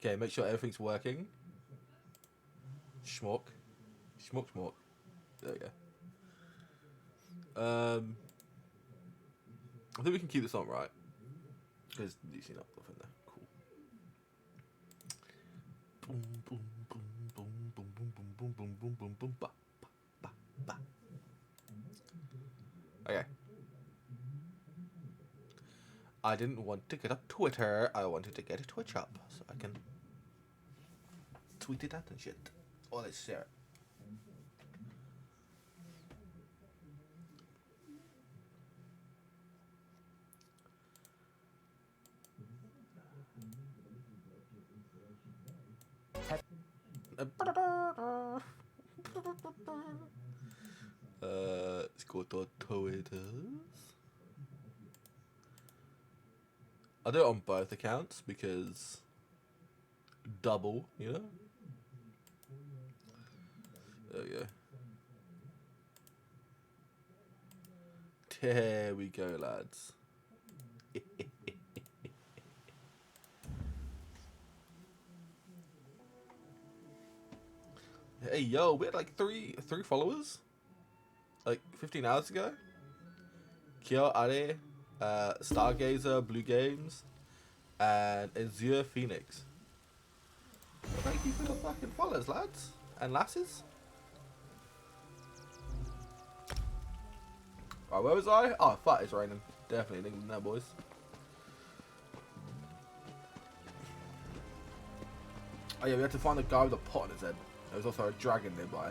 Okay, make sure everything's working. Schmuck. Schmuck, schmuck. There we go. I think we can keep this on, right? Because you see nothing there. Cool. Boom, boom, boom, boom, boom, boom, boom, boom, boom, boom, boom, boom, ba, ba, ba, ba. Okay. I didn't want to get a Twitter. I wanted to get a Twitch up so I can tweet it out and shit. Or let's share it. Let's go to Twitter. I'll do it on both accounts because double, you know? There we go. There we go, lads. Hey, yo, we had like three followers like 15 hours ago. Kyo Are, Stargazer, Blue Games, and Elsweyr Phoenix. Well, thank you for the fucking followers, lads and lasses. Right, where was I? Oh, fuck, it's raining. Definitely thinking that, boys. Oh yeah, we had to find the guy with a pot on his head. There was also a dragon nearby.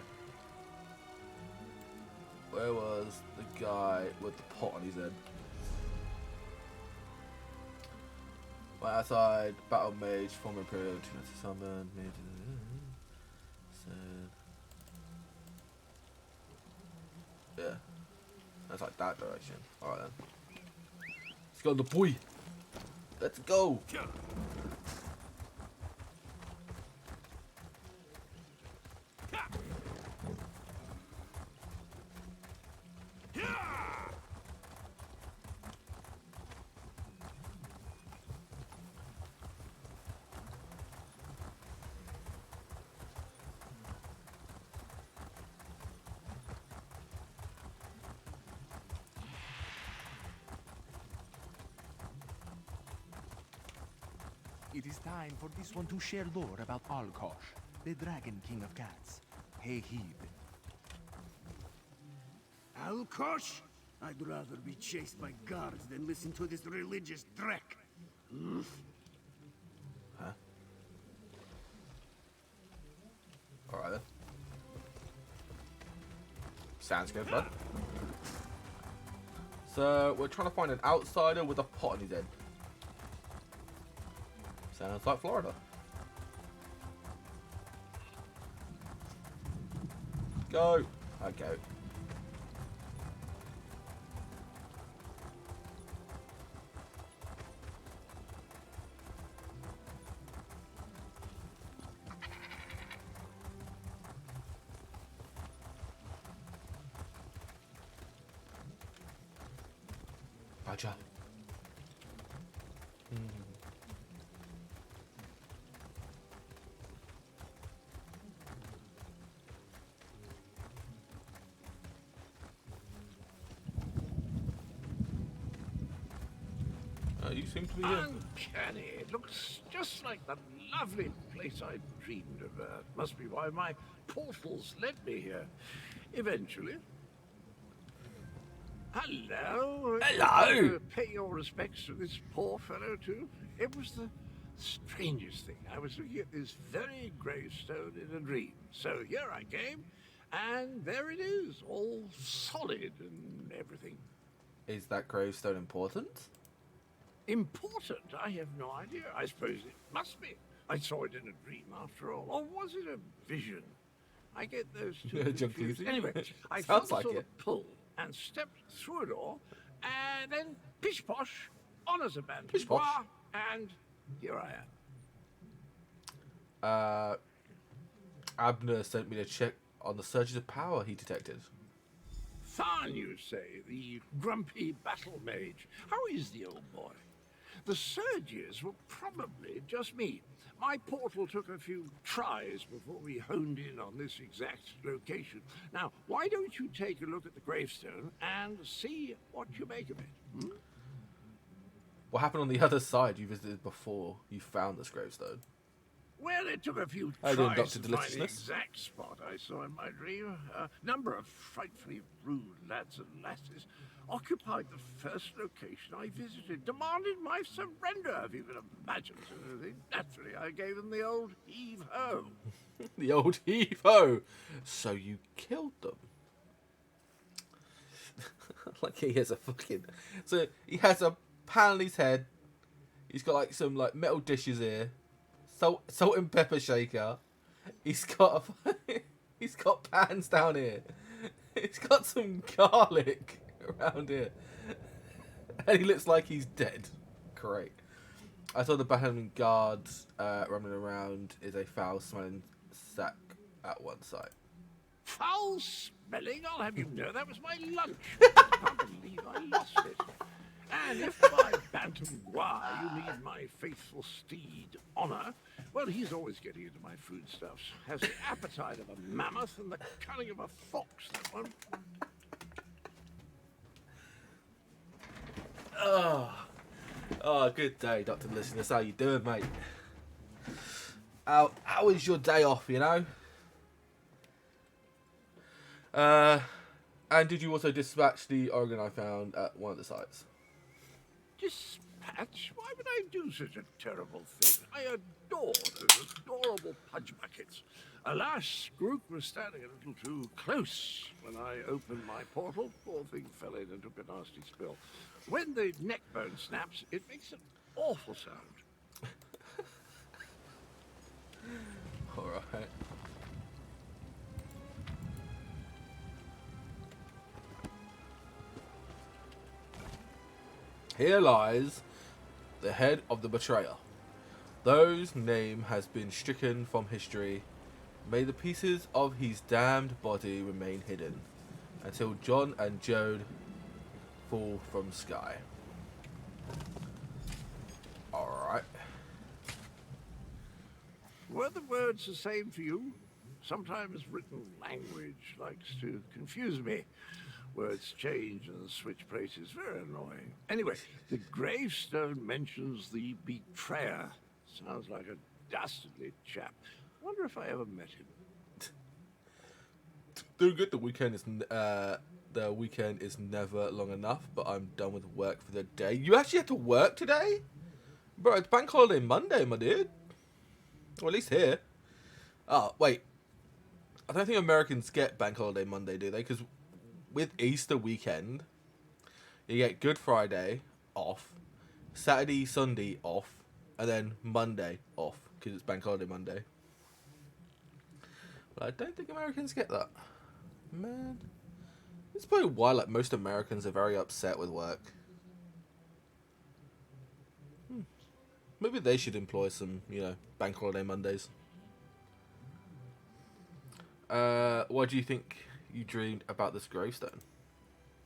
Where was the guy with the pot on his head? Right outside, battle mage, former imperial, summon, yeah. That's like that direction. Alright then. Let's go, the boy! Let's go! It is time for this one to share lore about Alkosh, the Dragon King of Cats. Hey, heed. Alkosh? I'd rather be chased by guards than listen to this religious dreck. Huh? Alright then. Sounds good, bud. So, we're trying to find an outsider with a pot on his head. Sounds like Florida. Go! I go. Roger. You seem to be here. Uncanny. It looks just like the lovely place I dreamed of. Must be why my portals led me here. Eventually. Hello. Hello. Pay your respects to this poor fellow, too. It was the strangest thing. I was looking at this very gravestone in a dream. So here I came, and there it is, all solid and everything. Is that gravestone important? Important? I have no idea. I suppose it must be. I saw it in a dream after all. Or was it a vision? I get those two confused. Anyway, I felt a sort of pull and stepped through a door, and then pish-posh, honours abandoned. Pish-posh. And here I am. Abner sent me to check on the surges of power he detected. Tharn, you say, the grumpy battle mage. How is the old boy? The surges were probably just me. My portal took a few tries before we honed in on this exact location. Now, why don't you take a look at the gravestone and see what you make of it? Hmm? What happened on the other side you visited before you found this gravestone? Well, it took a few How you doing, tries Dr. to find the Deliciousness? exact spot I saw in my dream. A number of frightfully rude lads and lasses occupied the first location I visited, demanded my surrender, if you can imagine such a thing. Naturally, I gave them the old heave-ho. The old heave-ho! So you killed them? Like he has a fucking... So he has a pan on his head. He's got like some like metal dishes here. Salt and pepper shaker. He's got he's got pans down here. He's got some garlic around here. And he looks like he's dead. Great. I saw the battalion guards running around is a foul-smelling sack at one side. Foul smelling? I'll have you know that was my lunch. I can't believe I lost it. And if by Bantam Gua you mean my faithful steed, Honor, well, he's always getting into my foodstuffs. Has the appetite of a mammoth and the cunning of a fox, that one. Oh, good day, Dr. Listeners. How you doing, mate? How is your day off, you know? And did you also dispatch the organ I found at one of the sites? Dispatch? Why would I do such a terrible thing? I adore those adorable pudge buckets. Alas, Groot was standing a little too close when I opened my portal. Poor thing fell in and took a nasty spill. When the neck bone snaps, it makes an awful sound. Alright. Here lies the head of the betrayer. Those name has been stricken from history. May the pieces of his damned body remain hidden until John and Jode fall from sky. Alright. Were the words the same for you? Sometimes written language likes to confuse me. Words change and switch places. Very annoying. Anyway, the gravestone mentions the betrayer. Sounds like a dastardly chap. Wonder if I ever met him. Doing good. The weekend is never long enough, but I'm done with work for the day. You actually had to work today? Bro, it's bank holiday Monday, my dude. Or at least here. Oh, wait. I don't think Americans get bank holiday Monday, do they? Because with Easter weekend, you get Good Friday off, Saturday, Sunday off, and then Monday off, because it's bank holiday Monday. But I don't think Americans get that. Man. It's probably why like most Americans are very upset with work. Maybe they should employ some, bank holiday Mondays. What do you think you dreamed about this gravestone?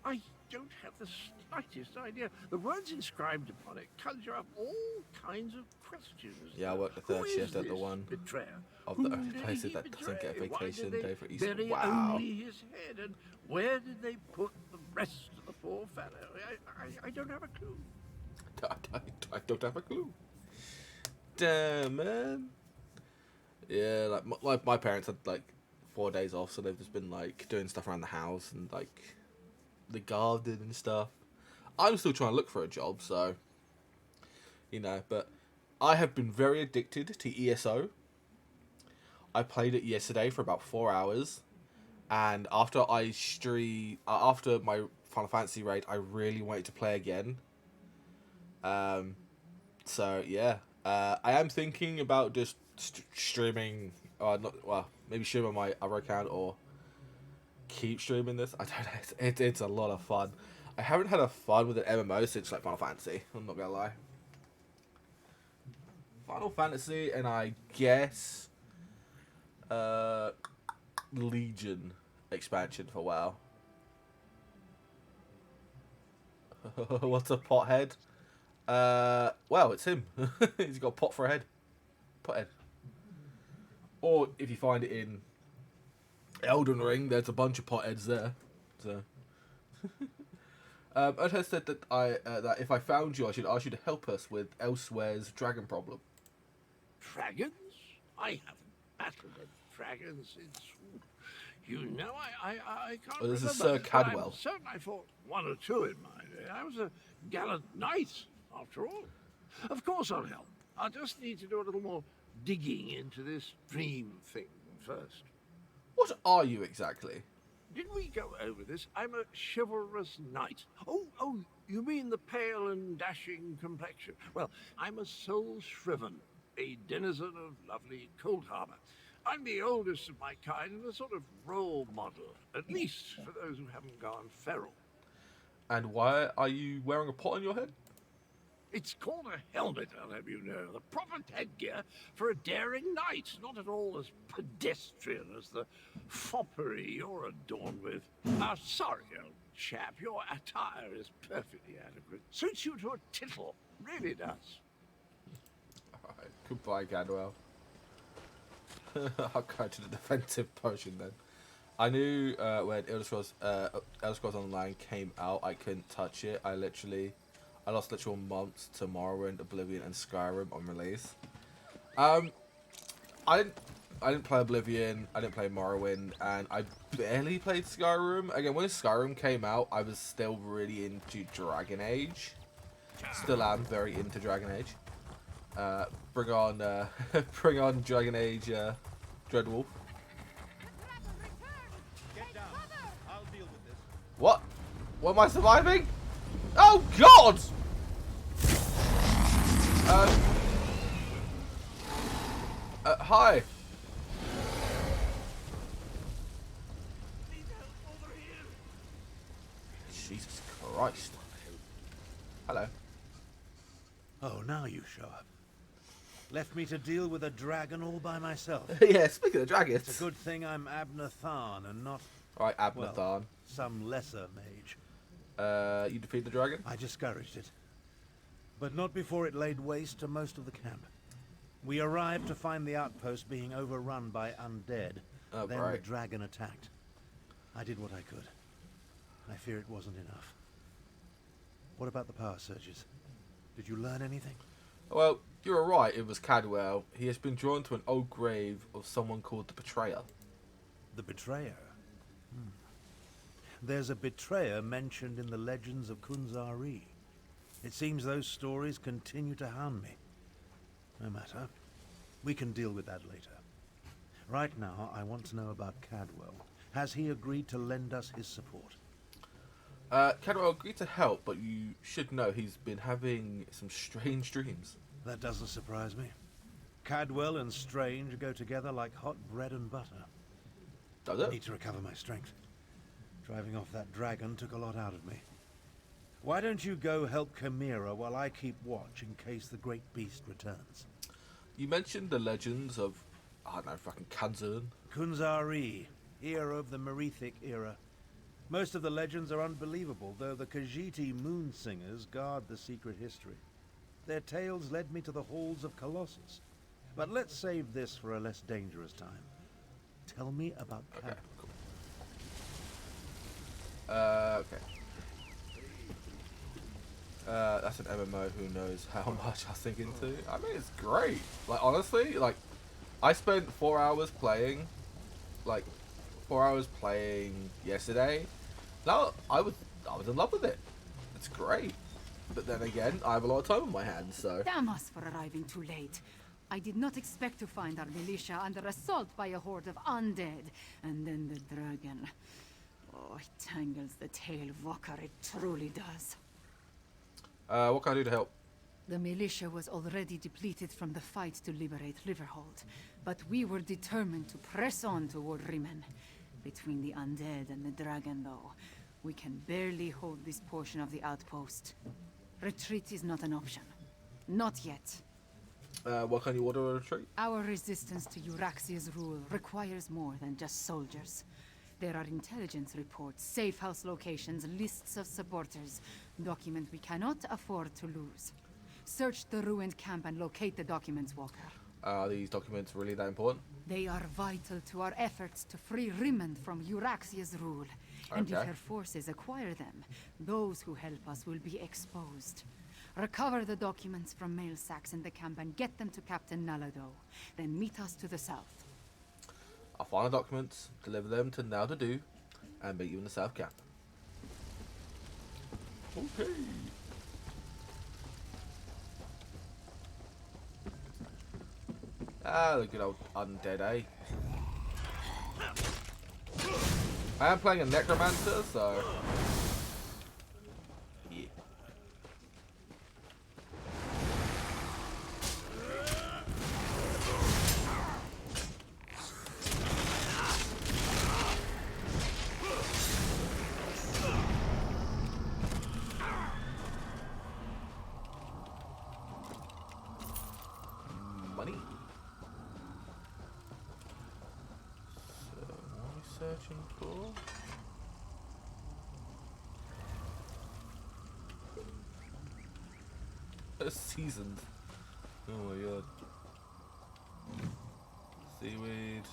I don't have the slightest idea. The words inscribed upon it conjure up all kinds of questions. Yeah, I work the third shift at the one betrayer? of the Whom only did places he that doesn't betray? get a Why vacation did they day for Easter. bury Wow. only his head, and where did they put the rest of the poor fellow? I don't have a clue. I don't have a clue. Damn, man. Yeah, like my parents had like 4 days off, so they've just been like doing stuff around the house and like the garden and stuff. I'm still trying to look for a job, so but I have been very addicted to ESO. I played it yesterday for about 4 hours, and after my Final Fantasy raid, I really wanted to play again. So yeah, I am thinking about just streaming, maybe stream on my other account or keep streaming this. I don't know. It's a lot of fun. I haven't had a fun with an MMO since like Final Fantasy. I'm not gonna lie. Final Fantasy and I guess Legion expansion for WoW. What's a pothead? Well, it's him. He's got a pot for a head. Pot head. Or if you find it in Elden Ring, there's a bunch of pot heads there. So. Ed said that that if I found you, I should ask you to help us with Elsweyr's dragon problem. Dragons? I haven't battled with dragons since... You know, I can't Well, this remember. is Sir Cadwell. I'm certain I fought one or two in my day. I was a gallant knight, after all. Of course I'll help. I'll just need to do a little more digging into this dream thing first. What are you exactly? Didn't we go over this? I'm a chivalrous knight. Oh, you mean the pale and dashing complexion? Well, I'm a soul shriven, a denizen of lovely Cold Harbor. I'm the oldest of my kind and a sort of role model, at least for those who haven't gone feral. And why are you wearing a pot on your head? It's called a helmet, I'll have you know. The proper headgear for a daring knight, not at all as pedestrian as the foppery you're adorned with. Sorry, old chap, your attire is perfectly adequate. Suits you to a tittle, really does. Alright, goodbye, Cadwell. I'll go to the defensive potion then. I knew when Elder Scrolls Online came out, I couldn't touch it. I lost literal months to Morrowind, Oblivion, and Skyrim on release. I didn't play Oblivion, I didn't play Morrowind, and I barely played Skyrim. Again, when Skyrim came out, I was still really into Dragon Age. Still am very into Dragon Age. Bring on Dragon Age, Dreadwolf. Get down. I'll deal with this. What? What am I surviving? Oh God! Hi. Jesus Christ. Hello. Oh, now you show up. Left me to deal with a dragon all by myself. Yeah, speaking of dragons. It's a good thing I'm Abner Tharn and not, Alright, Abnathan. well, some lesser mage. You defeat the dragon? I discouraged it. But not before it laid waste to most of the camp. We arrived to find the outpost being overrun by undead. Oh, then right. the dragon attacked. I did what I could. I fear it wasn't enough. What about the power surges? Did you learn anything? Well, you're right, it was Cadwell. He has been drawn to an old grave of someone called the Betrayer. The Betrayer? There's a betrayer mentioned in the legends of Kunzari. It seems those stories continue to hound me. No matter. We can deal with that later. Right now, I want to know about Cadwell. Has he agreed to lend us his support? Cadwell agreed to help, but you should know he's been having some strange dreams. That doesn't surprise me. Cadwell and Strange go together like hot bread and butter. Does I it? need to recover my strength. Driving off that dragon took a lot out of me. Why don't you go help Chimera while I keep watch in case the great beast returns? You mentioned the legends of, I don't know, fucking Kanzun. Kunzari, hero of the Merethic era. Most of the legends are unbelievable, though the Khajiit moon singers guard the secret history. Their tales led me to the halls of Colossus. But let's save this for a less dangerous time. Tell me about Cadwell. Okay, cool. Okay. That's an MMO, who knows how much I was thinking into. I mean, it's great. Like, honestly, like, I spent 4 hours playing, like, 4 hours playing yesterday. Now, I was in love with it. It's great. But then again, I have a lot of time on my hands, so. Damn us for arriving too late. I did not expect to find our militia under assault by a horde of undead. And then the dragon. Oh, it tangles the tail, Walker, it truly does. What can I do to help? The militia was already depleted from the fight to liberate Riverhold, but we were determined to press on toward Riemann. Between the undead and the dragon, though, we can barely hold this portion of the outpost. Retreat is not an option. Not yet. What can you order a retreat? Our resistance to Euraxia's rule requires more than just soldiers. There are intelligence reports, safe house locations, lists of supporters. Document we cannot afford to lose. Search the ruined camp and locate the documents, Walker. Are these documents really that important? They are vital to our efforts to free Rimmon from Euraxia's rule. And if Okay. her forces acquire them, those who help us will be exposed. Recover the documents from mail sacks in the camp and get them to Captain Nalado. Then meet us to the south. I'll find the documents, deliver them to Naldadu, and meet you in the south camp. Okay. Ah, the good old undead, eh? I am playing a Necromancer, so... Yeah. Money. So, what are we searching for? Seasoned. Oh my god. Seaweed.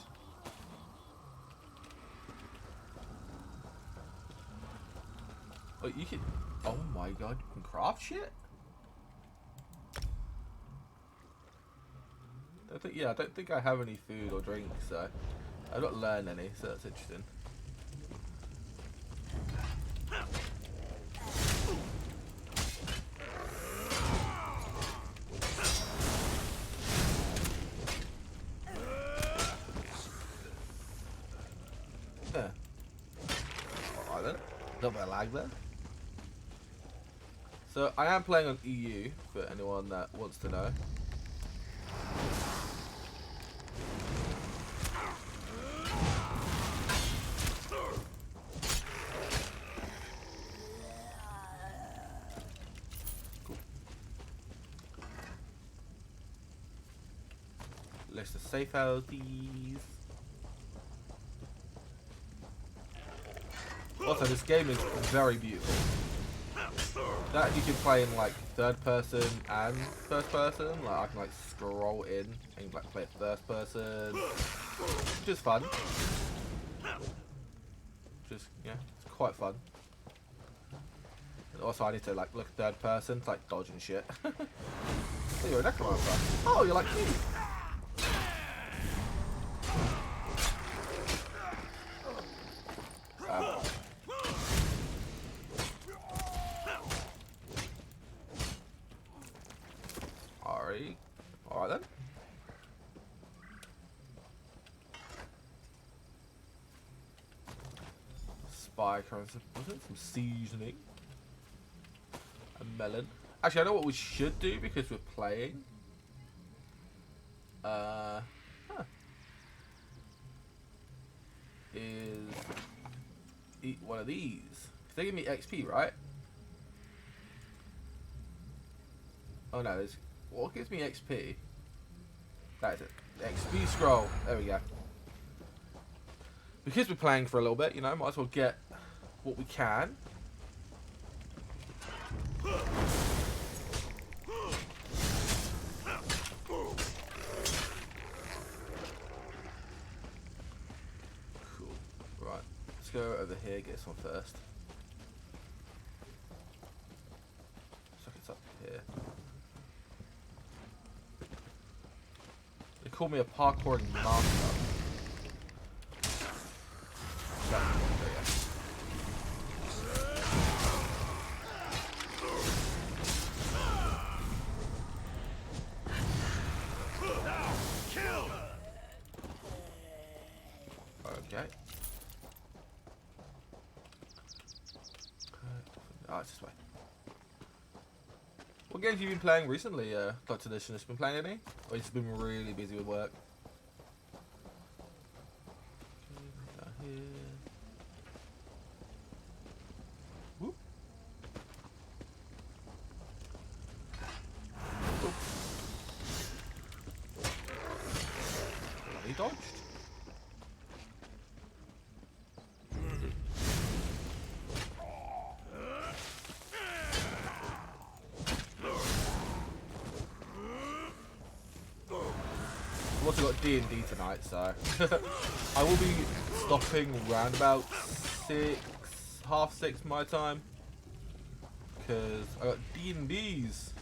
Oh, you can. Oh my god, you can craft shit? I don't think I have any food or drink, so I've not learned any, so that's interesting. Yeah. Alright then. Little bit of lag there. So I am playing on EU for anyone that wants to know. List of safe houses. Also, this game is very beautiful. That you can play in like third person and first person. Like I can like scroll in and like play it first person, which is fun. Just yeah, it's quite fun. And also, I need to like look third person to like dodge and shit. Oh, you're a necromancer. Oh, you're like me. Alright then. Spy currency. Was it some seasoning? A melon. Actually, I know what we should do because we're playing. Is eat one of these. They give me XP, right? Oh no, there's what gives me XP? That is it. The XP scroll. There we go. Because we're playing for a little bit, you know, might as well get what we can. Cool. Right. Let's go over here, get this one first. Looks like it's up here. They call me a parkouring master. There we go. Okay. Oh, it's this way. What games have you been playing recently, Dr. Edition? Has been playing any? Or you've just been really busy with work? Okay, down here. Whoop. Oop. He dodged. I've also got D&D tonight, so I will be stopping around about 6, half 6 my time, because I got D&Ds.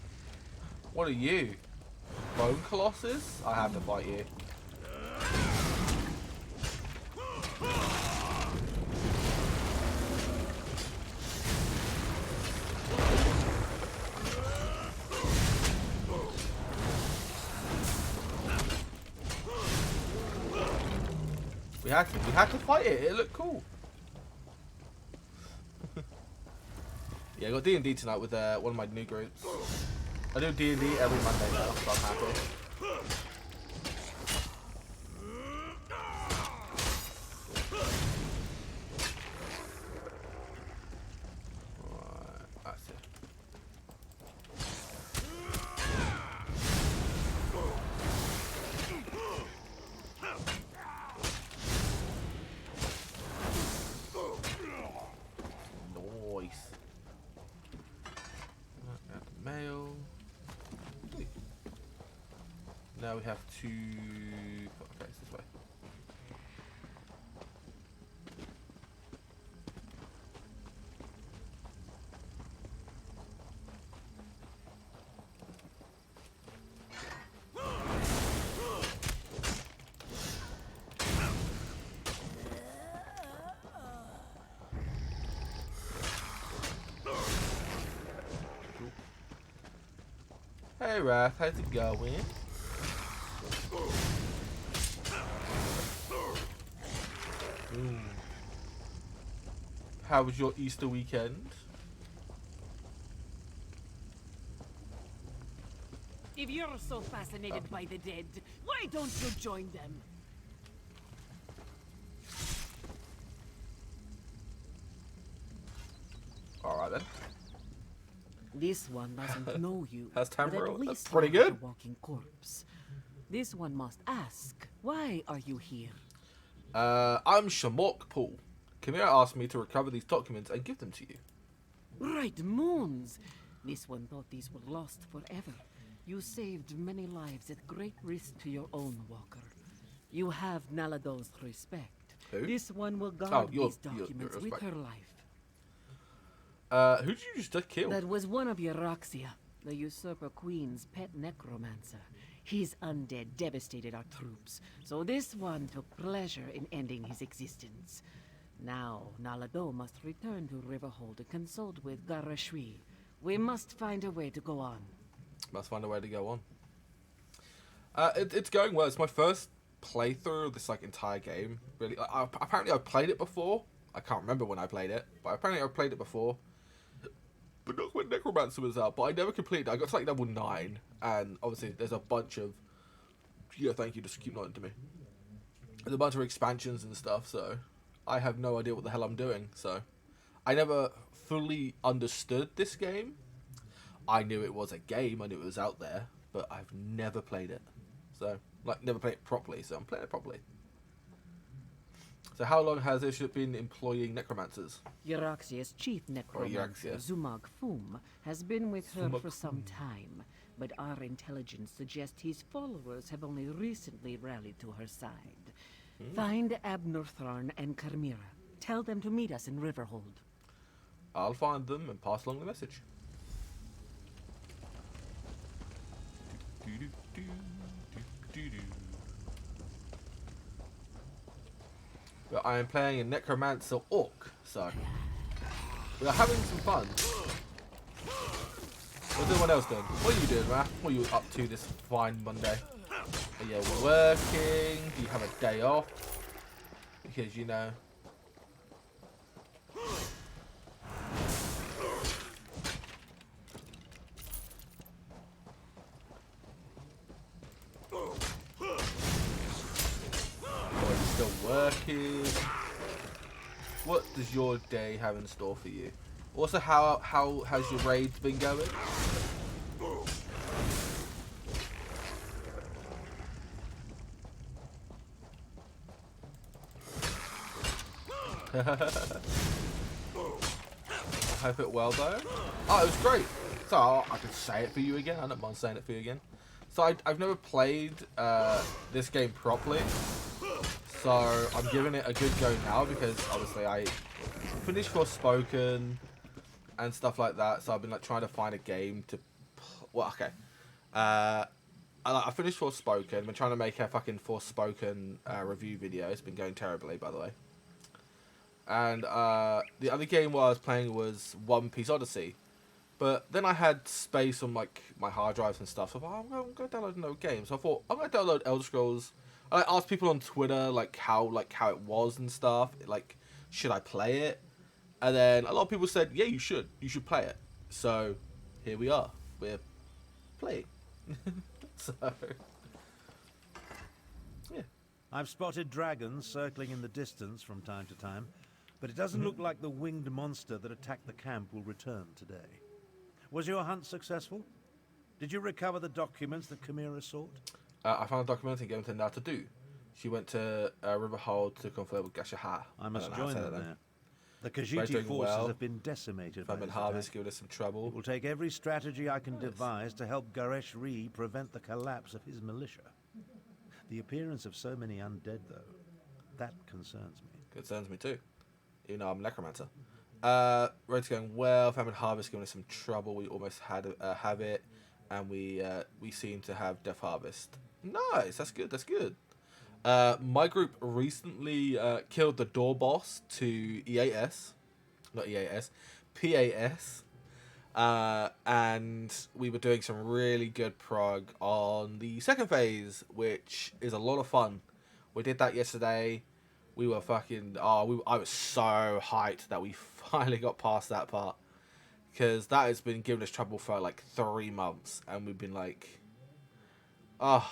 What are you? Bone Colossus? I have to fight you. We had to fight it. It looked cool. Yeah, I got D&D tonight with one of my new groups. I do D&D every Monday now, so I'm happy. Right, that's it. Nice. Mail. Now we have to... Okay, it's this way. Hey Wrath, how's it going? How was your Easter weekend? If you're so fascinated by the dead, why don't you join them? Alright then. This one doesn't know you. That's but at Tamriel. That's least pretty you're not good. a walking corpse. This one must ask, why are you here? I'm Shamok Paul. Kamira asked me to recover these documents and give them to you. Right moons! This one thought these were lost forever. You saved many lives at great risk to your own walker. You have Nalado's respect. Who? This one will guard your these documents with respect. her life. Who did you just kill? That was one of Euryxia, the usurper queen's pet necromancer. His undead devastated our troops, so this one took pleasure in ending his existence. Now, Nalado must return to Riverhold to consult with Garashwi. We must find a way to go on. Must find a way to go on. It's going well. It's my first playthrough of this entire game. Really, apparently I've played it before. I can't remember when I played it, but apparently I've played it before. But not when Necromancer was out. But I never completed it. I got to level 9, and obviously there's a bunch of... Yeah, thank you. Just keep nodding to me. There's a bunch of expansions and stuff, so I have no idea what the hell I'm doing. So I never fully understood this game. I knew it was a game. I knew it was out there, but I've never played it. So, never played it properly. So I'm playing it properly. So how long has Iship been employing necromancers? Euryxia's chief necromancer, Zumag Fum, has been with her for some time, but our intelligence suggests his followers have only recently rallied to her side. Find Abnortharn and Carmira. Tell them to meet us in Riverhold. I'll find them and pass along the message. But I am playing a Necromancer Orc, so we are having some fun. What's everyone else doing? What are you doing, Raph? What are you up to this fine Monday? Are you working? Do you have a day off? Because, you know... Working. What does your day have in store for you? Also, how has your raid been going? I hope it well though. Oh, it was great. So I can say it for you again. I don't mind saying it for you again. So I've never played this game properly. So I'm giving it a good go now because obviously I finished Forspoken and stuff like that. So I've been like trying to find a game to. Well, okay. I finished Forspoken. Been trying to make a fucking Forspoken review video. It's been going terribly, by the way. And the other game I was playing was One Piece Odyssey. But then I had space on like my hard drives and stuff. So I thought, I'm going to download another game. So I thought, I'm going to download Elder Scrolls. I asked people on Twitter like how it was and stuff. Like, should I play it? And then a lot of people said, yeah, you should. You should play it. So here we are. We're playing. So yeah. I've spotted dragons circling in the distance from time to time, but it doesn't look like the winged monster that attacked the camp will return today. Was your hunt successful? Did you recover the documents that Chimera sought? I found a document and gave them to Natadu. She went to Riverhold to confer with Gashaha. I must join them there. The Khajiit forces have been decimated by Famine Harvest giving us some trouble. It will take every strategy I can devise to help Garesh-Ri prevent the collapse of his militia. The appearance of so many undead, though, that concerns me. Concerns me too. Even though I'm a necromancer. Road's going well. Famine Harvest giving us some trouble. We almost had have it, and we seem to have Death Harvest. Nice, that's good. That's good. My group recently killed the door boss to EAS, not EAS, PAS, and we were doing some really good prog on the second phase, which is a lot of fun. We did that yesterday. We were fucking... I was so hyped that we finally got past that part. Because that has been giving us trouble for like 3 months. And we've been like... it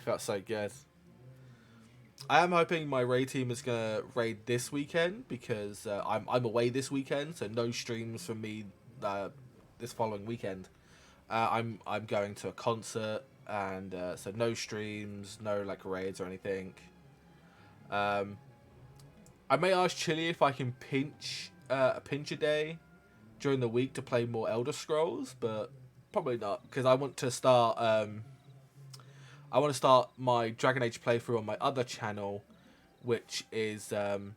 felt so good. I am hoping my raid team is going to raid this weekend. Because I'm away this weekend. So no streams from me this following weekend. I'm going to a concert. And so no streams, no like raids or anything. I may ask Chili if I can pinch a day during the week to play more Elder Scrolls, but probably not because I want to start. I want to start my Dragon Age playthrough on my other channel, which is the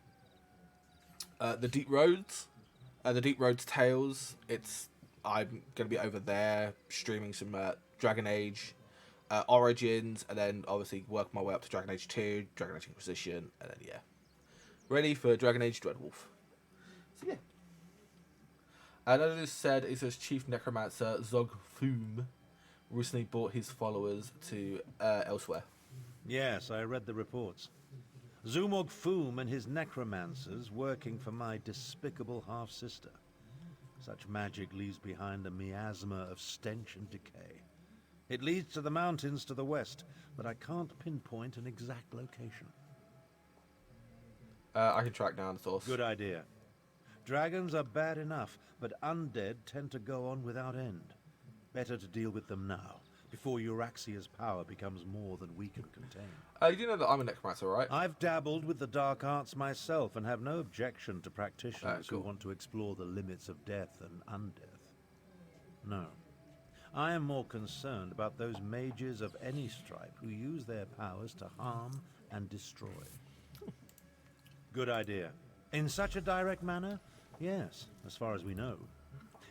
Deep Roads, the Deep Roads Tales. I'm gonna be over there streaming some Dragon Age. Origins, and then obviously work my way up to Dragon Age 2, Dragon Age Inquisition, and then yeah, ready for Dragon Age Dreadwolf. So yeah. Another news said it says Chief Necromancer Zog Foom recently brought his followers to Elsweyr. Yes, I read the reports. Zumog Foom and his necromancers working for my despicable half-sister. Such magic leaves behind a miasma of stench and decay. It leads to the mountains to the west, but I can't pinpoint an exact location. I can track down the source. Good idea. Dragons are bad enough, but undead tend to go on without end. Better to deal with them now, before Euraxia's power becomes more than we can contain. You do know that I'm a necromancer, right? I've dabbled with the dark arts myself and have no objection to practitioners cool. who want to explore the limits of death and undeath. No. I am more concerned about those mages of any stripe who use their powers to harm and destroy. Good idea. In such a direct manner? Yes, as far as we know.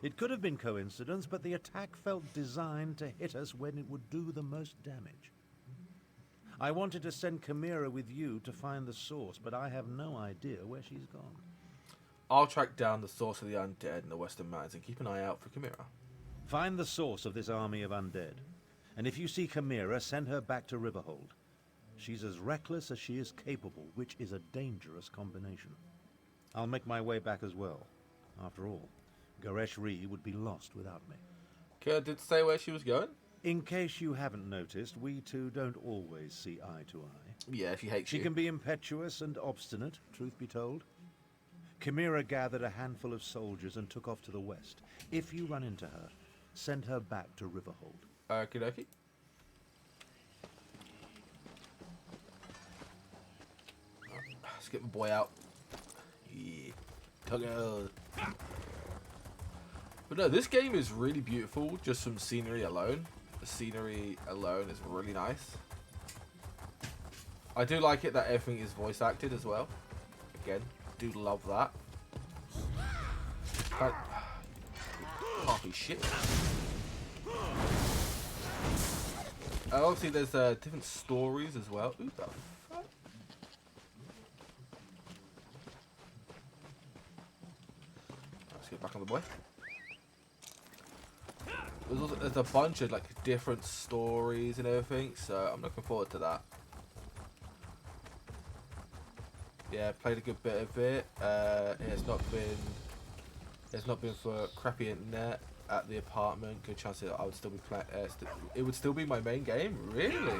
It could have been coincidence, but the attack felt designed to hit us when it would do the most damage. I wanted to send Chimera with you to find the source, but I have no idea where she's gone. I'll track down the source of the undead in the Western Mountains and keep an eye out for Chimera. Find the source of this army of undead. And if you see Chimera, send her back to Riverhold. She's as reckless as she is capable, which is a dangerous combination. I'll make my way back as well. After all, Garesh-Ri would be lost without me. Did it say where she was going? In case you haven't noticed, we two don't always see eye to eye. Yeah, she hates you. She can be impetuous and obstinate, truth be told. Chimera gathered a handful of soldiers and took off to the west. If you run into her, send her back to Riverhold. Okie dokie. Let's get my boy out. Yeah. Tugger. But no, this game is really beautiful just from scenery alone. the scenery alone is really nice. I do like it that everything is voice acted as well. Again, do love that. Holy shit. Obviously, there's different stories as well. Ooh, the fuck? Let's get back on the boy. There's a bunch of like different stories and everything, so I'm looking forward to that. Yeah, played a good bit of it. It's not been for crappy internet at the apartment. Good chance that I would still be playing. It would still be my main game. Really?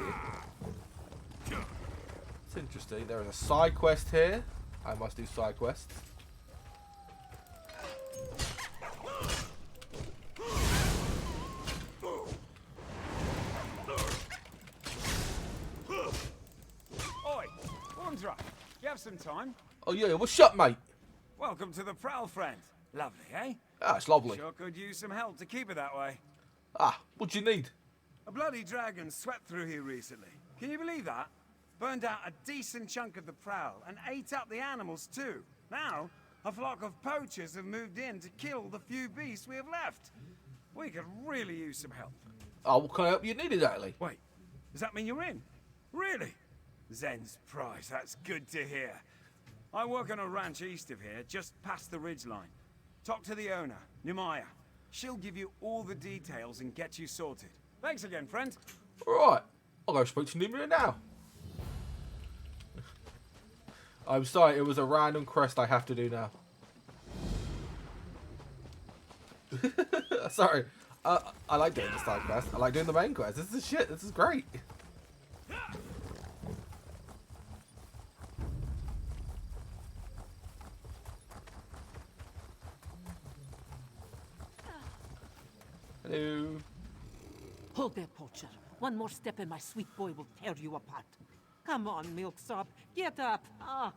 It's interesting. There is a side quest here. I must do side quests. Oi, Wandra, you have some time? Oh yeah, what's up, mate? Welcome to the Prowl, friend. Lovely, eh? Ah, it's lovely. Sure could use some help to keep it that way. Ah, what do you need? A bloody dragon swept through here recently. Can you believe that? Burned out a decent chunk of the Prowl and ate up the animals too. Now, a flock of poachers have moved in to kill the few beasts we have left. We could really use some help. Oh, what kind of help you need exactly? Wait, does that mean you're in? Really? Zen's prize, that's good to hear. I work on a ranch east of here, just past the ridgeline. Talk to the owner, Numaya. She'll give you all the details and get you sorted. Thanks again, friend. Alright, I'll go speak to Numaya now. I'm sorry, it was a random quest I have to do now. Sorry, I like doing the side quest. I like doing the main quest. This is shit, this is great. Hello. Hold there, poacher. One more step and my sweet boy will tear you apart. Come on, Milksop. Get up. Ah,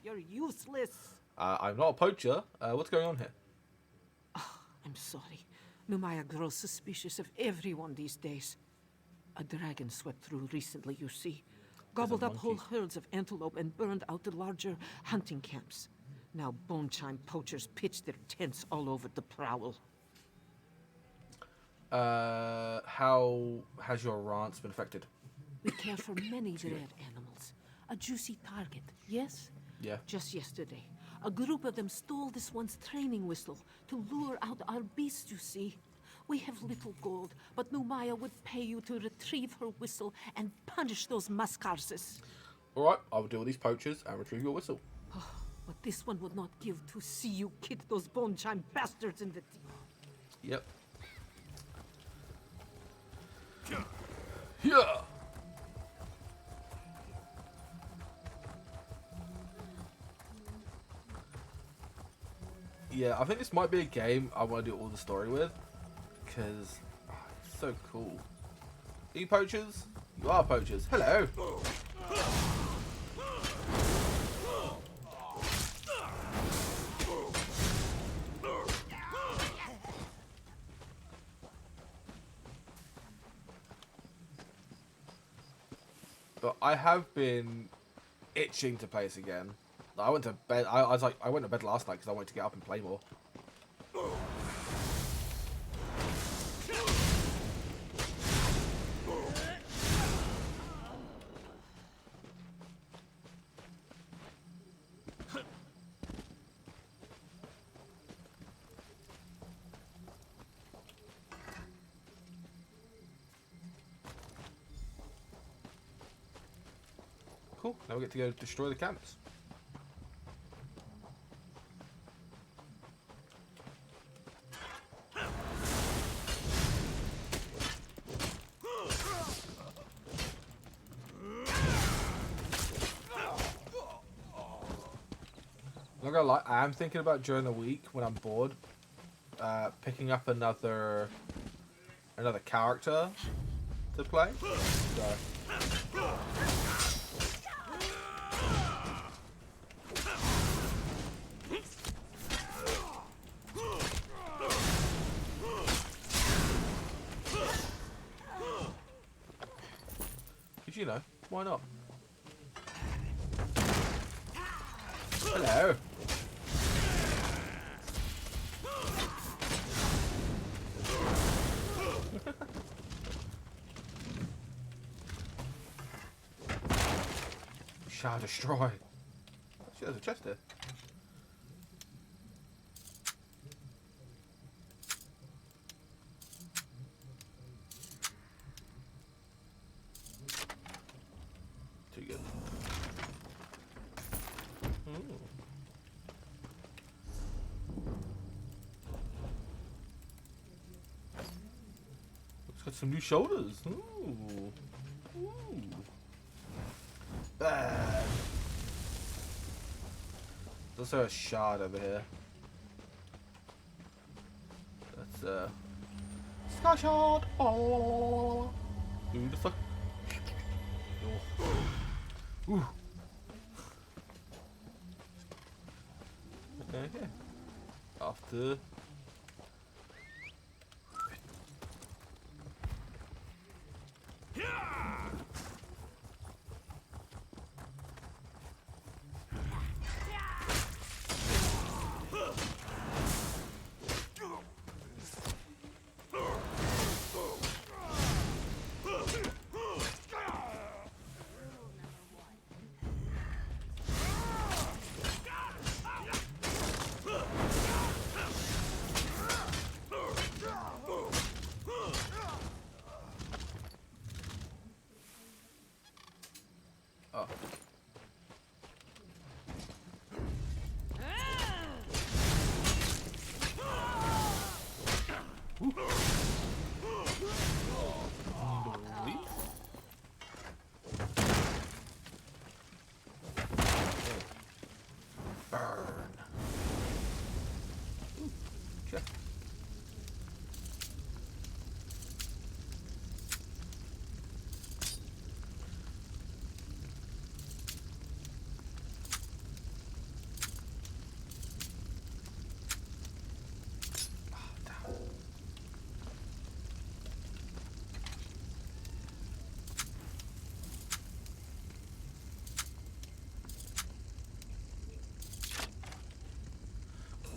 you're useless. I'm not a poacher. What's going on here? I'm sorry. Numaya grows suspicious of everyone these days. A dragon swept through recently, you see. Gobbled up whole herds of antelope and burned out the larger hunting camps. Now bone-chime poachers pitch their tents all over the Prowl. How has your ranch been affected? We care for many rare animals. A juicy target, yes? Yeah. Just yesterday, a group of them stole this one's training whistle to lure out our beasts, you see. We have little gold, but Numaya would pay you to retrieve her whistle and punish those mascarses. Alright, I will deal with these poachers and retrieve your whistle. What this one would not give to see you kick those bone-chime bastards in the teeth. Yep. Yeah. Yeah, I think this might be a game I want to do all the story with, because it's so cool. Are you poachers? You are poachers. Hello. But I have been itching to play this again. I went to bed. I went to bed last night because I wanted to get up and play more. Cool. Now we get to go destroy the camps. I'm not gonna lie, I am thinking about during the week when I'm bored, picking up another character to play. So. you know, why not? Hello. Shall destroy. Actually, there's a chest there. Too good. It's got some new shoulders. Ooh. Ooh. Bad. There's also a shard over here. That's Sky Shard! Oh! Who the fuck? Oh. Ooh. Okay. After. Oh. Burn. Ooh, check.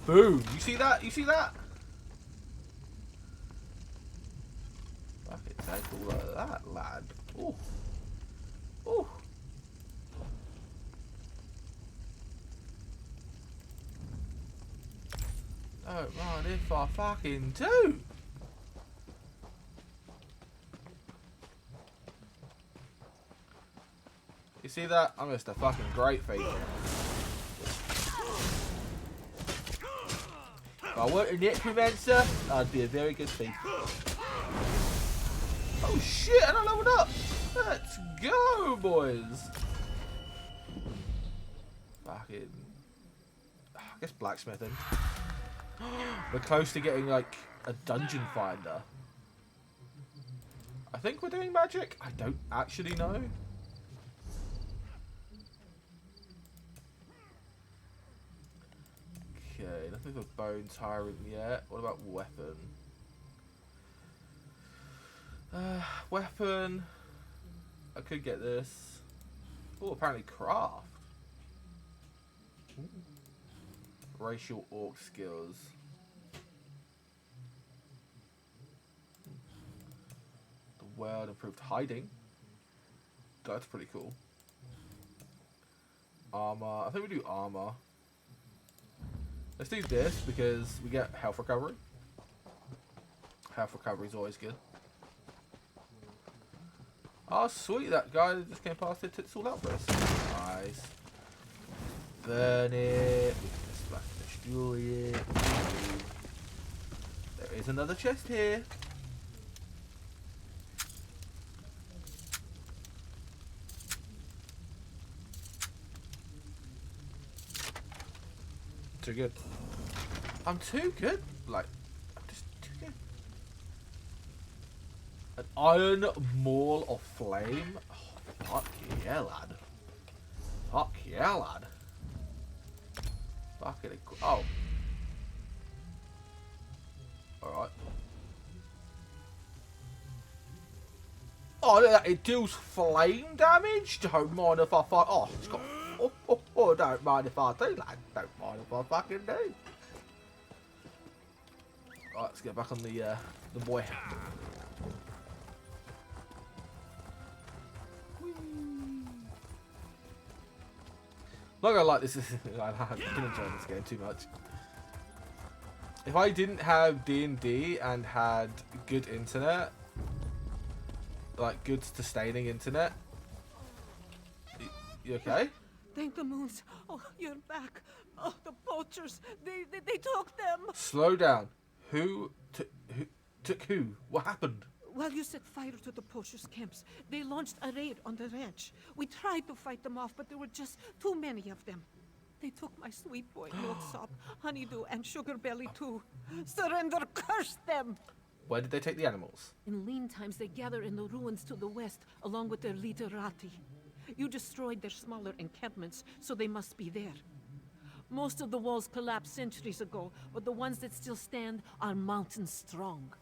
Boom! You see that? You see that? Fuck it, take all of that, lad. Ooh. Ooh. Don't mind if I fucking do. You see that? I'm just a fucking great feature. If I weren't a Necromancer, I'd be a very good thief. Oh shit, and I leveled up! Let's go, boys! Fucking... I guess blacksmithing. We're close to getting, like, a dungeon finder. I think we're doing magic? I don't actually know. Okay, nothing for bone tyrant yet. What about weapon? Weapon. I could get this. Oh, apparently craft. Ooh. Racial orc skills. The world improved hiding. That's pretty cool. Armor. I think we do armor. Let's do this because we get health recovery. Health recovery is always good. Oh, sweet. That guy that just came past it, it's all out for us. Nice. Burn it. We can just like destroy it. There is another chest here. Too good. I'm too good. Like, I'm just too good. An iron maul of flame. Oh, fuck yeah, lad. Fuck yeah, lad. Fuck it. Oh. Alright. Oh, look at that. It deals flame damage. Don't mind if I fight. Oh, it's got. Oh, don't mind if I do, lad. Don't mind if I fucking do. Right, let's get back on the boy. Not gonna like this. I've been enjoying this game too much. If I didn't have D&D and had good internet, like good sustaining internet, you okay? Thank the moons. Oh, you're back. Oh, the poachers. They took them. Slow down. Who took who? What happened? While you set fire to the poachers' camps, they launched a raid on the ranch. We tried to fight them off, but there were just too many of them. They took my sweet boy, Milksop, Honeydew, and Sugar Belly too. Surrender, curse them! Where did they take the animals? In lean times, they gather in the ruins to the west, along with their literati. You destroyed their smaller encampments, so they must be there. Most of the walls collapsed centuries ago, but the ones that still stand are mountain strong.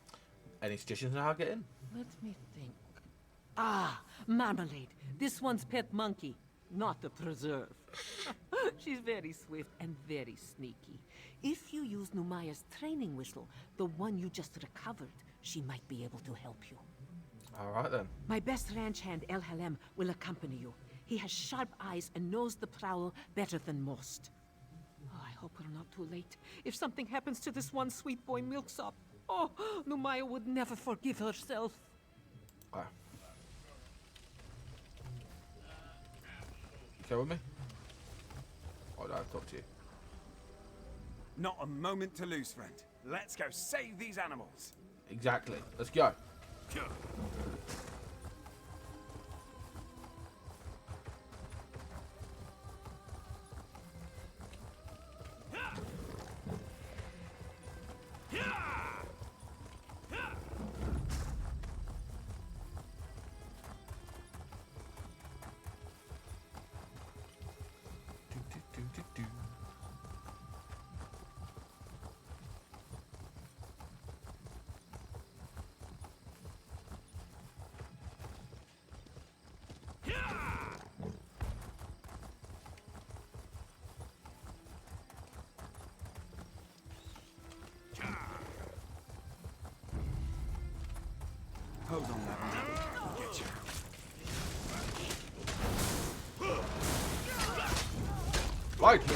Any suggestions on how to get in? Let me think. Ah, Marmalade. This one's pet monkey, not a preserve. She's very swift and very sneaky. If you use Numaya's training whistle, the one you just recovered, she might be able to help you. All right then. My best ranch hand, El Halem, will accompany you. He has sharp eyes and knows the prowl better than most. Oh, I hope we're not too late. If something happens to this one sweet boy Milksop, oh, Numaya would never forgive herself. Okay. You okay with me? Oh, no, I've talked to you. Not a moment to lose, friend. Let's go save these animals. Exactly. Let's go. Hold on, lad. I'll get you. Right me.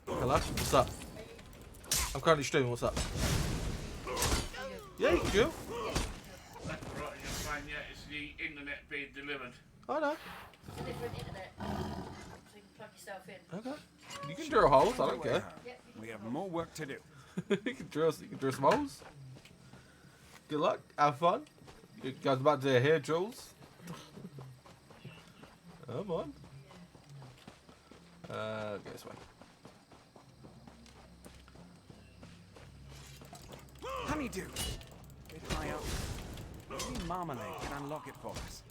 Hello? What's up? I'm currently streaming. What's up? Yeah, you can do. Right, you're fine, yeah, it's the internet being delivered. I know. It's a different internet, so you can plug yourself in. Okay. You can drill holes. I don't care. We have more work to do. You can drill some holes. Good luck. Have fun. You guys about to hear drills? Come on. Go this way. Honeydew! Bit high up. Maybe Marmalade can unlock it for us.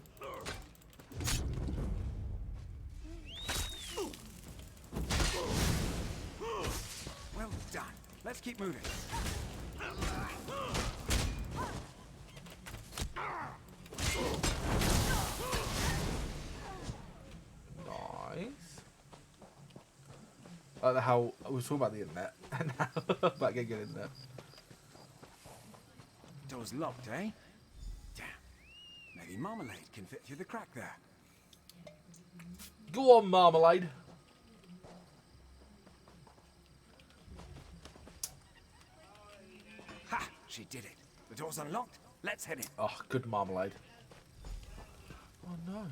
Well done. Let's keep moving. Nice. Like how we were talking about the internet and now about getting good internet. Door's locked, eh? Damn. Maybe Marmalade can fit through the crack there. Go on, Marmalade. Ha! She did it. The door's unlocked. Let's head in. Oh, good Marmalade. Oh no.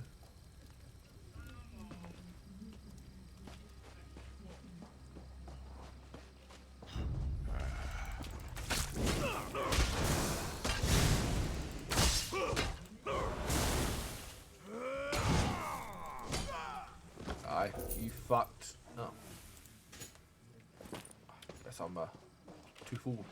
Aye, you fucked. Oh. Guess I'm too full.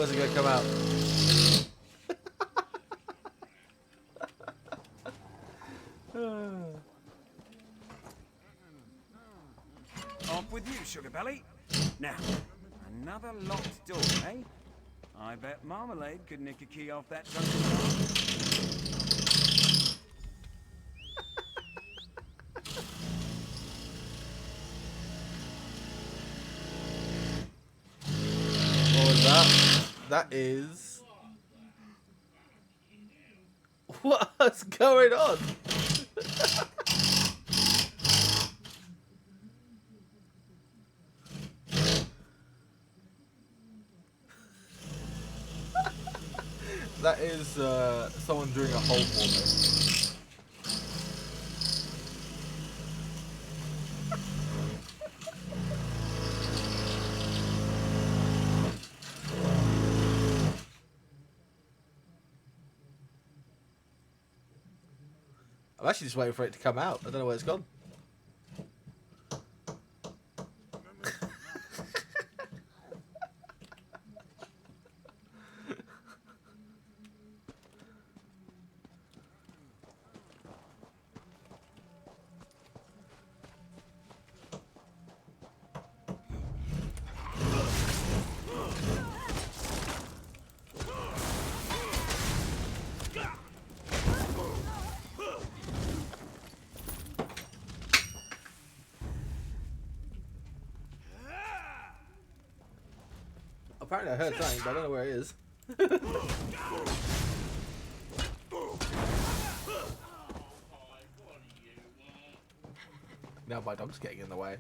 Where's it gonna come out? Off with you, Sugar Belly. Now, another locked door, eh? I bet Marmalade could nick a key off that drunken dog. What was that? That is... What's going on? That is someone drilling a hole for me. I'm actually just waiting for it to come out. I don't know where it's gone. Apparently I heard something, but I don't know where it is. Now my dog's getting in the way.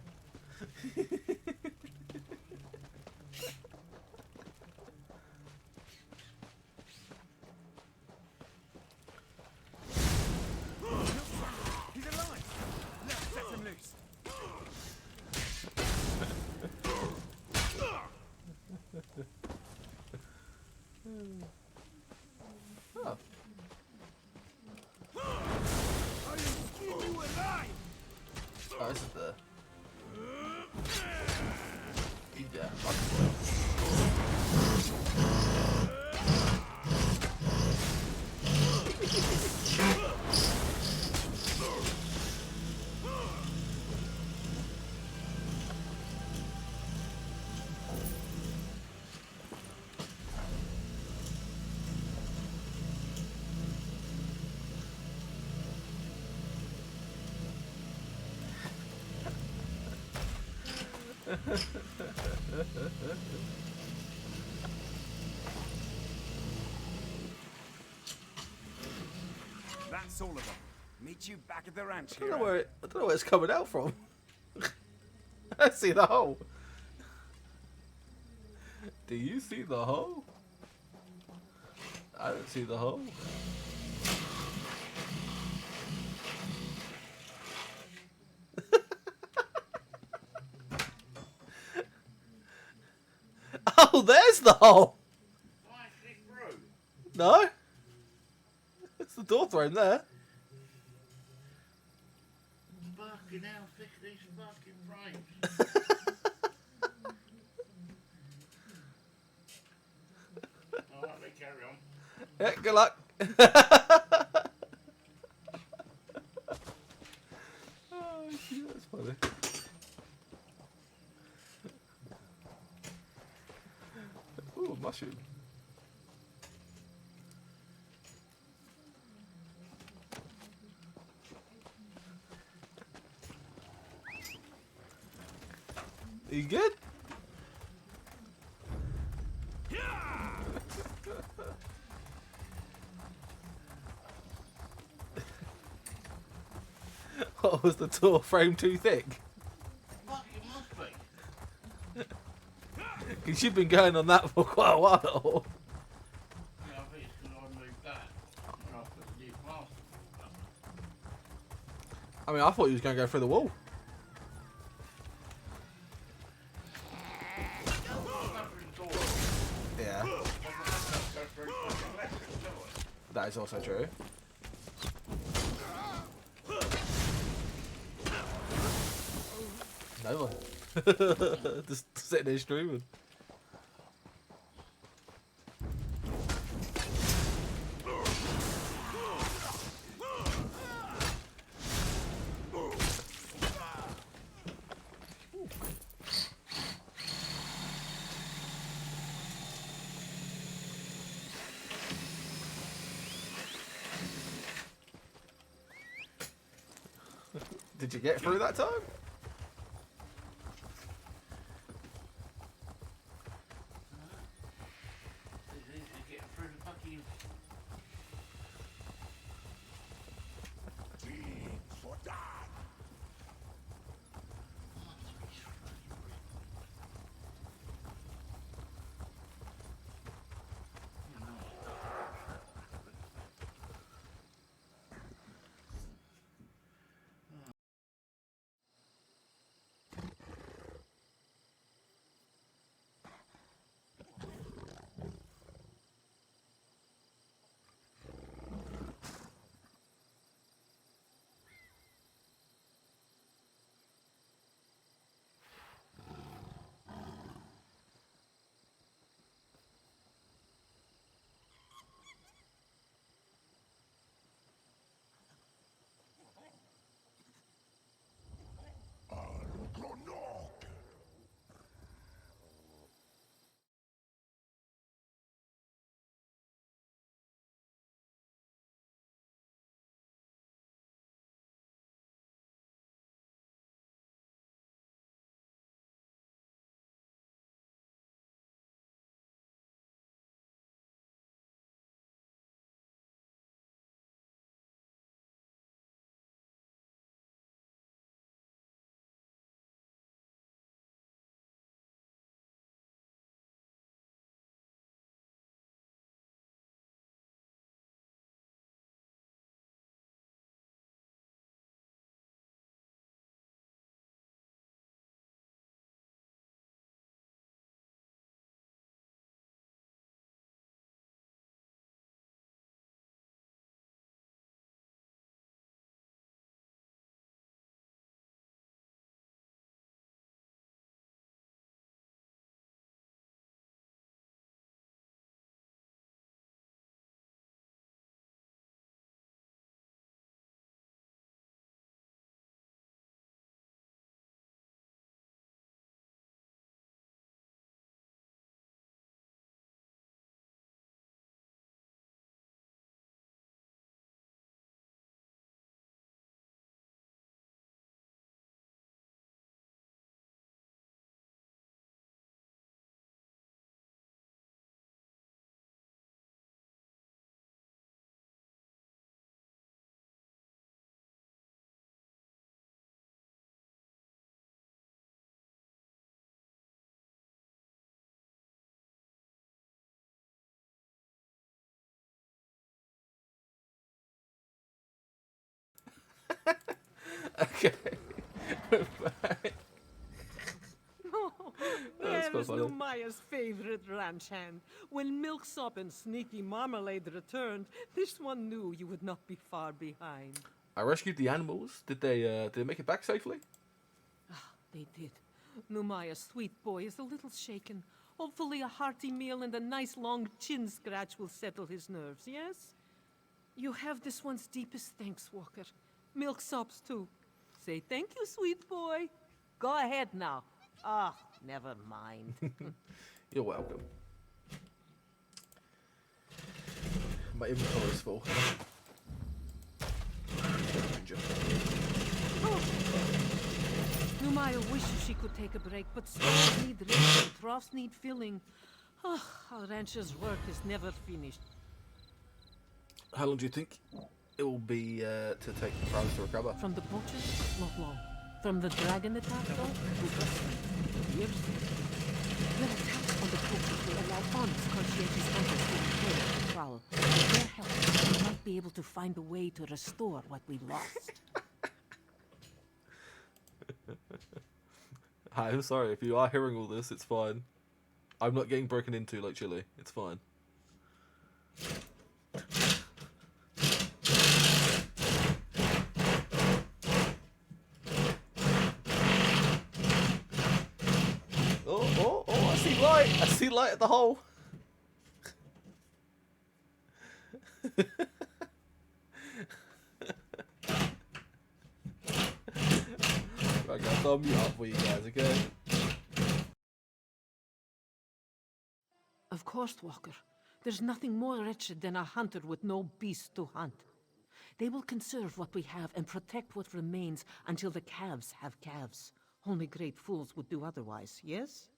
He's alive! Let's set him loose. Oh. Oh, this is the... Yeah, That's all of them. Meet you back at the ranch. I don't know where it's coming out from. I see the hole. Do you see the hole? I don't see the hole. Oh, there's the hole. No? It's the door thrown there. Fucking hell, thick these fucking frames. Alright, let me carry on. Yeah, good luck. Oh, shit, that's funny. Ooh, mushroom. Are you good? What was the door frame too thick? Fuck, it must be. Because you've been going on that for quite a while. Yeah, I think it's because I moved that. And I put the new plaster up. I mean, I thought you was going to go through the wall. Yeah. That is also true. No one. Just sitting there streaming. Did you get through that time? Get through the fucking... Okay. Oh, That's there's quite funny. Numaya's favorite ranch hand. When Milksop and Sneaky Marmalade returned, this one knew you would not be far behind. I rescued the animals. Did they make it back safely? They did. Numaya's sweet boy is a little shaken. Hopefully a hearty meal and a nice long chin scratch will settle his nerves, yes? You have this one's deepest thanks, Walker. Milksop's too. Say thank you, sweet boy. Go ahead now. Ah, never mind. You're welcome. My inventory is full. Numaya wishes she could take a break, but stores need rest and troughs need filling. Ah, our rancher's work is never finished. How long do you think it will be to take the crows to recover? From the poachers, not long. From the dragon attack, though, years. Their attacks on the poachers will allow honest, conscientious hunters to return to the prowl. With their help, we might be able to find a way to restore what we lost. Hi, I'm sorry. If you are hearing all this, it's fine. I'm not getting broken into like Chile. It's fine. Oh, I see light. I see light at the hole. Right, guys, I'll mute up for you guys, okay? Of course, Walker. There's nothing more wretched than a hunter with no beast to hunt. They will conserve what we have and protect what remains until the calves have calves. Only great fools would do otherwise, yes?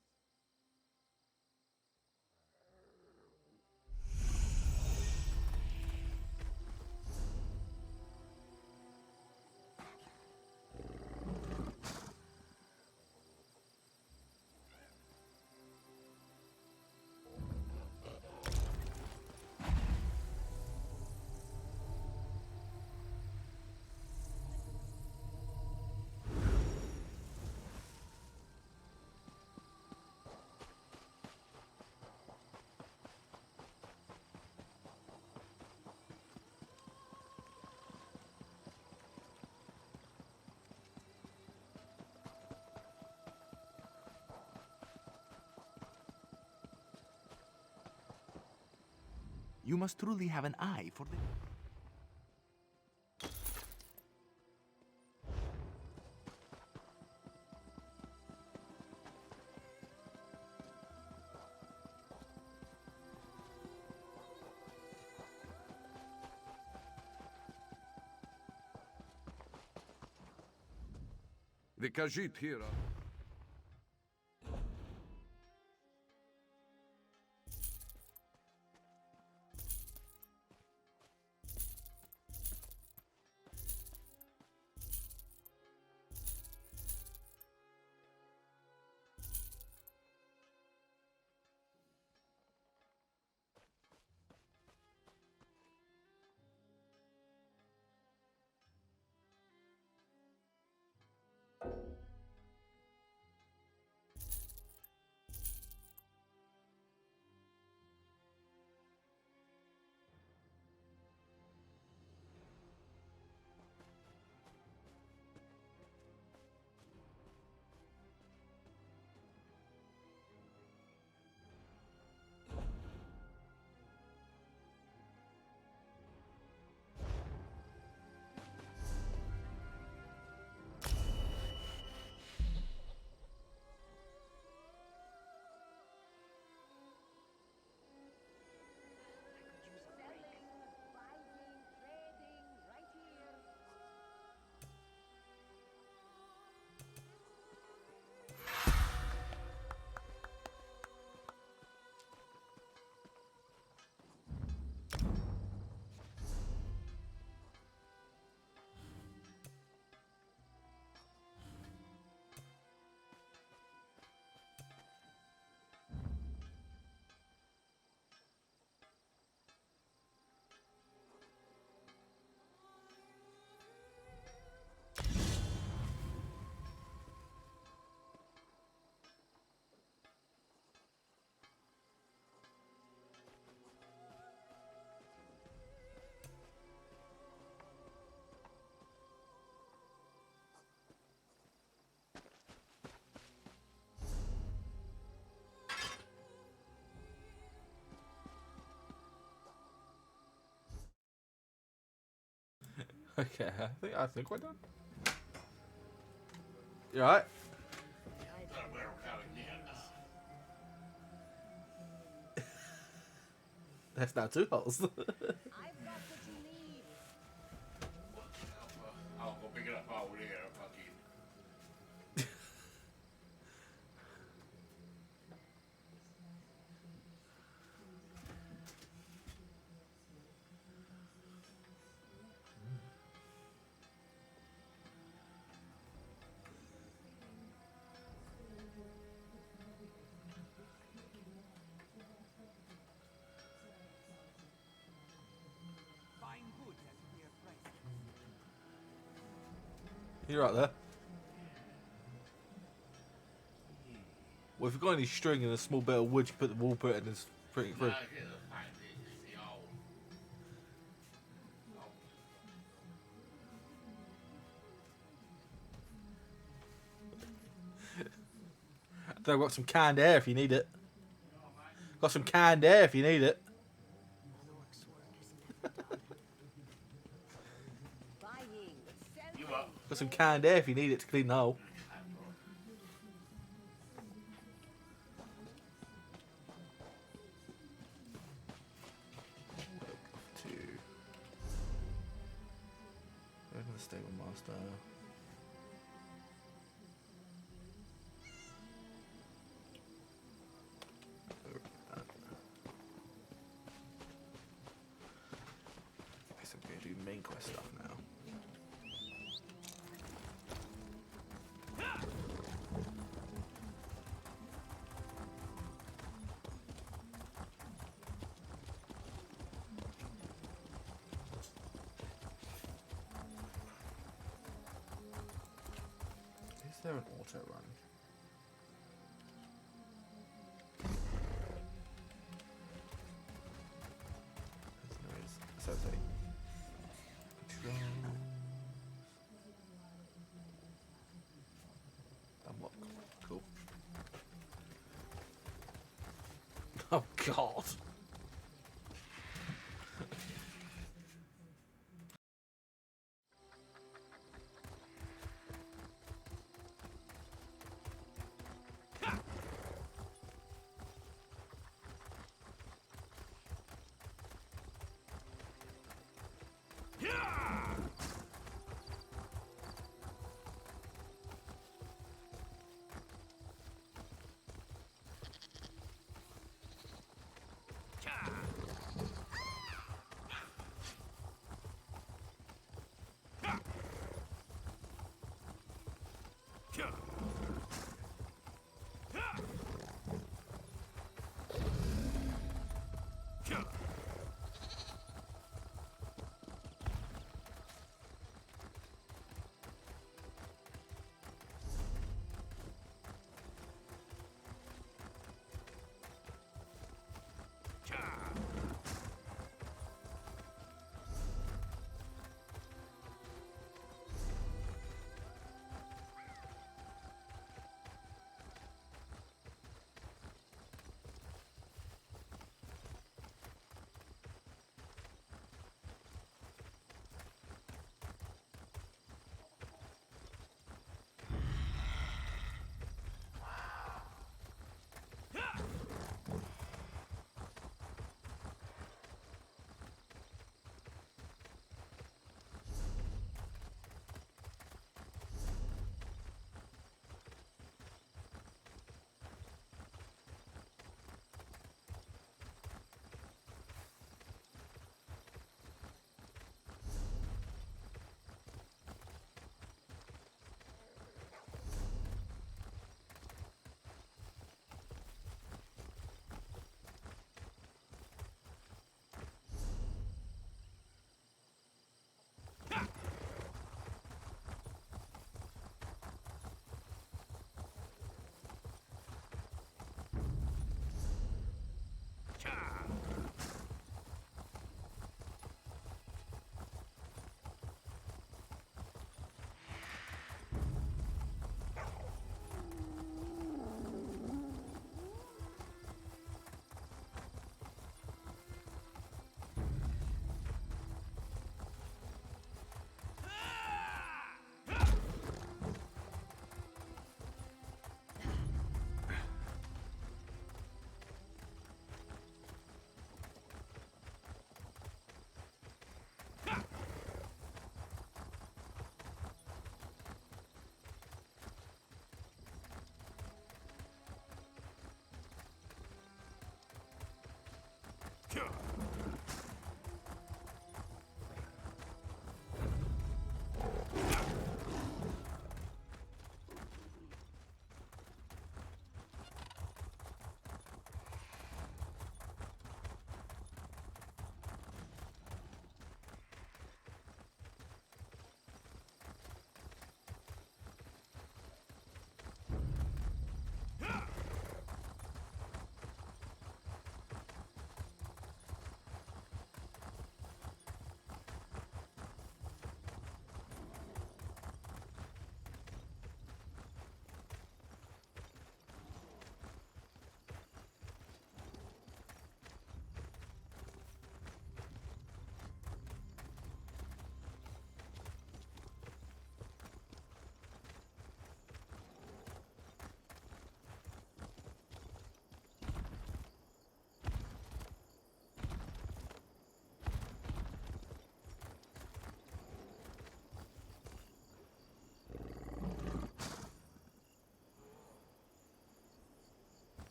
You must truly have an eye for the... The Khajiit here are... Okay, I think we're done. You alright? That's not 2 holes. I've got what you need. I'll go pick it up over there, fucking. Buying goods at a fair price. You're right there. Well, if you've got any string and a small bit of wood, you put the wall put it in and bring it through. I've got some canned air if you need it. Got some canned air if you need it. Got some canned air if you need it to clean the hole. Stable Master. Okay, so we're gonna do main quest stuff now. Is there an auto run? There is. So it's controls. Unlock. Cool. Oh god.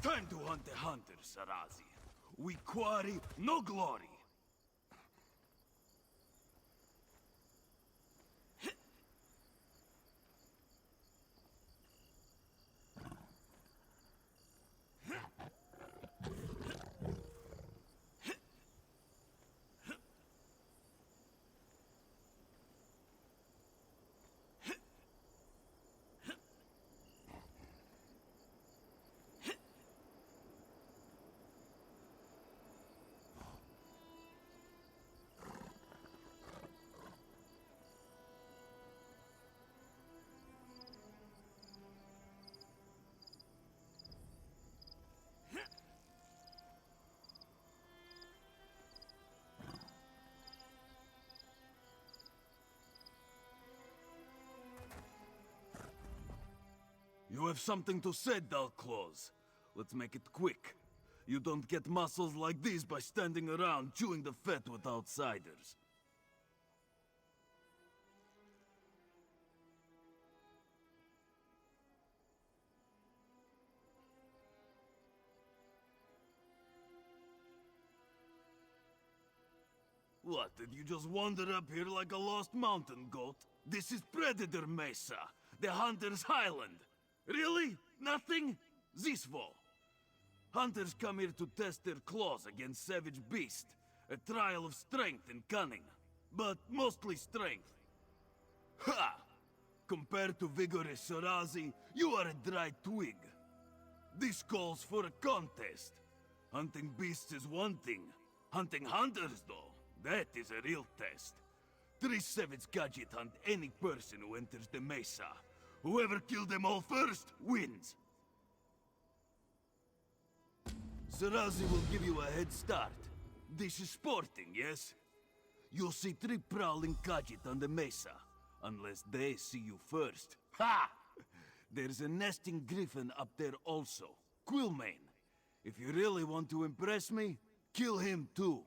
Time to hunt the hunter, Sarazi. We quarry, no glory. You have something to say, Claws. Let's make it quick. You don't get muscles like these by standing around chewing the fat with outsiders. What, did you just wander up here like a lost mountain goat? This is Predator Mesa, the Hunter's Highland. Really? Nothing? Zisvo. Hunters come here to test their claws against savage beasts. A trial of strength and cunning. But mostly strength. Ha! Compared to vigorous Sarazi, you are a dry twig. This calls for a contest. Hunting beasts is one thing. Hunting hunters, though, that is a real test. 3 savage gadget hunt any person who enters the mesa. Whoever killed them all first, wins. Sarazi will give you a head start. This is sporting, yes? You'll see 3 prowling gadget on the mesa. Unless they see you first. Ha! There's a nesting griffin up there also. Quillmane. If you really want to impress me, kill him too.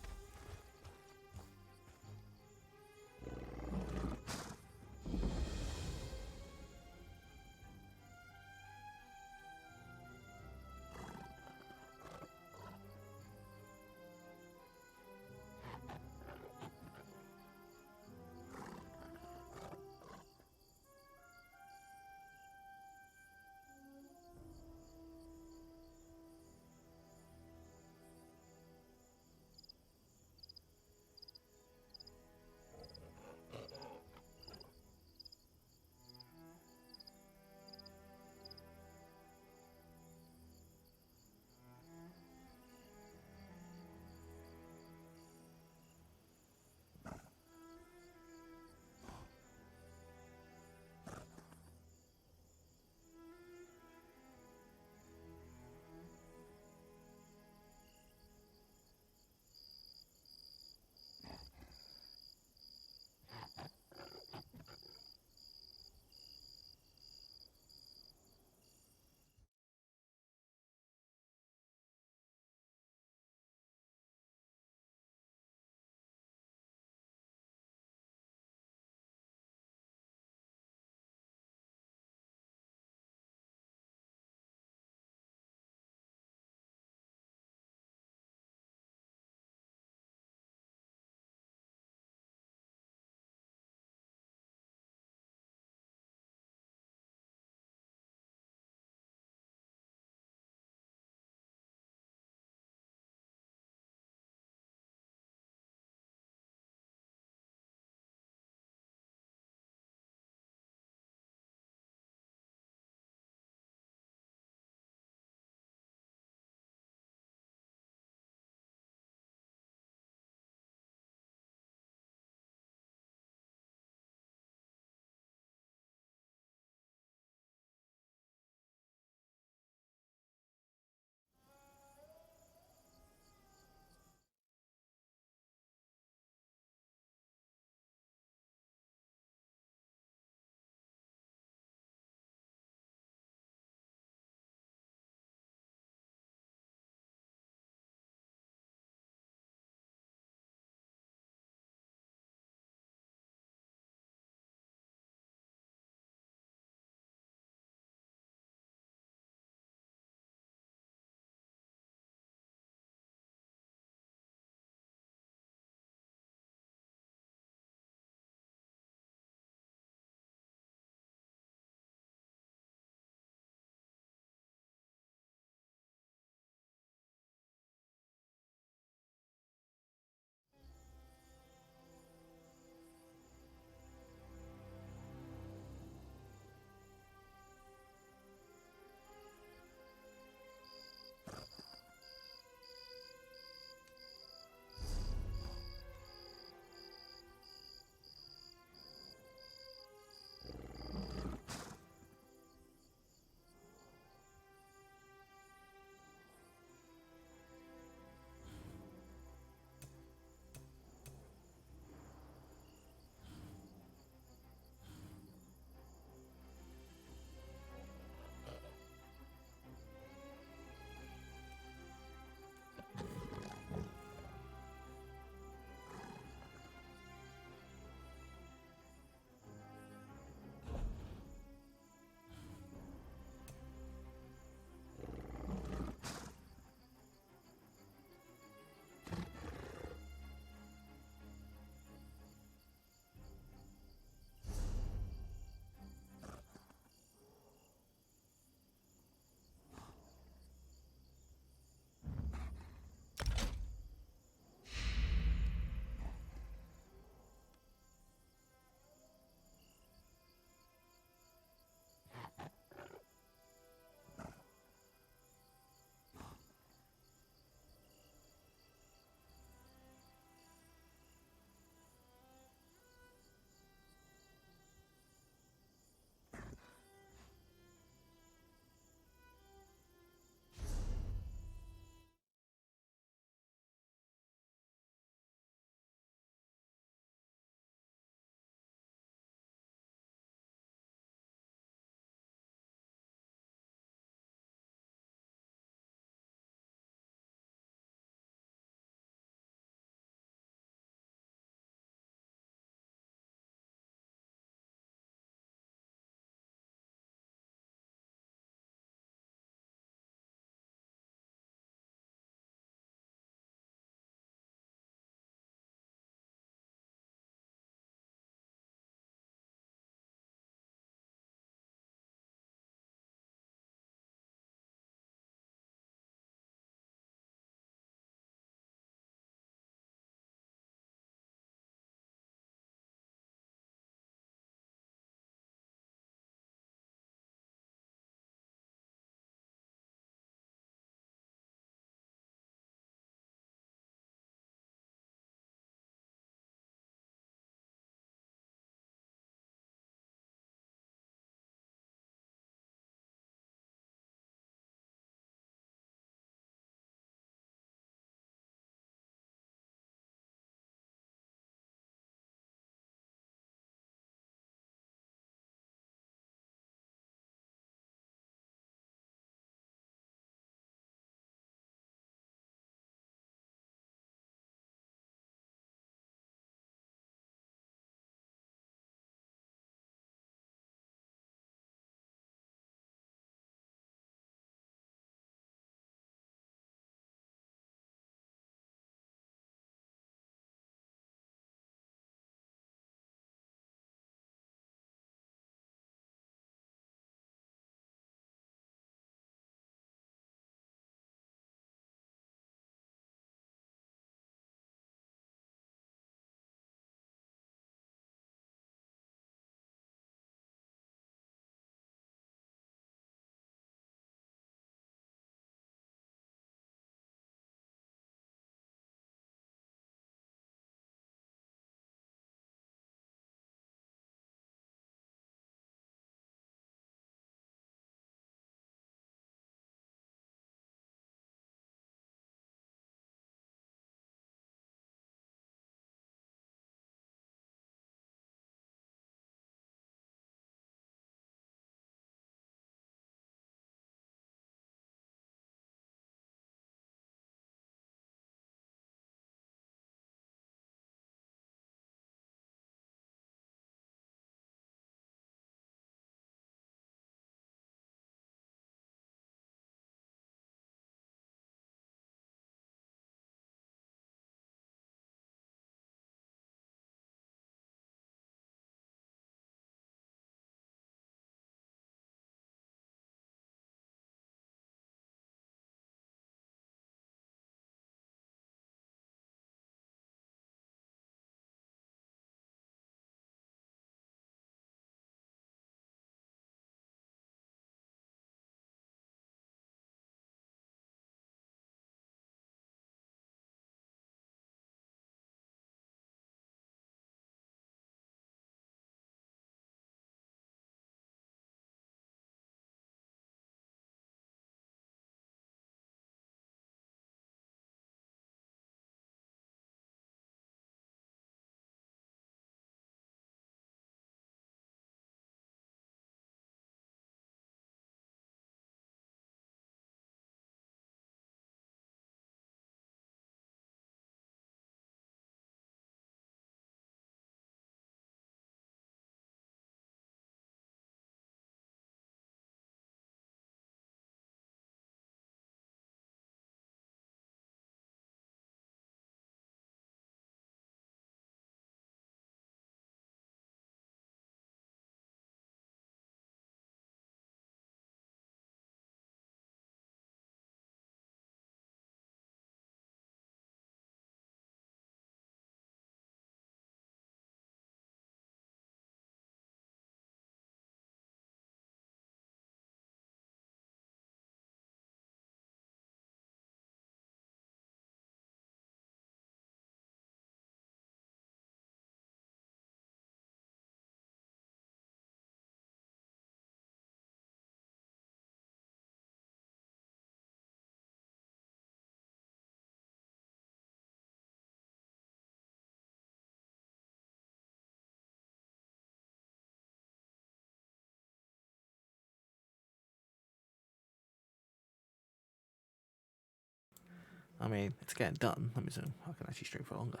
I mean, it's getting done. Let me zoom. I can actually stream for longer.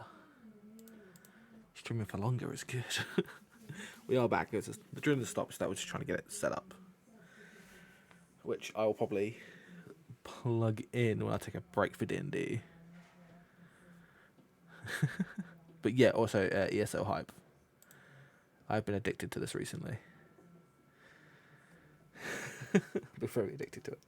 Streaming for longer is good. We are back. It's just, during the stops that we're just trying to get it set up, which I will probably plug in when I take a break for D&D. But yeah, also ESO hype. I've been addicted to this recently. Been very addicted to it.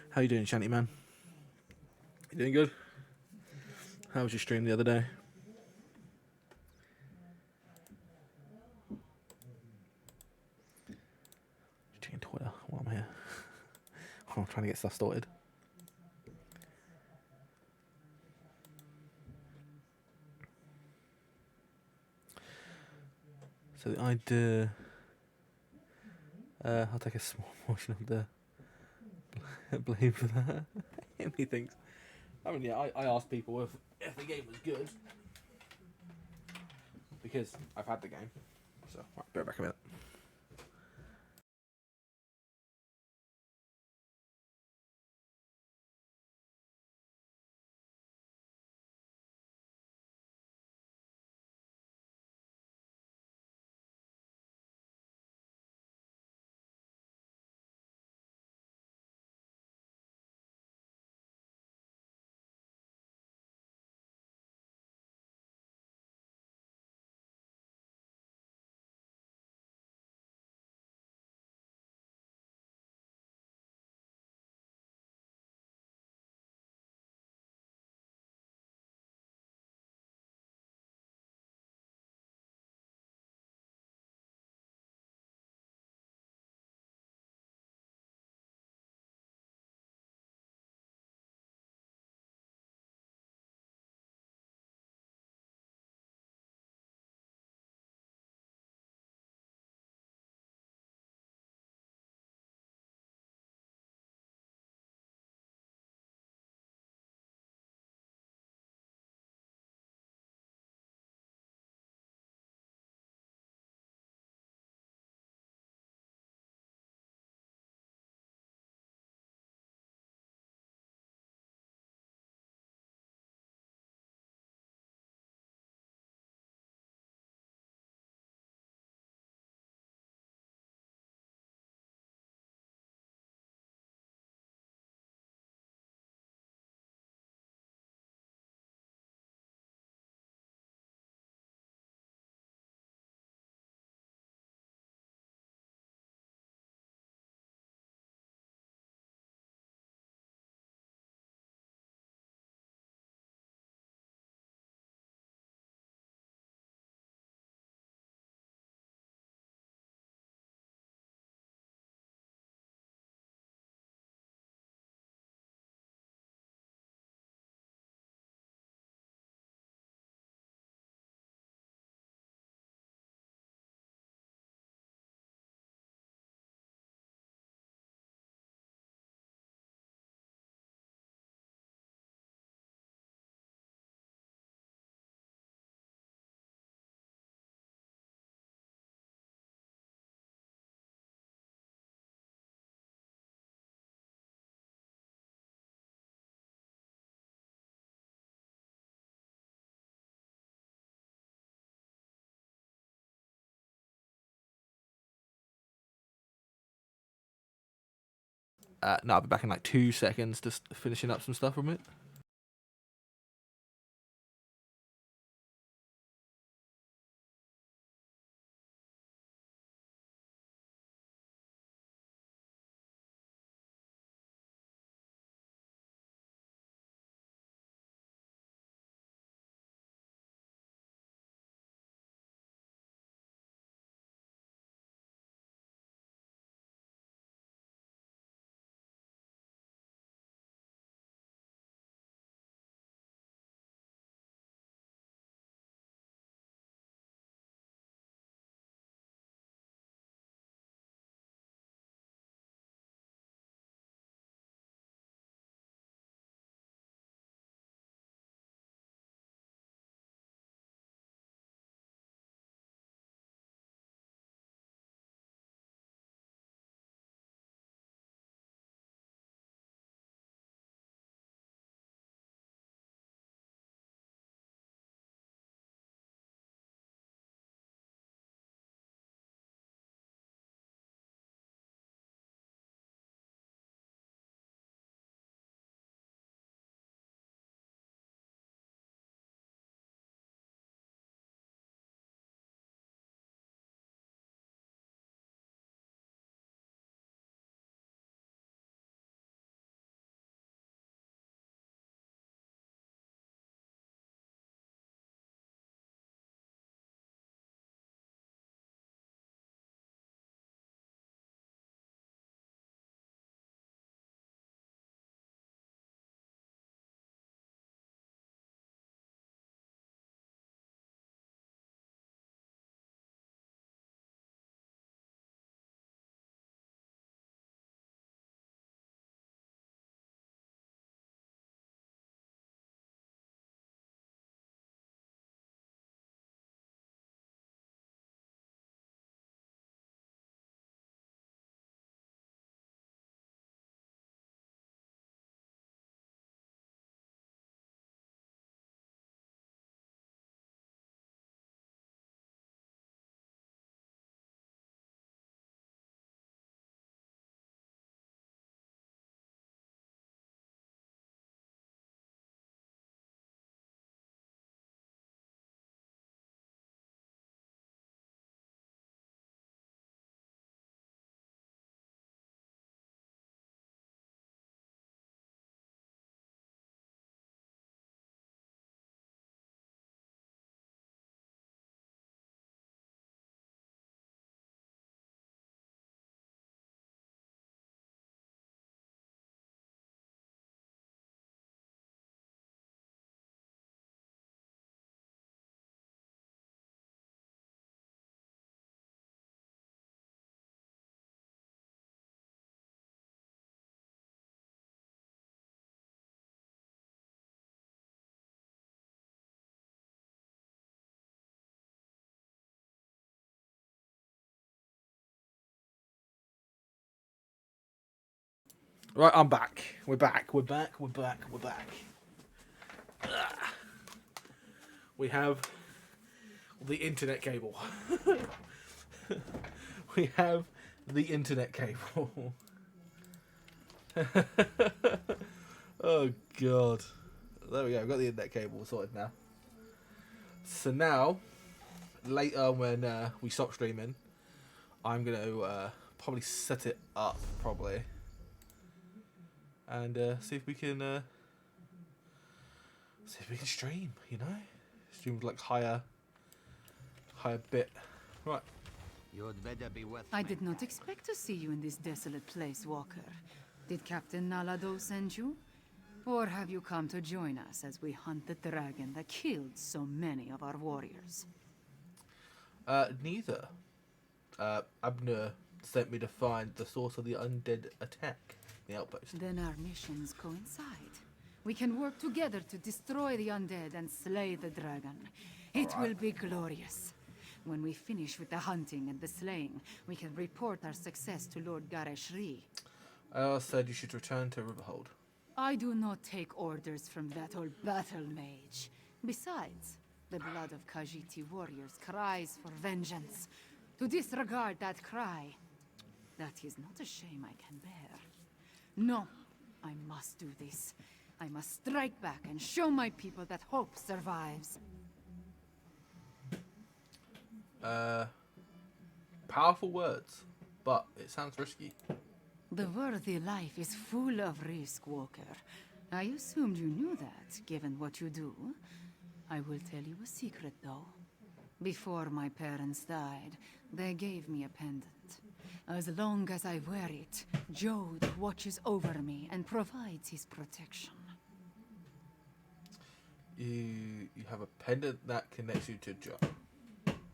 How you doing, Shanty man? You doing good? How was your stream the other day? Checking Twitter while I'm here. While I'm trying to get stuff sorted. So the idea, I'll take a small portion of the blame for that. He thinks. I mean, yeah, I asked people if the game was good because I've had the game. So, right, bear back a minute. No, I'll be back in like 2 seconds, just finishing up some stuff from it. Right, I'm back. We're back. We're back. We're back. We're back. We have the internet cable. We have the internet cable. Oh god. There we go. I've got the internet cable sorted now. So now, later when we stop streaming, I'm gonna probably set it up and see if we can stream. You know, stream with like higher bit. Right. You'd better be with I me. did not expect to see you in this desolate place, Walker. Did Captain Nalado send you? Or have you come to join us as we hunt the dragon that killed so many of our warriors? Neither. Abner sent me to find the source of the undead attack, the outpost. Then our missions coincide. We can work together to destroy the undead and slay the dragon. It will be glorious. When we finish with the hunting and the slaying, we can report our success to Lord Gareshri. I said you should return to Riverhold. I do not take orders from that old battle mage. Besides, the blood of Khajiiti warriors cries for vengeance. To disregard that cry, that is not a shame I can bear. No, I must do this. I must strike back and show my people that hope survives. Powerful words, but it sounds risky. The worthy life is full of risk, Walker. I assumed you knew that, given what you do. I will tell you a secret, though. Before my parents died, they gave me a pendant. As long as I wear it, Jode watches over me and provides his protection. You have a pendant that connects you to Joe.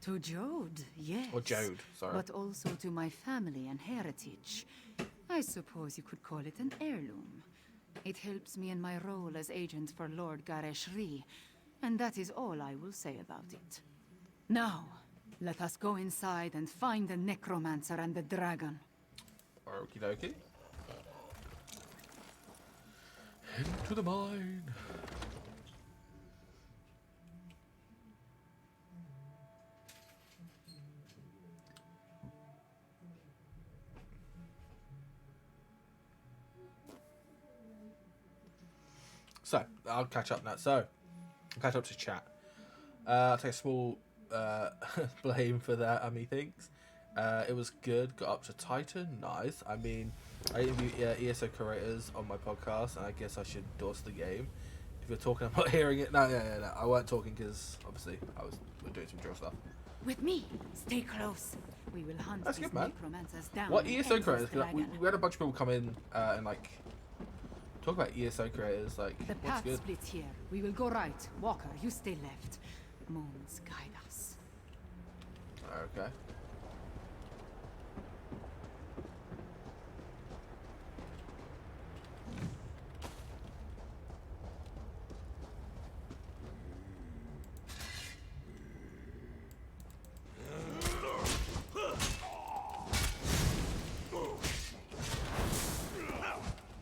To Jode, yes. Or Jode, sorry. But also to my family and heritage. I suppose you could call it an heirloom. It helps me in my role as agent for Lord Gareshri, and that is all I will say about it. Now, let us go inside and find the necromancer and the dragon. Okie dokie. Into the mine. So, I'll catch up now. So, I'll catch up to chat. I'll take a small blame for that, methinks. It was good, got up to Titan, nice. I mean, I interview ESO curators on my podcast, and I guess I should endorse the game. If you're talking, I'm not hearing it. No, I weren't talking because, obviously, we're doing some drill stuff. With me, stay close. We will hunt That's these good, man. necromancers down. What and ESO end creators? this 'Cause we dragon. had a bunch of people come in and, like, talk about ESO creators, like, The what's path good? splits here. We will go right. Walker, you stay left. Moons guide us. Okay.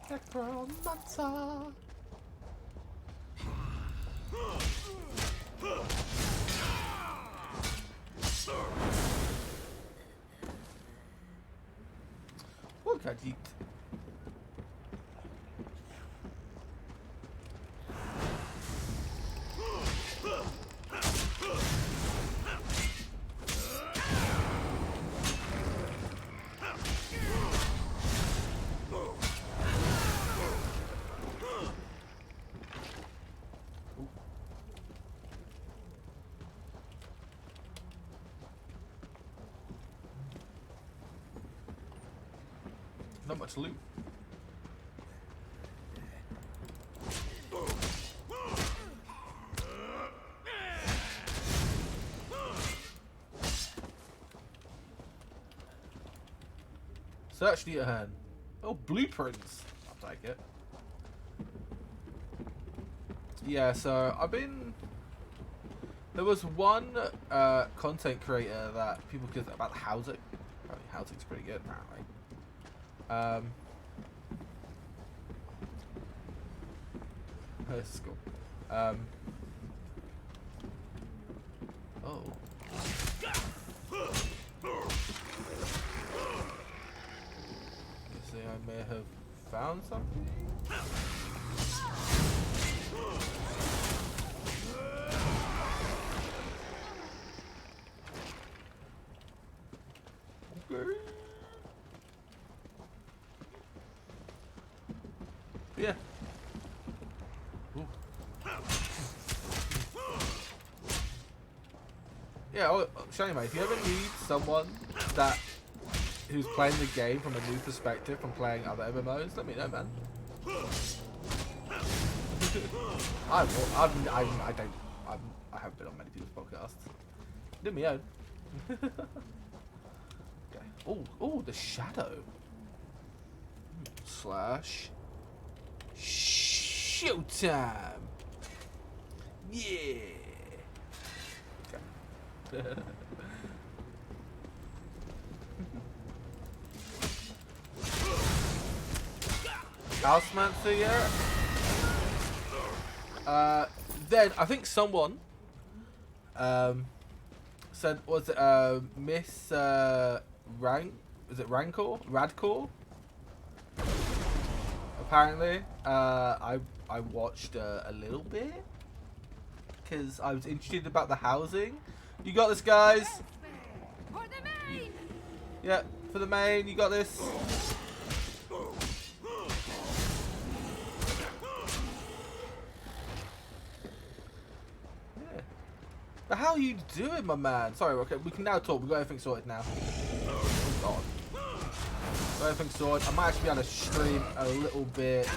Necromancer. Look at it. Not much loot. Search near hand. Oh, blueprints. I'll take it. Yeah, so I've been... There was one content creator that people could... about housing. Apparently housing's pretty good, apparently. This is cool. Oh. Guessing I may have found something. Okay. Yeah. Ooh. Yeah, oh, show you, mate. If you ever need someone who's playing the game from a new perspective from playing other MMOs, let me know, man. I haven't been on many people's podcasts. Do me own. Okay. Oh, the shadow. Slash. Showtime. Yeah. Okay. Housemancer, yeah. Then I think someone said, was it Miss is it Radcore? Apparently, I watched a little bit because I was interested about the housing. You got this, guys. For the main. Yeah, for the main, you got this. But how are you doing, my man? Sorry, okay, we can now talk. We've got everything sorted now. Oh, God. Got everything sorted. I might actually be able to stream a little bit.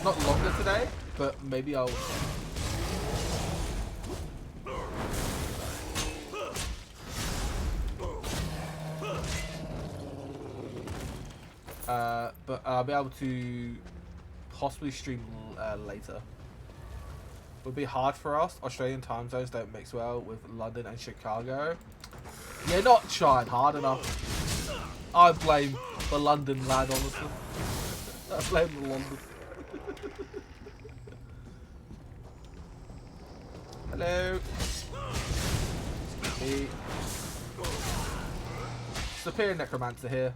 Not longer today, but maybe I'll... but I'll be able to possibly stream later. Would be hard for us. Australian time zones don't mix well with London and Chicago. You're not trying hard enough. I blame the London lad, honestly. I blame the London. Hello. Me. Superior Necromancer here.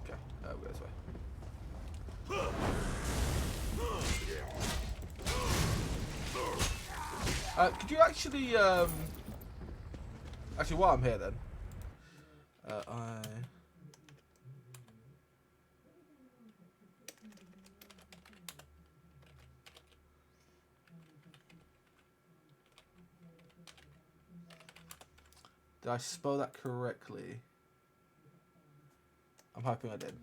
Okay, we'll go this way. Could you actually, actually, while I'm here then, did I spell that correctly? I'm hoping I did.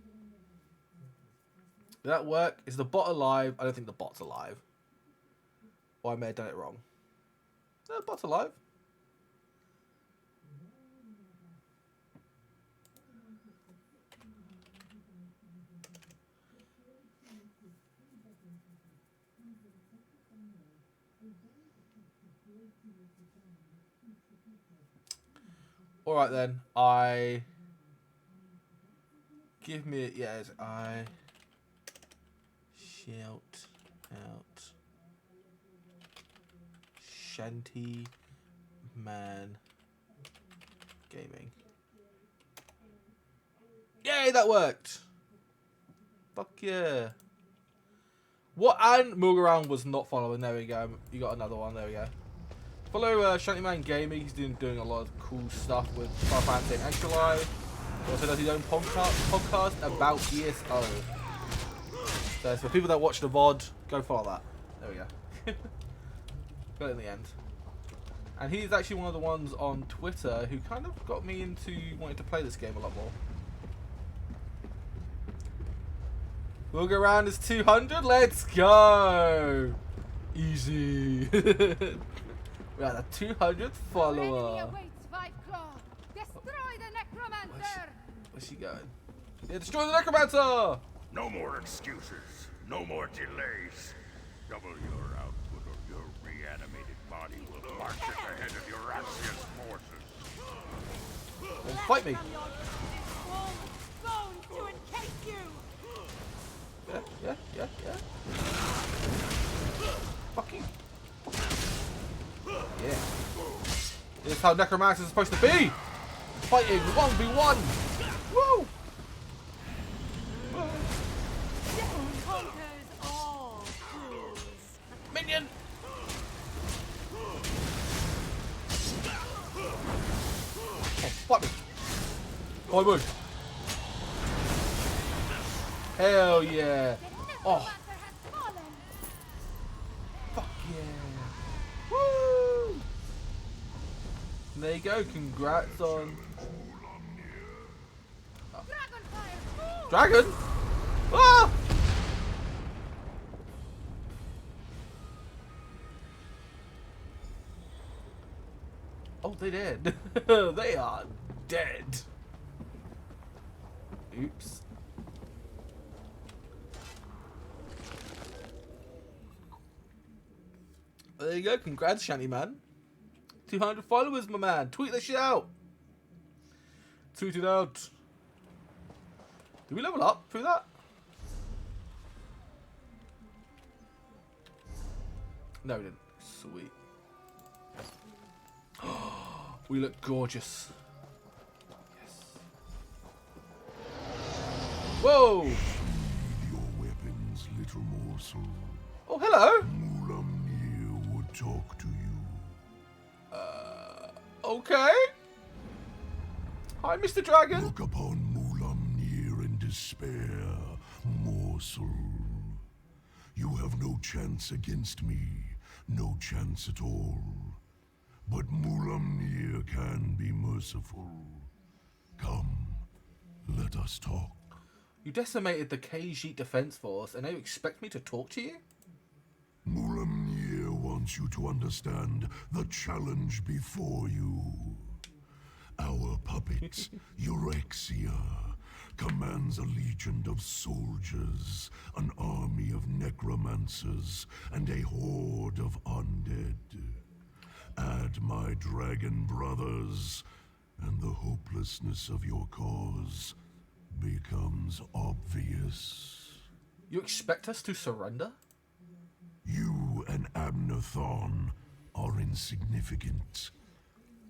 Did that work? Is the bot alive? I don't think the bot's alive. Or I may have done it wrong. No, the bot's alive. Alright then, give me, yes, I shout out Shanty Man Gaming. Yay, that worked! Fuck yeah. What? And Mugaran was not following, there we go. You got another one, there we go. Follow Shanty Man Gaming, he's doing a lot of cool stuff with Final Fantasy and Extra Life. He also does his own podcast about ESO. So for people that watch the VOD, go follow that. There we go. Got it in the end. And he's actually one of the ones on Twitter who kind of got me into wanting to play this game a lot more. We'll go around as 200. Let's go. Easy. We're at a 200th follower. Where's she going? Yeah, destroy the Necromancer! No more excuses. No more delays. Double your output or your reanimated body will march at the head of your Axios forces. Then fight me. Yeah. Fuck you. Yeah. This is how Necromancer is supposed to be. Fighting 1v1. Woo! Minion! Oh, fuck me. Forward. Hell yeah. Oh. Fuck yeah. Woo! There you go. Congrats on... Dragon? Ah! Oh, they're dead. They are dead. Oops. There you go. Congrats, Shanty Man. 200 followers, my man. Tweet that shit out. Tweet it out. Did we level up through that? No, we didn't. Sweet. We look gorgeous. Yes. Whoa! Your weapons, little morsel. Oh, hello. Mulamnir would talk to you. Okay. Hi, Mr. Dragon. Look upon Mulamnir in despair, morsel. You have no chance against me, no chance at all. But Mulamnir can be merciful. Come, let us talk. You decimated the Khajiit Defense Force, and now you expect me to talk to you? Mulamnir wants you to understand the challenge before you. Our puppet, Eurexia, commands a legion of soldiers, an army of necromancers, and a horde of undead. Add my dragon brothers, and the hopelessness of your cause becomes obvious. You expect us to surrender? You and Abnathon are insignificant,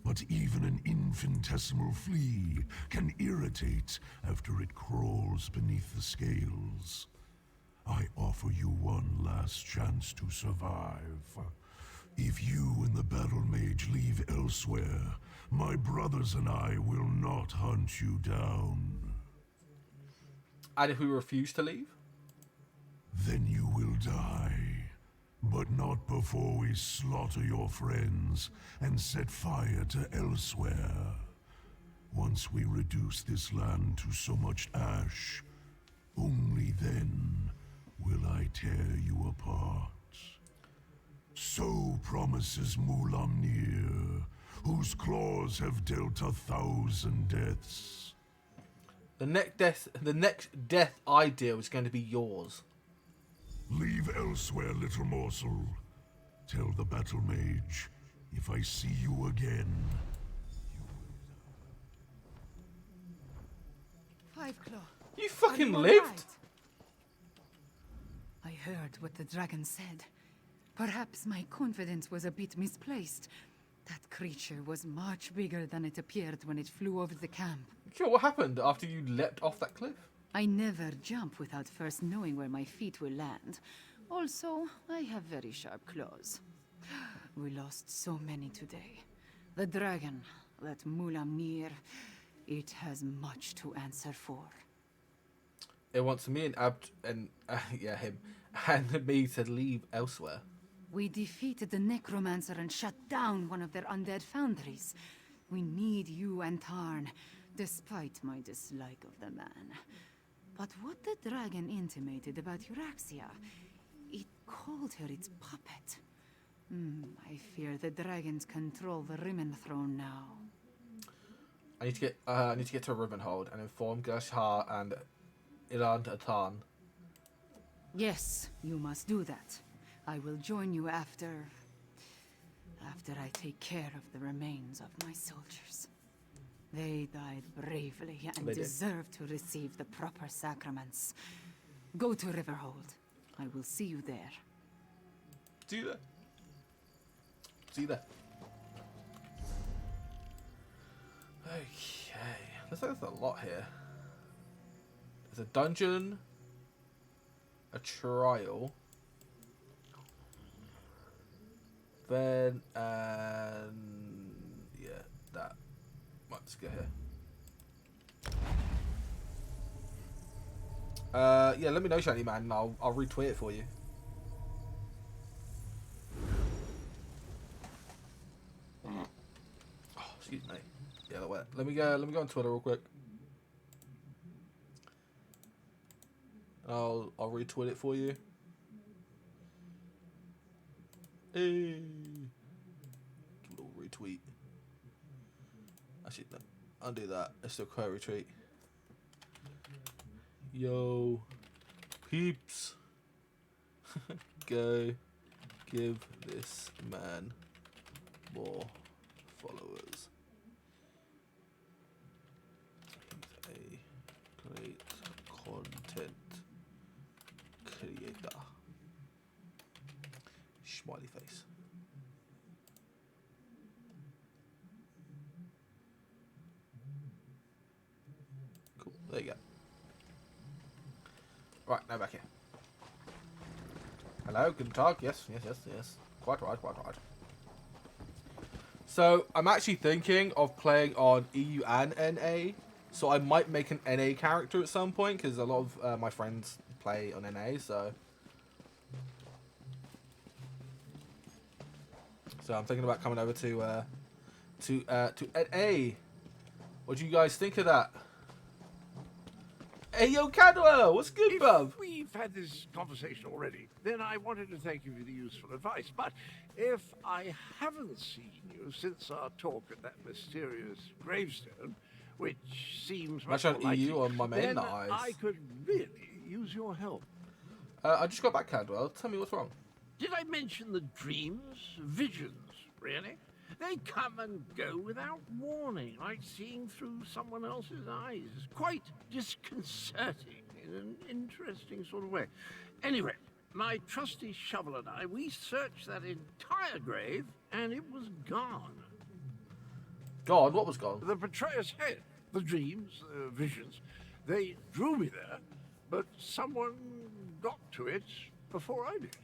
but even an infinitesimal flea can irritate after it crawls beneath the scales. I offer you one last chance to survive. If you and the battle mage leave Elsweyr, my brothers and I will not hunt you down. And if we refuse to leave? Then you will die, but not before we slaughter your friends and set fire to Elsweyr. Once we reduce this land to so much ash, only then will I tear you apart. So promises Mulamnir, whose claws have dealt 1,000 deaths. The next death I deal is going to be yours. Leave Elsweyr, little morsel. Tell the battle mage, if I see you again, you will die. Fiveclaw. You fucking Are you lived? alright? I heard what the dragon said. Perhaps my confidence was a bit misplaced. That creature was much bigger than it appeared when it flew over the camp. Sure, what happened after you leapt off that cliff? I never jump without first knowing where my feet will land. Also, I have very sharp claws. We lost so many today. The dragon, that Mulamnir, it has much to answer for. It wants me and him and me to leave Elsweyr. We defeated the Necromancer and shut down one of their undead foundries. We need you and Tarn, despite my dislike of the man. But what the dragon intimated about Eurexia, it called her its puppet. I fear the dragons control the Rimmon throne now. I need to get to Ribbonhold and inform Gershar and Ilan Atan. Yes, you must do that. I will join you after I take care of the remains of my soldiers. They died bravely and deserve to receive the proper sacraments. Go to Riverhold. I will see you there. See you there. See you there. Okay. Looks like there's a lot here. There's a dungeon, a trial, then, and yeah, that. Let's go here. Yeah, let me know, Shiny Man, and I'll retweet it for you. Oh, excuse me. Yeah, that wet. Let me go on Twitter real quick. I'll retweet it for you. Hey. Give a little retweet. Actually, no, undo that. Let's do a quick retweet. Yo, peeps. Go give this man more followers. He's a great content creator. Smiley face. Cool. There you go. Right, now back here. Hello, guten Tag. Yes. Quite right. So, I'm actually thinking of playing on EU and NA. So, I might make an NA character at some point, because a lot of my friends play on NA, so... So, I'm thinking about coming over to NA. What do you guys think of that? Hey, yo, Cadwell, what's good, bruv? If we've had this conversation already, then I wanted to thank you for the useful advice. But if I haven't seen you since our talk at that mysterious gravestone, which seems much more likely, EU on my main then eyes. I could really use your help. I just got back, Cadwell. Tell me what's wrong. Did I mention the dreams, visions, really? They come and go without warning, like seeing through someone else's eyes. Quite disconcerting in an interesting sort of way. Anyway, my trusty shovel and I, we searched that entire grave, and it was gone. Gone? What was gone? The betrayer's head, the dreams, visions, they drew me there, but someone got to it before I did.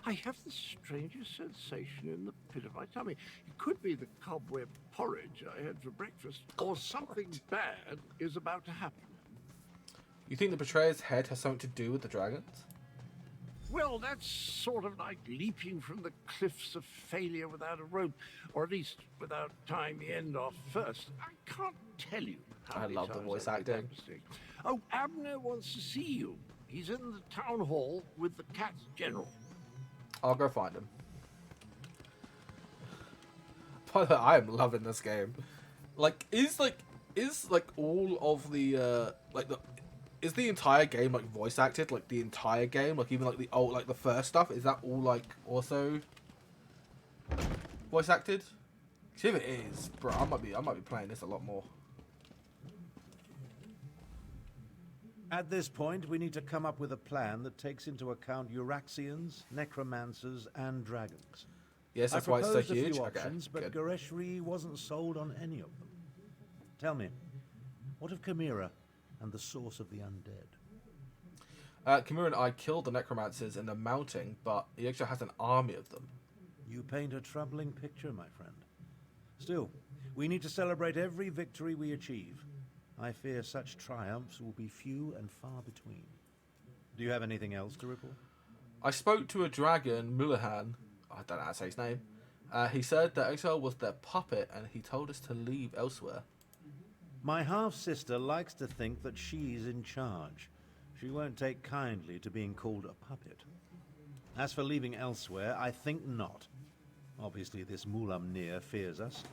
I have the strangest sensation in the pit of my tummy. It could be the cobweb porridge I had for breakfast, or something bad is about to happen. You think the betrayer's head has something to do with the dragons? Well, that's sort of like leaping from the cliffs of failure without a rope, or at least without tying the end off first. I can't tell you how I love the voice acting. Oh, Abner wants to see you. He's in the town hall with the Cat's General. I'll go find him. By the way, I am loving this game. Is all of the is the entire game like voice acted? Like the entire game, like even like the old, like the first stuff, is that all like also voice acted? See if it is, bro. I might be playing this a lot more. At this point, we need to come up with a plan that takes into account Euraxians, necromancers, and dragons. Yes, that's why it's so proposed a huge. few Okay, options, but good. Gareshri wasn't sold on any of them. Tell me, what of Chimera and the source of the undead? Chimera and I killed the necromancers in the mounting, but he actually has an army of them. You paint a troubling picture, my friend. Still, we need to celebrate every victory we achieve. I fear such triumphs will be few and far between. Do you have anything else to report? I spoke to a dragon, Mulahan. I don't know how to say his name. He said that Exile was their puppet, and he told us to leave Elsweyr. My half-sister likes to think that she's in charge. She won't take kindly to being called a puppet. As for leaving Elsweyr, I think not. Obviously, this Mulamnir fears us.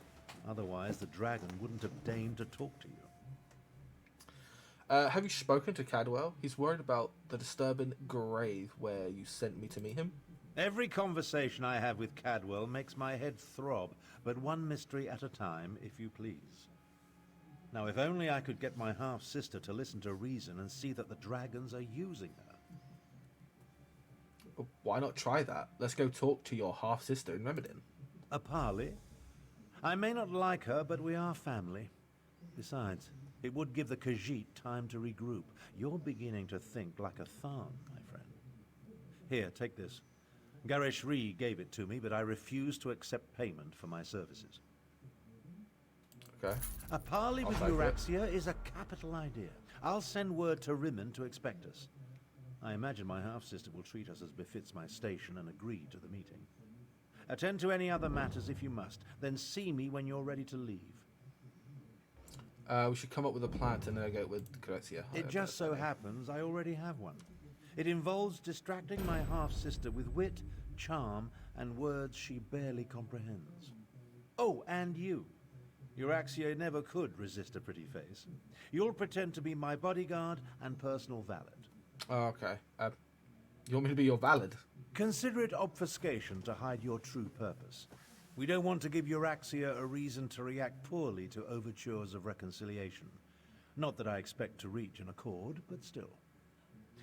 Otherwise, the dragon wouldn't have deigned to talk to you. Have you spoken to Cadwell? He's worried about the disturbing grave where you sent me to meet him. Every conversation I have with Cadwell makes my head throb, but one mystery at a time, if you please. Now, if only I could get my half-sister to listen to reason and see that the dragons are using her. Why not try that? Let's go talk to your half-sister in Remedin. A parley? I may not like her, but we are family. Besides, it would give the Khajiit time to regroup. You're beginning to think like a Tharn, my friend. Here, take this. Gareshri gave it to me, but I refuse to accept payment for my services. Okay. A parley with Euraxia is a capital idea. I'll send word to Rimmon to expect us. I imagine my half-sister will treat us as befits my station and agree to the meeting. Attend to any other matters if you must, then see me when you're ready to leave. We should come up with a plan to negotiate with Grazia. It just so happens I already have one. It involves distracting my half-sister with wit, charm, and words she barely comprehends. Oh, and you. Euraxia never could resist a pretty face. You'll pretend to be my bodyguard and personal valet. Oh, okay. You want me to be your valet? Consider it obfuscation to hide your true purpose. We don't want to give Euraxia a reason to react poorly to overtures of reconciliation. Not that I expect to reach an accord, but still.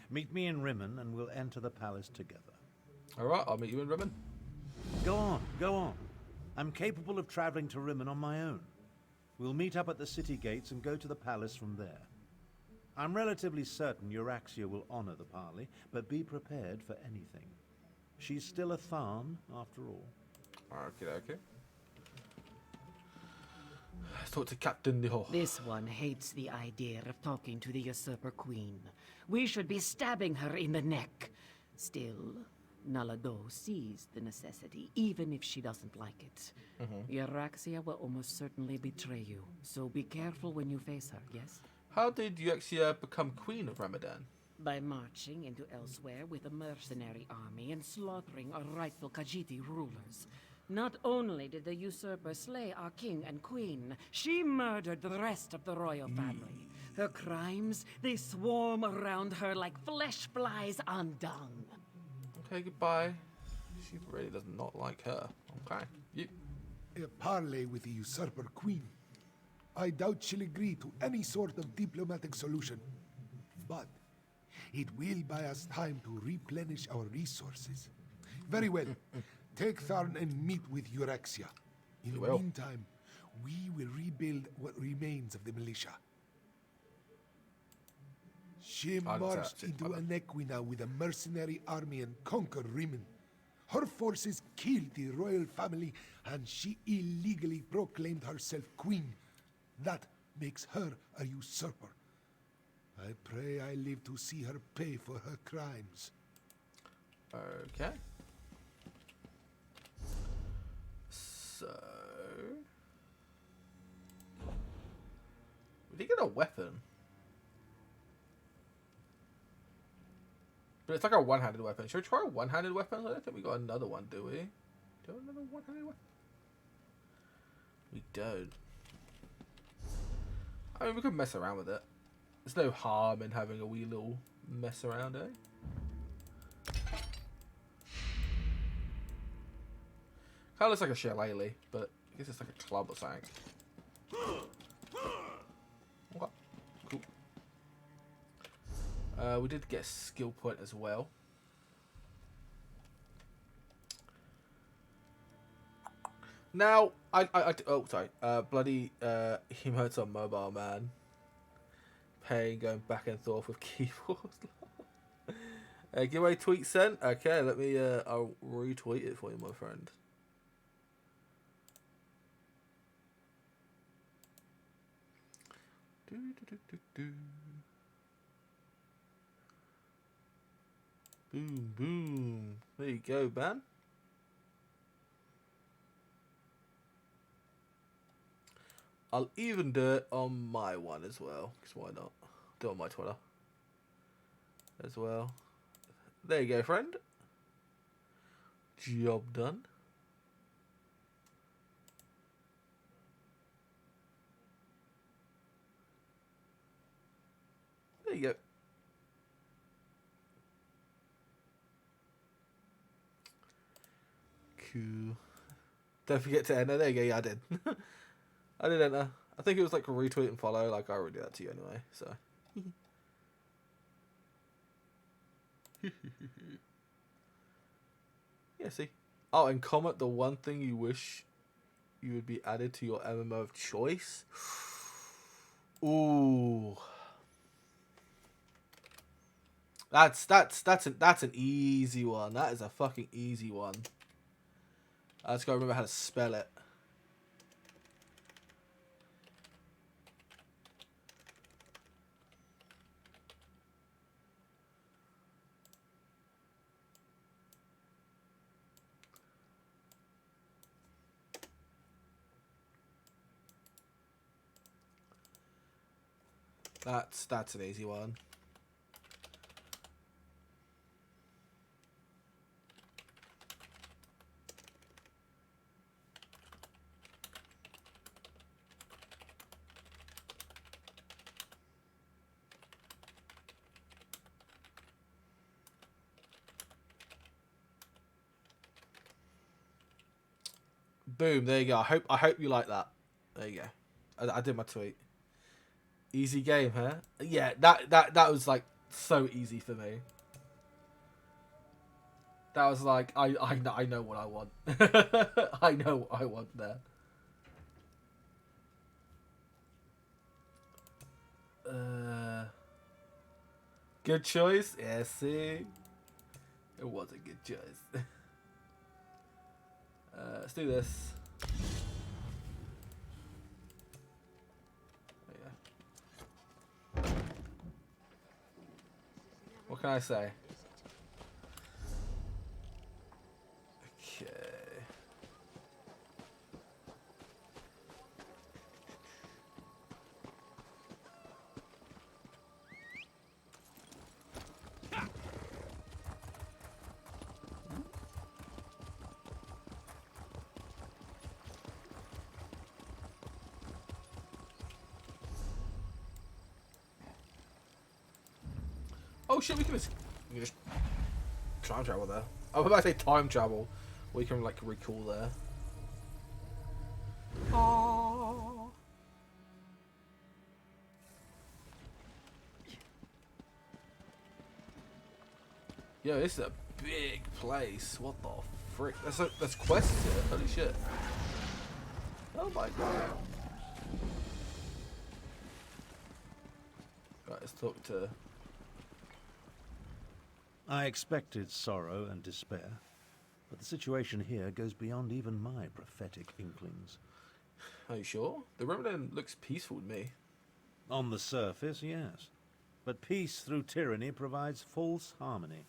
Meet me in Rimmon and we'll enter the palace together. Alright, I'll meet you in Rimmon. Go on, go on. I'm capable of traveling to Rimmon on my own. We'll meet up at the city gates and go to the palace from there. I'm relatively certain Euraxia will honor the parley, but be prepared for anything. She's still a Tharn, after all. Okay. Let's talk to Captain Niho. This one hates the idea of talking to the Usurper Queen. We should be stabbing her in the neck. Still, Nalado sees the necessity, even if she doesn't like it. Euraxia will almost certainly betray you, so be careful when you face her, yes? How did Euraxia become Queen of Ramadan? By marching into Elsweyr with a mercenary army and slaughtering our rightful Khajiiti rulers. Not only did the usurper slay our king and queen, she murdered the rest of the royal family. Her crimes, they swarm around her like flesh flies on dung. Okay, goodbye. She really does not like her. Okay. You. A parley with the usurper queen. I doubt she'll agree to any sort of diplomatic solution. But it will buy us time to replenish our resources. Very well. Take Tharn and meet with Euraxia. In the meantime, we will rebuild what remains of the militia. She marched into Anequina with a mercenary army and conquered Rimmon. Her forces killed the royal family, and she illegally proclaimed herself queen. That makes her a usurper. I pray I live to see her pay for her crimes. Okay. So... we did get a weapon. But it's like a one-handed weapon. Should we try a one-handed weapon? I don't think we got another one, do we? Do we have another one-handed weapon? We don't. I mean, we could mess around with it. There's no harm in having a wee little mess around, eh? Kind of looks like a shillelagh, but I guess it's like a club or something. Okay, cool. We did get a skill point as well. Now, oh, sorry. Bloody emotes on mobile, man. Pain going back and forth with keyboards. Giveaway tweet sent. Okay, let me, I'll retweet it for you, my friend. Boom, boom. There you go, man. I'll even do it on my one as well, because why not? Do it on my Twitter as well. There you go, friend. Job done. There you go. Cool. Don't forget to enter. There you go. Yeah, I did. I did enter. I think it was like a retweet and follow. Like I already did that to you anyway. So. Yeah. See. Oh, and comment the one thing you wish you would be added to your MMO of choice. Ooh. That's an easy one. That is a fucking easy one. I just gotta remember how to spell it. That's an easy one. Boom, there you go. I hope you like that. There you go. I did my tweet. Easy game, huh? Yeah, that was like so easy for me. That was like I know what I want. I know what I want there. Good choice. Yeah, see, it was a good choice. Let's do this. There you go. What can I say? Okay. Oh shit, we can just time travel there. I was about to say time travel. We can like recall there. Oh. Yo, this is a big place. What the frick? There's quests here. Holy shit. Oh my god. Right, let's talk to... I expected sorrow and despair, but the situation here goes beyond even my prophetic inklings. Are you sure? The Remnant looks peaceful to me. On the surface, yes. But peace through tyranny provides false harmony.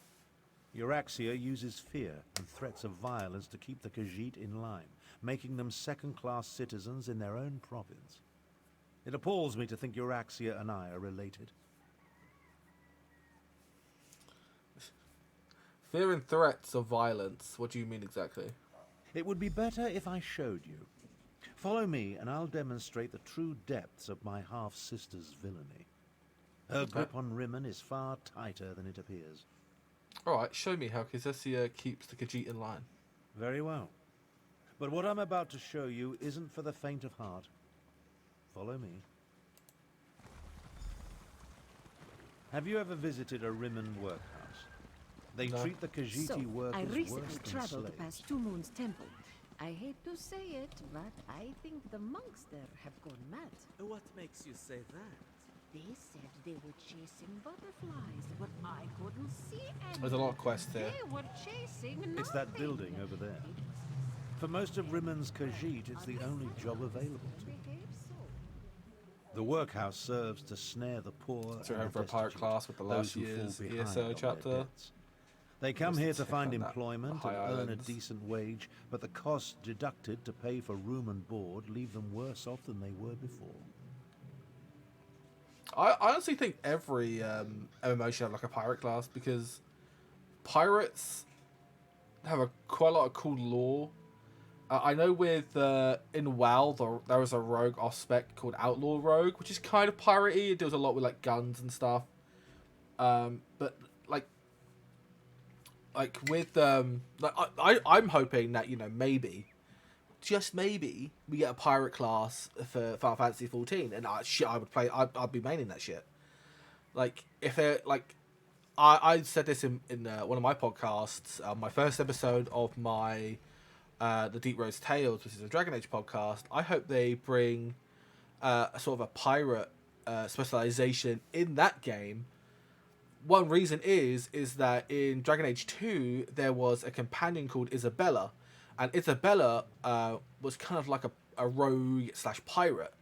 Euraxia uses fear and threats of violence to keep the Khajiit in line, making them second-class citizens in their own province. It appalls me to think Euraxia and I are related. Fear and threats of violence. What do you mean exactly? It would be better if I showed you. Follow me and I'll demonstrate the true depths of my half-sister's villainy. Her grip on Rimmon is far tighter than it appears. Alright, show me how Kezessia keeps the Khajiit in line. Very well. But what I'm about to show you isn't for the faint of heart. Follow me. Have you ever visited a Rimmon workhouse? They treat the Khajiiti workers I worse recently than traveled slaves. past Two Moons Temple. I hate to say it, but I think the monks there have gone mad. What makes you say that? They said they were chasing butterflies, but I couldn't see any. There's a lot of quests there. They were chasing nothing. It's that building over there. For most of Rimmon's Khajiit, it's the only job available to them. The workhouse serves to snare the poor So and we're the for a pirate destitute, class with the those last who fall year's behind ESO on their chapter. debts. They come here to find on that employment and high earn a islands. decent wage, but the costs deducted to pay for room and board leave them worse off than they were before. I honestly think every MMO should have like a pirate class, because pirates have quite a lot of cool lore. I know with in WoW there was a rogue off spec called Outlaw Rogue, which is kind of piratey. It deals a lot with like guns and stuff. But like with I'm hoping that, you know, maybe just maybe we get a pirate class for Final Fantasy 14, and I would play. I'd be maining that shit. Like if they're like, I said this in one of my podcasts, my first episode of my the Deep Rose Tales, which is a Dragon Age podcast. I hope they bring a sort of a pirate specialization in that game. One reason is that in Dragon Age 2 there was a companion called Isabella, and Isabella was kind of like a rogue / pirate,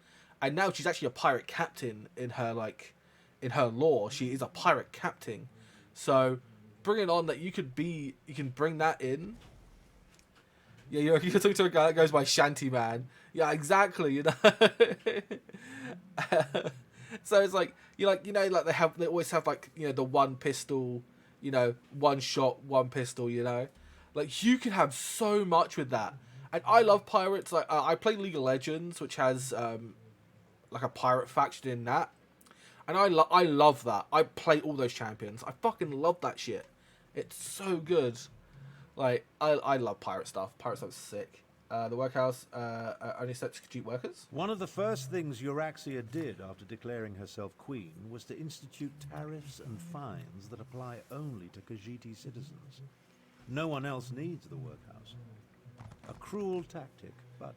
and now she's actually a pirate captain in her lore. She is a pirate captain, so bringing on that you can bring that in. Yeah, you're talking to a guy that goes by Shanty Man. Yeah, exactly. You know. So it's like they always have like, you know, the one pistol, you know, one shot, one pistol, you know, like you can have so much with that. And I love pirates. Like I play League of Legends, which has like a pirate faction in that, and I love that. I play all those champions. I fucking love that shit. It's so good. Like I love pirate stuff. Pirate stuff's sick. The workhouse only accepts Khajiit workers. One of the first things Euraxia did after declaring herself queen was to institute tariffs and fines that apply only to Khajiiti citizens. No one else needs the workhouse. A cruel tactic, but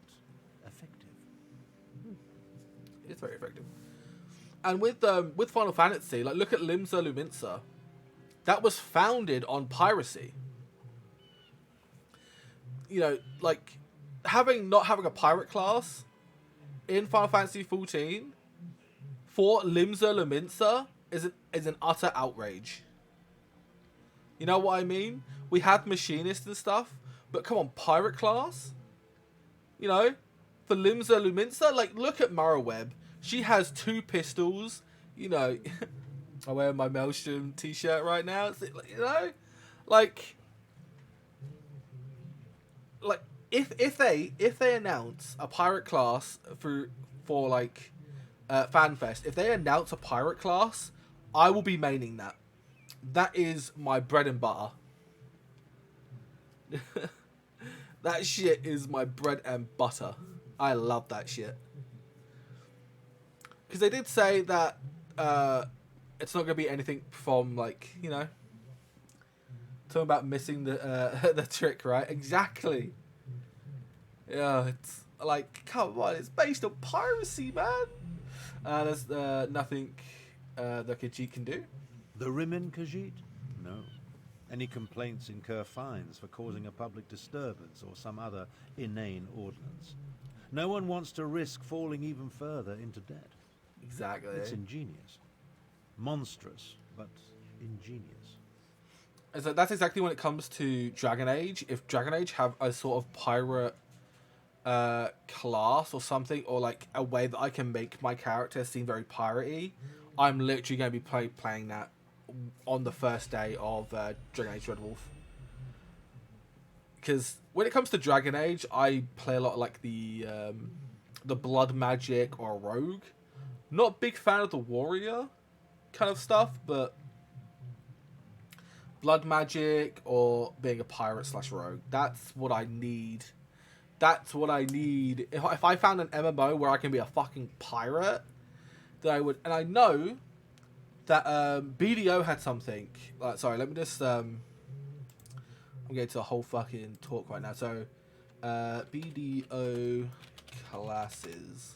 effective. It's very effective. And with Final Fantasy, like look at Limsa Luminsa. That was founded on piracy. You know, like not having a pirate class in Final Fantasy 14 for Limsa Luminsa is an utter outrage. You know what I mean? We had machinists and stuff, but come on, pirate class? You know, for Limsa Luminsa, like look at Maroweb. She has 2 pistols. You know, I'm wearing my Maelstrom t-shirt right now. It's, you know, like if they announce a pirate class for like FanFest, if they announce a pirate class, I will be maining that. That is my bread and butter. That shit is my bread and butter. I love that shit. Because they did say that it's not going to be anything from, like, you know, talking about missing the the trick, right? Exactly. Yeah, it's like, come on, it's based on piracy, man. There's nothing the Khajiit can do. The Rimen Khajiit? No. Any complaints incur fines for causing a public disturbance or some other inane ordinance. No one wants to risk falling even further into debt. Exactly. It's ingenious. Monstrous, but ingenious. So that's exactly when it comes to Dragon Age. If Dragon Age have a sort of pirate class or something, or like a way that I can make my character seem very piratey, I'm literally going to be playing that on the first day of Dragon Age Dreadwolf. Because when it comes to Dragon Age, I play a lot of like the blood magic or rogue. Not a big fan of the warrior kind of stuff, but blood magic or being a pirate / rogue, that's what I need. That's what I need. If I found an MMO where I can be a fucking pirate, then I would. And I know that BDO had something. Sorry, let me just. I'm getting to the whole fucking talk right now. So, BDO classes.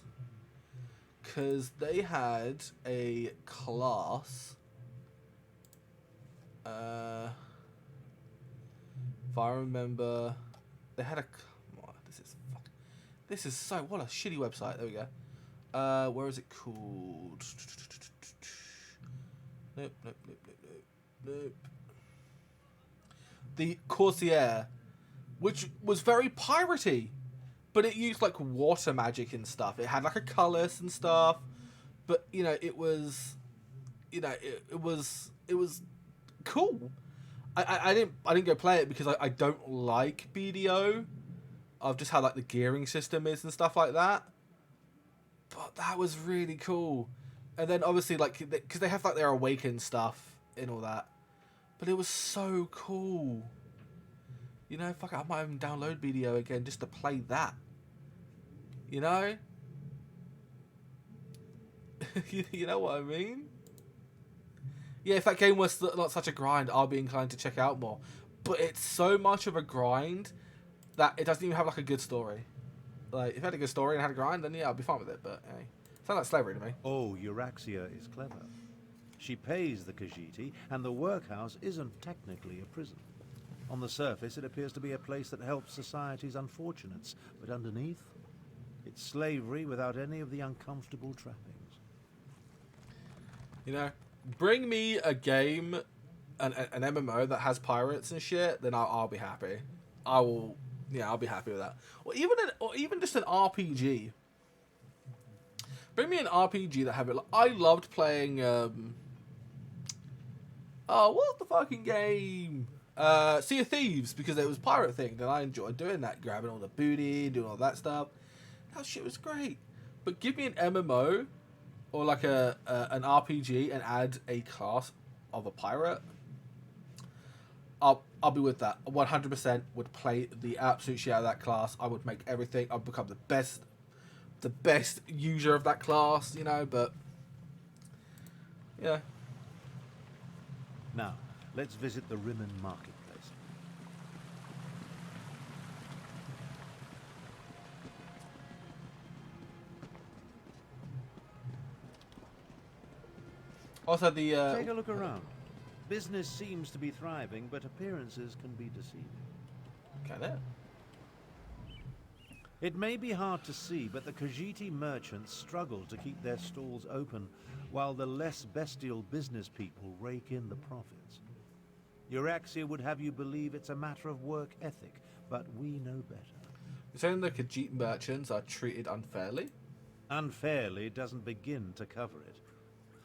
Because they had a class. If I remember, they had a. This is so. What a shitty website. There we go. Where is it called? Nope. The Corsair, which was very piratey, but it used like water magic and stuff. It had like a colours and stuff, but you know it was, you know it was cool. I didn't go play it because I don't like BDO. Of just how like the gearing system is and stuff like that. But that was really cool. And then obviously like because they have like their Awakened stuff and all that. But it was so cool. You know, fuck it, I might even download BDO again just to play that. You know? You know what I mean? Yeah, if that game was not such a grind, I'll be inclined to check out more. But it's so much of a grind that it doesn't even have like a good story. Like, if it had a good story and had a grind, then yeah, I'd be fine with it. But hey, sounds like slavery to me. Oh, Euraxia is clever. She pays the Khajiiti, and the workhouse isn't technically a prison. On the surface, it appears to be a place that helps society's unfortunates, but underneath, it's slavery without any of the uncomfortable trappings. You know, bring me a game, an MMO that has pirates and shit, then I'll be happy. I'll be happy with that. Or even just an RPG. Bring me an RPG that have it. Like, I loved playing. What's the fucking game? Sea of Thieves, because it was pirate thing, and I enjoyed doing that, grabbing all the booty, doing all that stuff. That shit was great. But give me an MMO or like an RPG and add a class of a pirate. I'll be with that. 100% would play the absolute shit out of that class. I would make everything. I'd become the best user of that class, you know, but yeah. Now, let's visit the Rimmon marketplace. Also, the take a look around. Business seems to be thriving, but appearances can be deceiving. Can it? It may be hard to see, but the Khajiiti merchants struggle to keep their stalls open, while the less bestial business people rake in the profits. Euraxia would have you believe it's a matter of work ethic, but we know better. You're saying the Khajiit merchants are treated unfairly? Unfairly doesn't begin to cover it.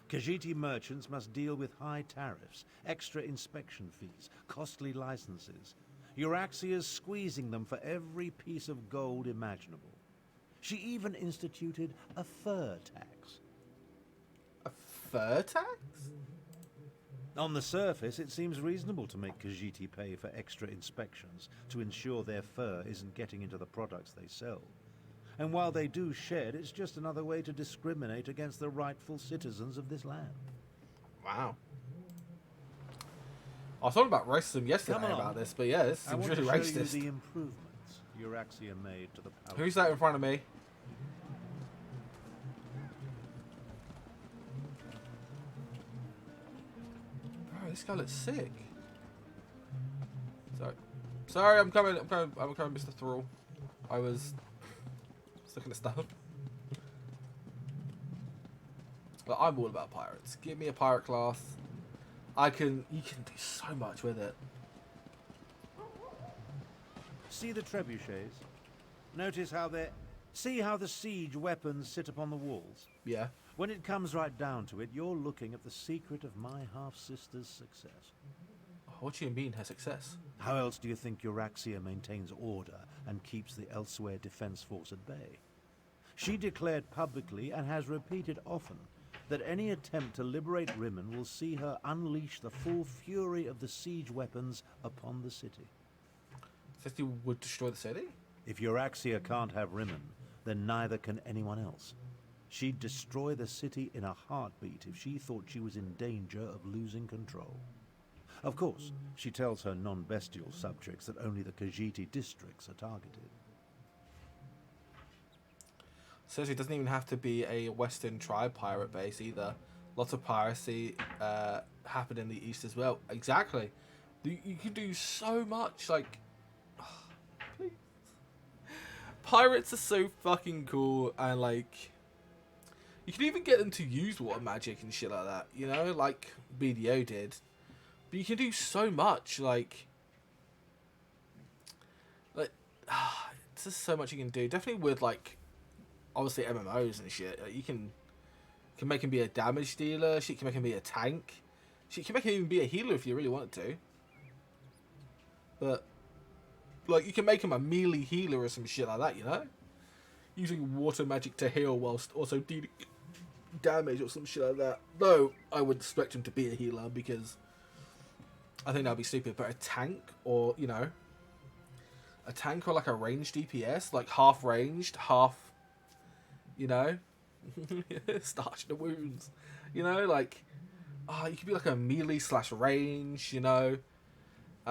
Khajiiti merchants must deal with high tariffs, extra inspection fees, costly licenses. Euraxia's squeezing them for every piece of gold imaginable. She even instituted a fur tax. A fur tax? On the surface, it seems reasonable to make Khajiiti pay for extra inspections to ensure their fur isn't getting into the products they sell. And while they do shed, it's just another way to discriminate against the rightful citizens of this land. Wow. I was talking about racism yesterday about this, but yeah, this seems really racist. I want to show you the improvements Euraxia made to the palace. Who's that in front of me? Bro, this guy looks sick. Sorry, I'm coming, Mr. Thrall. I was looking at stuff. But I'm all about pirates. Give me a pirate class. You can do so much with it. See the trebuchets? Notice how see how the siege weapons sit upon the walls? Yeah. When it comes right down to it, you're looking at the secret of my half-sister's success. What do you mean, her success? How else do you think Euraxia maintains order and keeps the Elsweyr Defense Force at bay? She declared publicly and has repeated often that any attempt to liberate Rimmon will see her unleash the full fury of the siege weapons upon the city. Says you would destroy the city? If Euraxia can't have Rimmon, then neither can anyone else. She'd destroy the city in a heartbeat if she thought she was in danger of losing control. Of course, she tells her non-bestial subjects that only the Khajiiti districts are targeted. Says it doesn't even have to be a Western tribe pirate base either. Lots of piracy happen in the East as well. Exactly. You can do so much, like... please. Pirates are so fucking cool, and like... you can even get them to use water magic and shit like that, you know? Like BDO did. But you can do so much, like... it's just so much you can do. Definitely with, like... obviously MMOs and shit. Like, you can make him be a damage dealer. Shit, can make him be a tank. Shit, can make him even be a healer if you really wanted to. But like, you can make him a melee healer or some shit like that, you know, using water magic to heal whilst also dealing damage or some shit like that. Though I would expect him to be a healer because I think that'd be stupid. But a tank, or you know, a tank or like a ranged DPS, like half ranged, half You know, starch the wounds. You know, like, you could be like a melee / range. You know,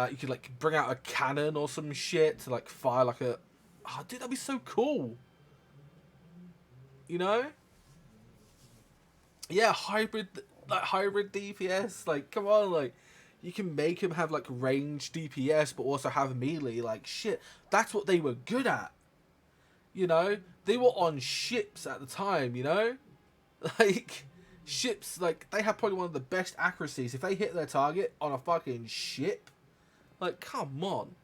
you could like bring out a cannon or some shit to like fire like a. Oh, dude, that'd be so cool. You know. Yeah, hybrid DPS. Like, come on, like, you can make him have like range DPS, but also have melee. Like, shit, that's what they were good at. You know, they were on ships at the time. You know, like ships, like they have probably one of the best accuracies if they hit their target on a fucking ship. Like, come on.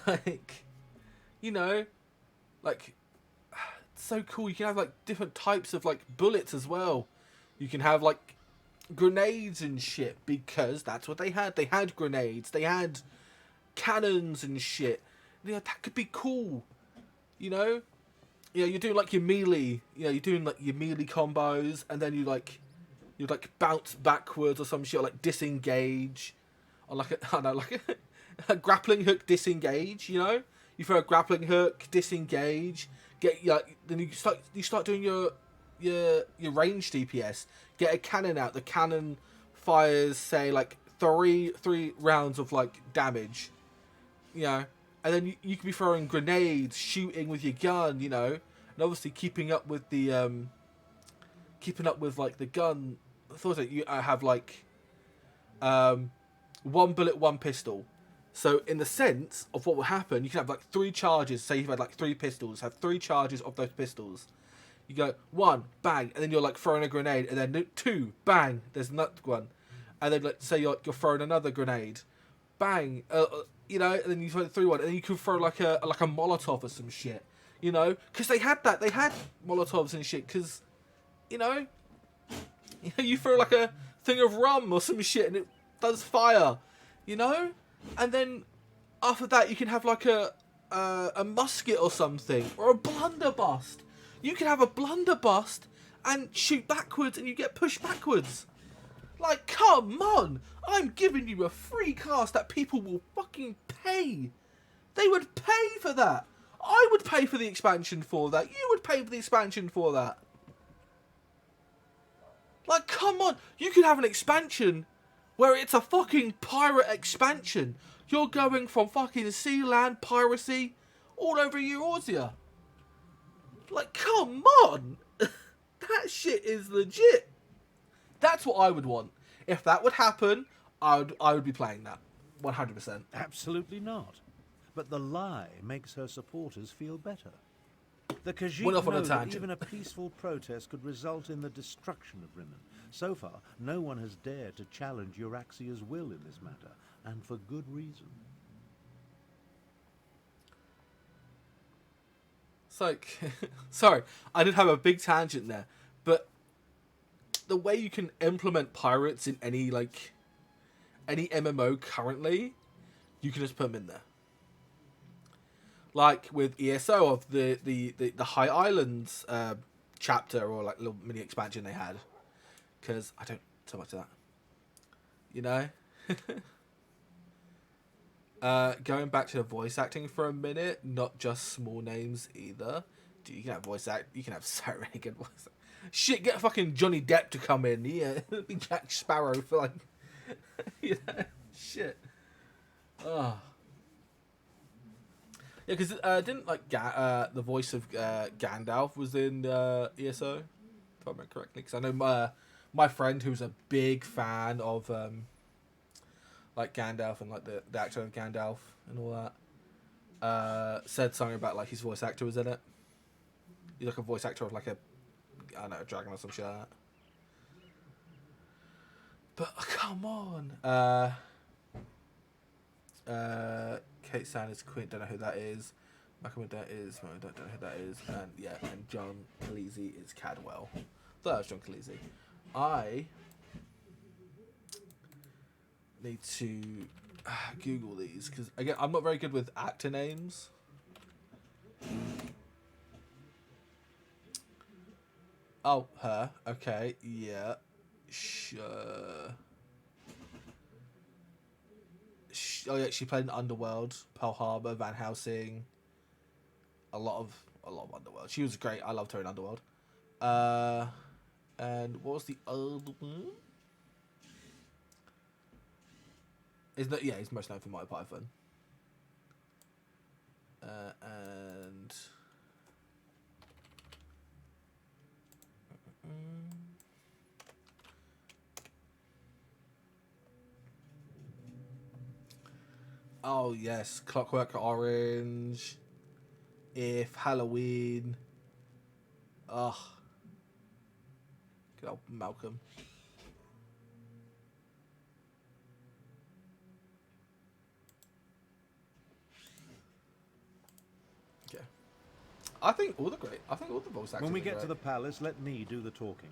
Like, you know, like. So cool. You can have like different types of like bullets as well. You can have like grenades and shit because that's what they had. They had grenades. They had cannons and shit. You know, that could be cool. You know, you're doing like your melee. You're doing like your melee combos, and then you like bounce backwards or some shit, or like disengage, or like I don't know, like a grappling hook disengage. You know, you throw a grappling hook disengage. Then you start doing your range DPS. Get a cannon out. The cannon fires, say, like three rounds of like damage. You know, and then you could be throwing grenades, shooting with your gun. You know, and obviously keeping up with the like the gun. I thought that you have like 1 bullet, 1 pistol. So in the sense of what will happen, you can have like 3 charges. Say you've had like 3 pistols, have 3 charges of those pistols. You go 1, bang, and then you're like throwing a grenade, and then 2, bang, there's another one, and then like say you're throwing another grenade, bang, you know, and then you throw 3 one, and then you can throw like a Molotov or some shit, you know, because they had Molotovs and shit, because, you know, you throw like a thing of rum or some shit, and it does fire, you know. And then after that, you can have like a musket or something, or a blunderbuss. You can have a blunderbuss and shoot backwards, and you get pushed backwards. Like, come on! I'm giving you a free cast that people will fucking pay. They would pay for that. I would pay for the expansion for that. You would pay for the expansion for that. Like, come on! You could have an expansion where it's a fucking pirate expansion. You're going from fucking sea, land, piracy, all over Eurasia. Like, come on! That shit is legit. That's what I would want. If that would happen, I would be playing that. 100%. Absolutely not. But the lie makes her supporters feel better. The Khajiit know that even a peaceful protest could result in the destruction of Rimmon. So far, no one has dared to challenge Euraxia's will in this matter, and for good reason. It's like, sorry, I did have a big tangent there, but the way you can implement pirates in any MMO currently, you can just put them in there. Like with ESO of the High Islands chapter, or like little mini expansion they had, because I don't so much of that, you know. Going back to the voice acting for a minute, not just small names either. Dude, you can have you can have so many good voice. Shit, get fucking Johnny Depp to come in. Yeah, be Jack Sparrow for like, you know, shit. Oh. Yeah, because didn't like the voice of Gandalf was in ESO, if I remember correctly. Because I know my friend who's a big fan of like Gandalf and like the actor of Gandalf and all that, said something about like his voice actor was in it. He's like a voice actor of like a, I don't know, a dragon or some shit like that. But come on, Kate Sanders Quinn, don't know who that is. Malcolm that is, I don't know who that is. And yeah, and John Khaleesi is Cadwell. Thought that was John Khaleesi. I need to Google these because again, I'm not very good with actor names. Oh, her. Okay, yeah, sure. Oh yeah, she played in Underworld, Pearl Harbor, Van Helsing. A lot a lot of Underworld. She was great. I loved her in Underworld. And what was the other one? He's most known for Mighty Python. And oh yes, Clockwork Orange. If Halloween. Ugh. Good old Malcolm. Okay. I think all the voice actors. When we are get great. to the palace, let me do the talking.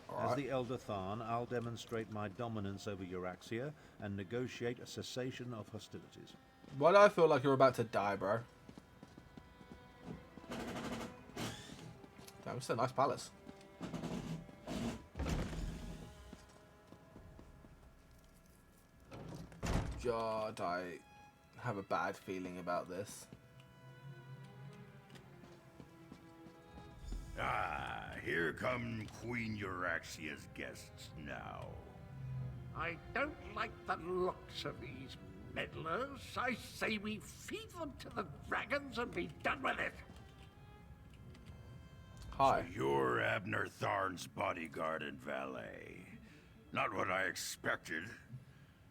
All As right. the Elder Tharn, I'll demonstrate my dominance over Euraxia and negotiate a cessation of hostilities. Why do I feel like you're about to die, bro? Damn, it's a nice palace. God, I have a bad feeling about this. Ah, here come Queen Euraxia's guests now. I don't like the looks of these meddlers. I say we feed them to the dragons and be done with it. Hi. So you're Abner Tharn's bodyguard and valet. Not what I expected.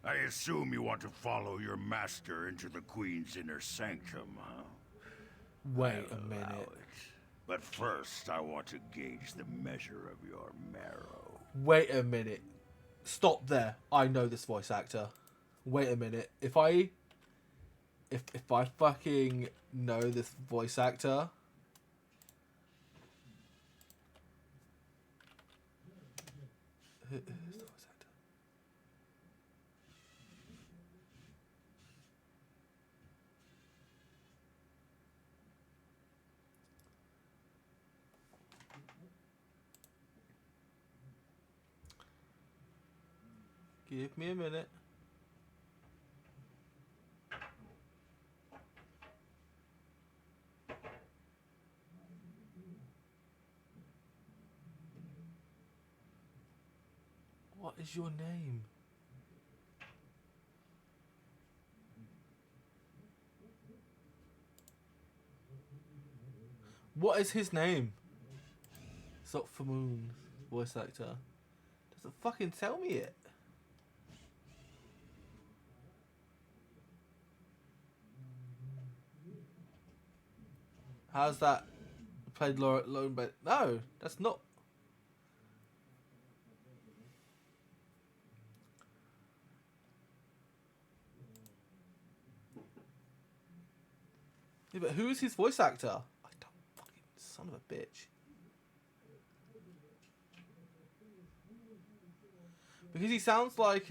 I assume you want to follow your master into the Queen's inner sanctum, huh? Wait I'll a allow minute. it. But first, I want to gauge the measure of your marrow. Wait a minute. Stop there. I know this voice actor. Wait a minute. If I fucking know this voice actor. Who's the voice actor? Give me a minute. What is your name? What is his name? Zopfamoon, voice actor. Doesn't fucking tell me it. How's that? Played Lone Bed? No, that's not. Yeah, but who is his voice actor? I don't fucking son of a bitch. Because he sounds like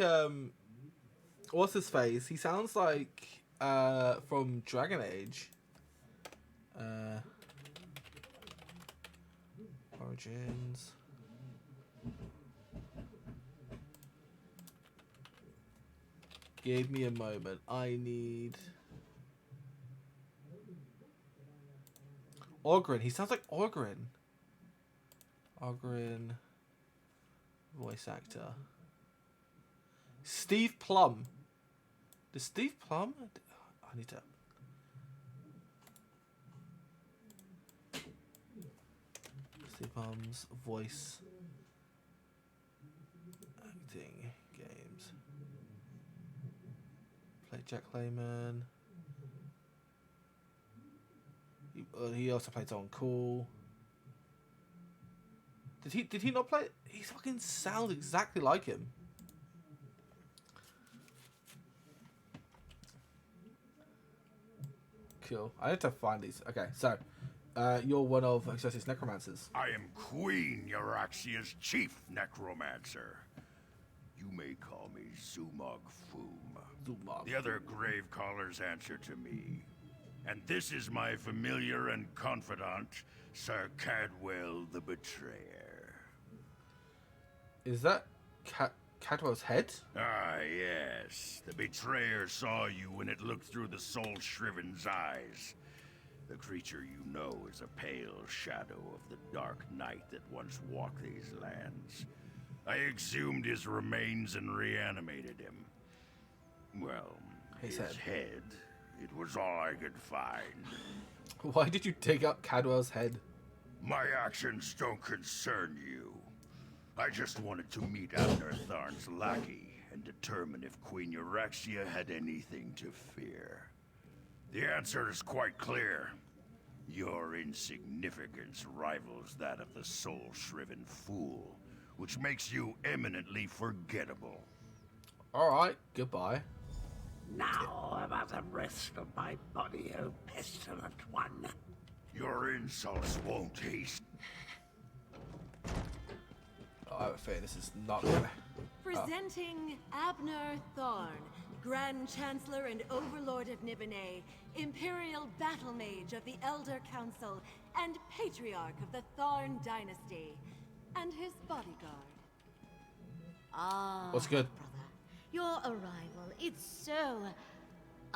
what's his face? He sounds like from Dragon Age. Origins. Give me a moment. I need Ogren. He sounds like Ogren. Ogren. Voice actor. Steve Plum. Does Steve Plum? I need to. Steve Plum's voice acting games. Played Jack Layman. He also played someone cool. Did he not play? He fucking sounds exactly like him. Cool. I need to find these. Okay, so you're one of Orc Necromancers. I am Queen Euraxia's chief necromancer. You may call me Zumog Foom. Zumog. The other grave callers answer to me. And this is my familiar and confidant, Sir Cadwell the Betrayer. Is that Cadwell's head? Ah, yes. The Betrayer saw you when it looked through the soul-shriven's eyes. The creature you know is a pale shadow of the dark night that once walked these lands. I exhumed his remains and reanimated him. Well, his head. It was all I could find. Why did you dig up Cadwell's head? My actions don't concern you. I just wanted to meet Abner Tharn's lackey and determine if Queen Eurexia had anything to fear. The answer is quite clear. Your insignificance rivals that of the soul-shriven fool, which makes you eminently forgettable. Alright, goodbye. Now about the rest of my body, O pestilent one. Your insults won't taste. I have a feeling this is not gonna... Presenting Abner Tharn, Grand Chancellor and Overlord of Nibene, Imperial Battle Mage of the Elder Council, and Patriarch of the Tharn Dynasty, and his bodyguard. Ah, what's good? Brother, your arrival, it's so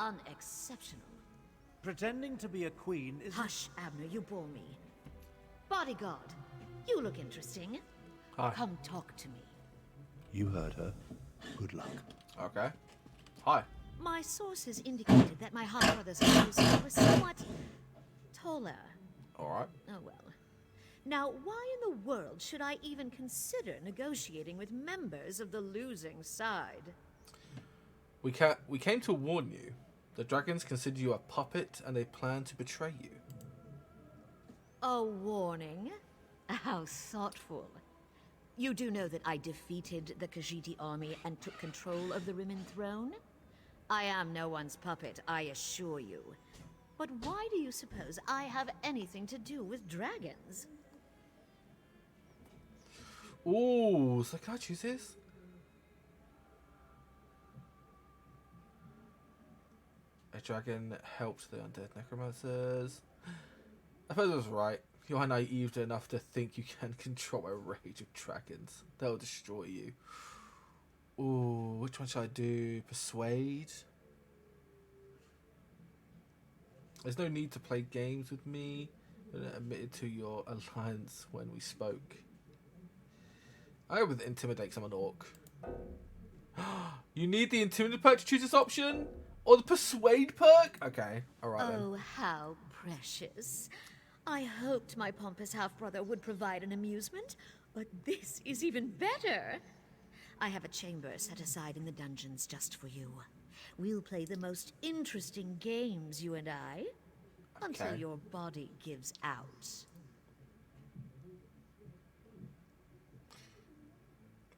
unexceptional. Pretending to be a queen is... Hush, Abner, you bore me. Bodyguard, you look interesting. Hi. Come talk to me. You heard her. Good luck. Okay. Hi. My sources indicated that my half-brother's clothes were somewhat taller. Alright. Oh well. Now, why in the world should I even consider negotiating with members of the losing side? We came to warn you. The dragons consider you a puppet and they plan to betray you. A warning? How thoughtful. You do know that I defeated the Khajiiti army and took control of the Rimmon throne? I am no one's puppet, I assure you. But why do you suppose I have anything to do with dragons? Ooh, so can I choose this? A dragon helped the undead necromancers. I suppose I was right. You are naive enough to think you can control a rage of dragons. They'll destroy you. Ooh, which one should I do? Persuade? There's no need to play games with me. I admitted to your alliance when we spoke. I go with Intimidate because I'm an orc. You need the Intimidate perk to choose this option? Or the Persuade perk? Okay, alright then. Oh, how precious. I hoped my pompous half-brother would provide an amusement, but this is even better. I have a chamber set aside in the dungeons just for you. We'll play the most interesting games, you and I, until your body gives out.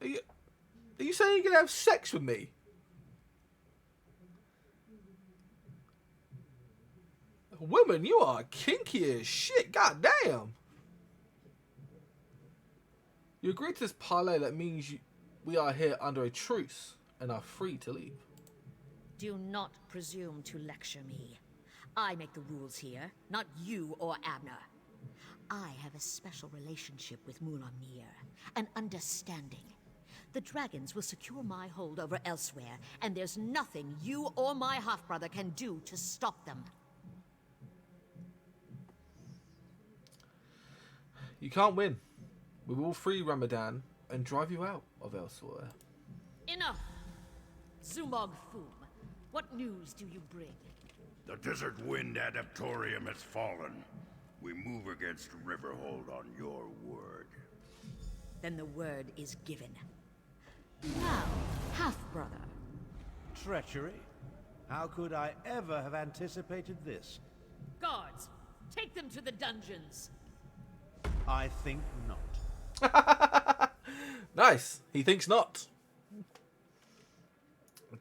Are you saying you're gonna have sex with me? Woman, you are kinky as shit. God damn. You agreed to this parlay. That means we are here under a truce and are free to leave. Do not presume to lecture me. I make the rules here, not you or Abner. I have a special relationship with Mulamnir, an understanding. The dragons will secure my hold over Elsweyr, and there's nothing you or my half-brother can do to stop them. You can't win. We will free Ramadan and drive you out of Elsweyr. Enough! Zumog Foom, what news do you bring? The Desert Wind Adaptorium has fallen. We move against Riverhold on your word. Then the word is given. Now, half-brother. Treachery? How could I ever have anticipated this? Guards, take them to the dungeons. I think not. Nice. He thinks not.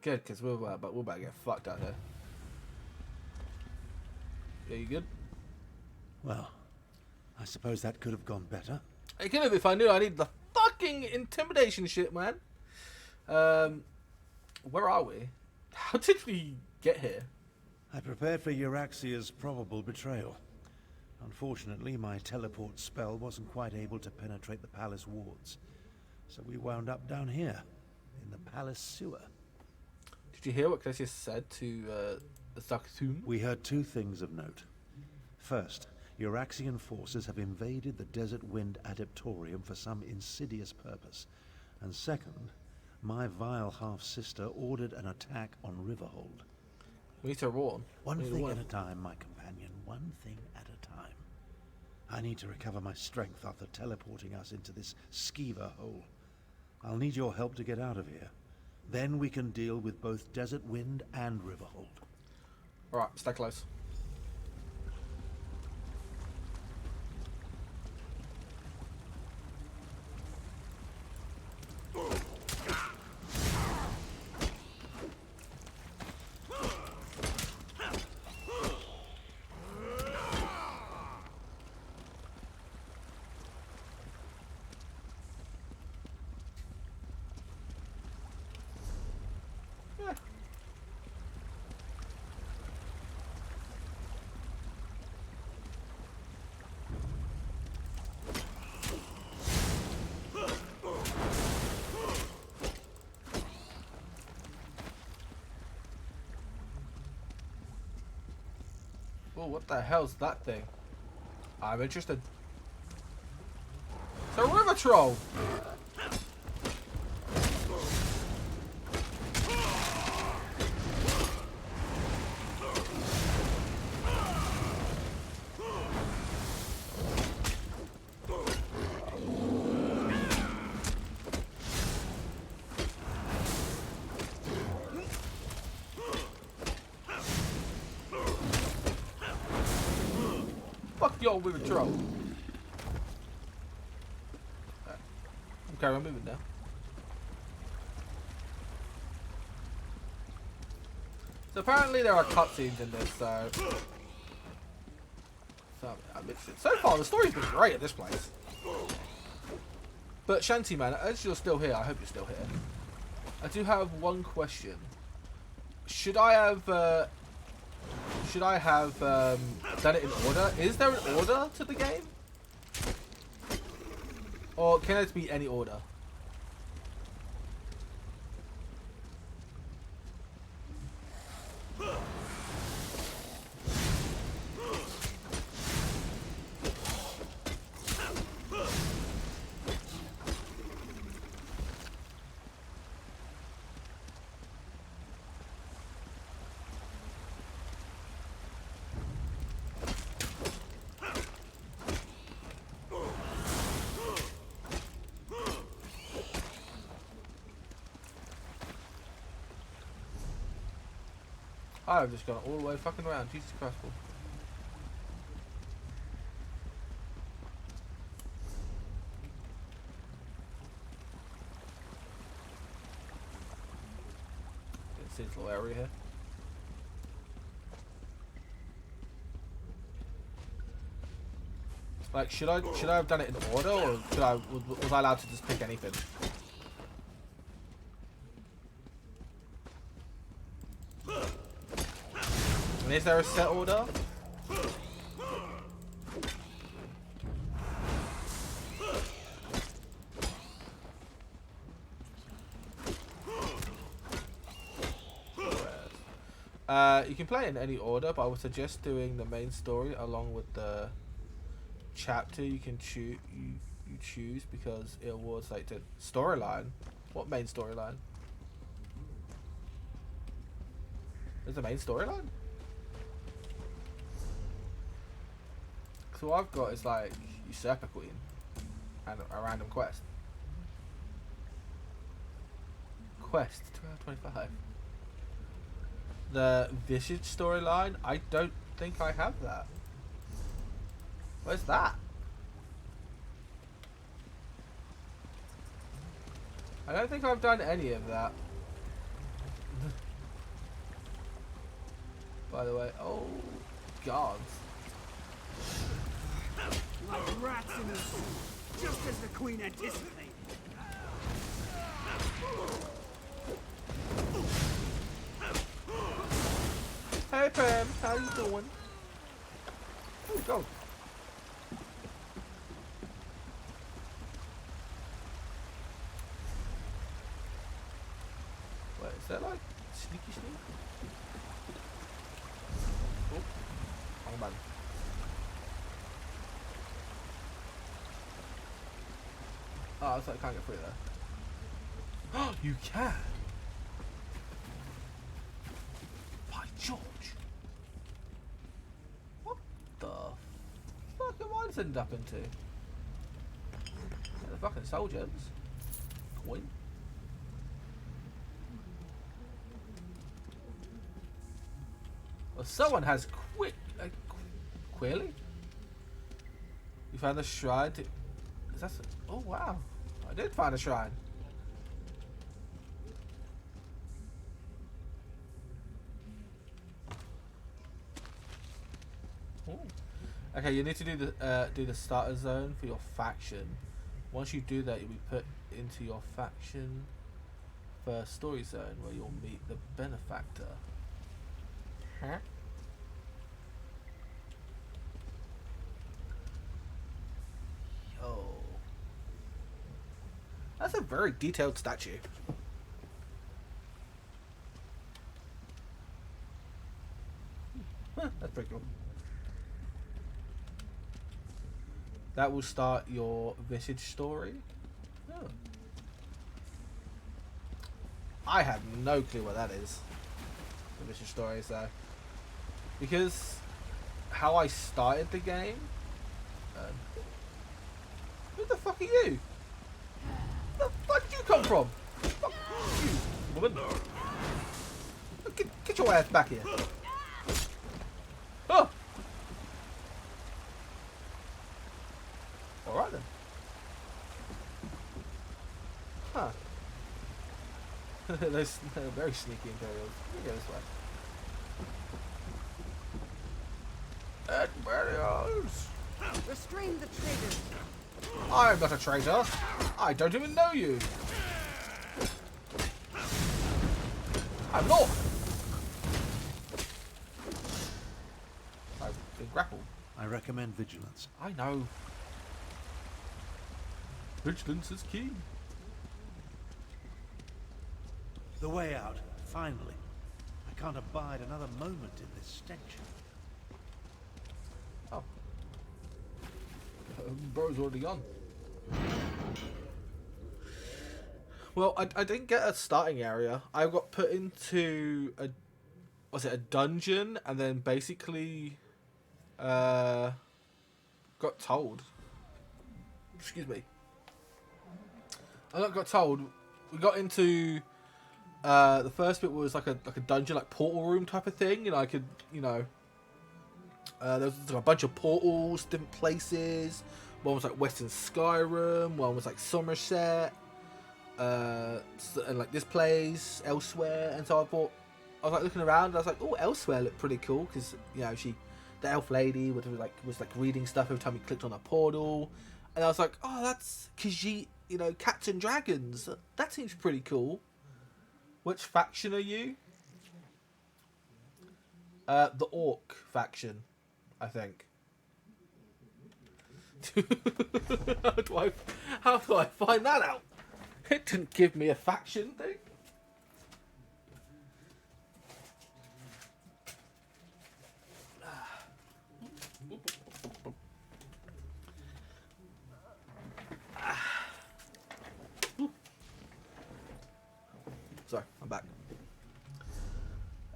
Good, because we're about to get fucked out here. Yeah, you good? Well, I suppose that could have gone better. It could have if I knew I need the fucking intimidation shit, man. Where are we? How did we get here? I prepared for Euraxia's probable betrayal. Unfortunately, my teleport spell wasn't quite able to penetrate the palace wards. So we wound up down here, in the palace sewer. Did you hear what Cassius said to the Zakthum? We heard two things of note. First, Euraxian forces have invaded the Desert Wind Adeptorium for some insidious purpose. And second, my vile half-sister ordered an attack on Riverhold. We need to warn. One thing at a time, my companion. One thing at a time. I need to recover my strength after teleporting us into this skeever hole. I'll need your help to get out of here. Then we can deal with both Desert Wind and Riverhold. Alright, stay close. Oh, what the hell's that thing? I'm interested. It's a river troll! Fuck y'all river troll. Okay, we're moving now. So apparently there are cutscenes in this, so so far the story's been great at this place. But Shanty Man, as you're still here, I hope you're still here. I do have one question. Should I have done it in order? Is there an order to the game? Or can it be any order? I've just gone all the way fucking around. Jesus Christ. See this little area here. Like, should I have done it in order, or was I allowed to just pick anything? And is there a set order? You can play it in any order, but I would suggest doing the main story along with the chapter. You can choose you choose because it awards like the storyline. What main storyline? Is the main storyline? So what I've got is like Usurper Queen and a random quest. Quest 1225. The Visage storyline, I don't think I have that. Where's that? I don't think I've done any of that. By the way, oh god. Like rats in a soup, just as the Queen anticipated. Hey Pam, how you doing? Oh, go. Wait, is that like sneaky sneak? Oh, wrong button. Oh, so I can't get through there. Oh, you can! By George! What the fuck am I ended up into? The fucking soldiers. Coin. Well, someone has Queerly? You found the shrine to... Is that... Oh, wow. I did find a shrine. Ooh. Okay, you need to do the starter zone for your faction. Once you do that, you'll be put into your faction first story zone where you'll meet the benefactor. Huh? Yo. That's a very detailed statue. Huh, that's pretty cool. That will start your Visage story. Oh. I have no clue what that is. The Visage story, so because how I started the game. Who the fuck are you? Where the fuck did you come from? Fuck you, woman. Get your ass back here. Oh. Alright then. Huh. They're very sneaky Imperials. Let me go this way. Imperials! Restrain the traitors. I'm not a traitor. I don't even know you. I'm not. I've been grappled. I recommend vigilance. I know. Vigilance is key. The way out, finally. I can't abide another moment in this stench. Oh. Bro's already gone. Well, I didn't get a starting area. I got put into a dungeon, and then basically got told. Excuse me. I got told. We got into the first bit was like a dungeon, like portal room type of thing. I could, there was like a bunch of portals, different places. One was like Western Skyrim. One was like Somerset. And like this place, Elsweyr. And so I was like looking around. And I was like, oh, Elsweyr looked pretty cool because the elf lady was like reading stuff every time you clicked on a portal. And I was like, oh, that's Khajiit, cats and dragons. That seems pretty cool. Which faction are you? The Orc faction, I think. How do I find that out? It didn't give me a faction thing. Sorry, I'm back.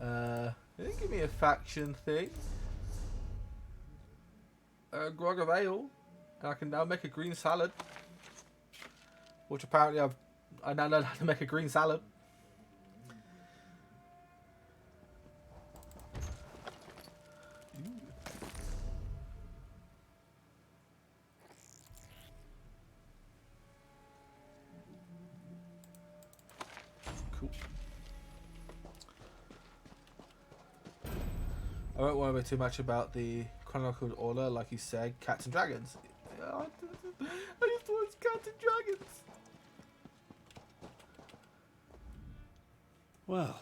It didn't give me a faction thing. Grog of Ale. And I can now make a green salad. Which apparently I now know how to make a green salad. Cool. I won't worry too much about the chronological order, like you said, cats and dragons. I used to watch Cats and Dragons. Well,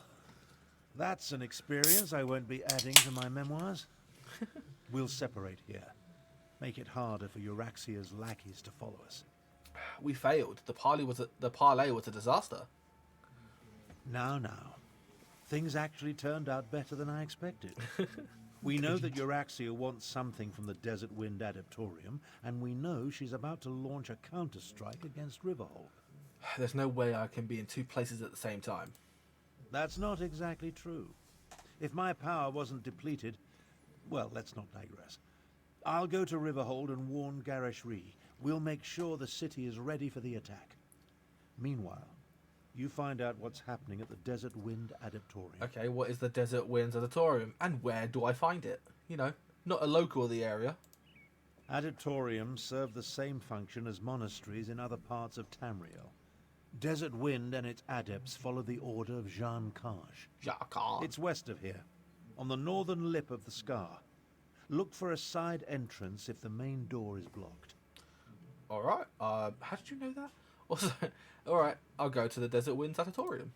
that's an experience I won't be adding to my memoirs. We'll separate here. Make it harder for Euraxia's lackeys to follow us. We failed. The parlay was a disaster. Now. Things actually turned out better than I expected. We know that Euraxia wants something from the Desert Wind Adaptorium, and we know she's about to launch a counter-strike against Riverhold. There's no way I can be in two places at the same time. That's not exactly true. If my power wasn't depleted... Well, let's not digress. I'll go to Riverhold and warn Garrosh Ree. We'll make sure the city is ready for the attack. Meanwhile, you find out what's happening at the Desert Wind Adaptorium. Okay, what is the Desert Winds Adaptorium? And where do I find it? You know, not a local of the area. Adaptoriums serve the same function as monasteries in other parts of Tamriel. Desert Wind and its adepts follow the order of Jean Karsh. It's west of here, on the northern lip of the scar. Look for a side entrance if the main door is blocked. Alright, how did you know that? Also, alright, I'll go to the Desert Winds Sanatorium.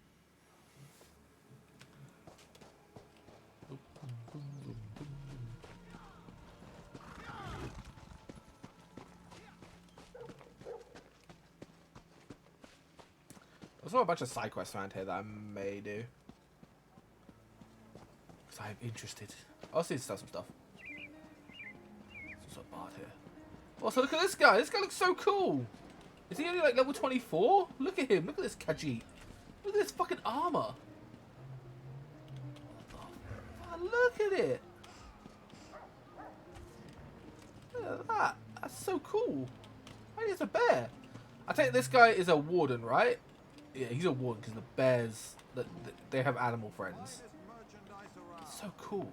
There's a bunch of side quests around here that I may do. Because I'm interested. I'll see some stuff. There's a bard here. Also, look at this guy. This guy looks so cool. Is he only like level 24? Look at him. Look at this Khajiit. Look at this fucking armor. Oh, look at it. Look at that. That's so cool. I think it's a bear. I think this guy is a warden, right? Yeah, he's a warden because the bears, they have animal friends. So cool.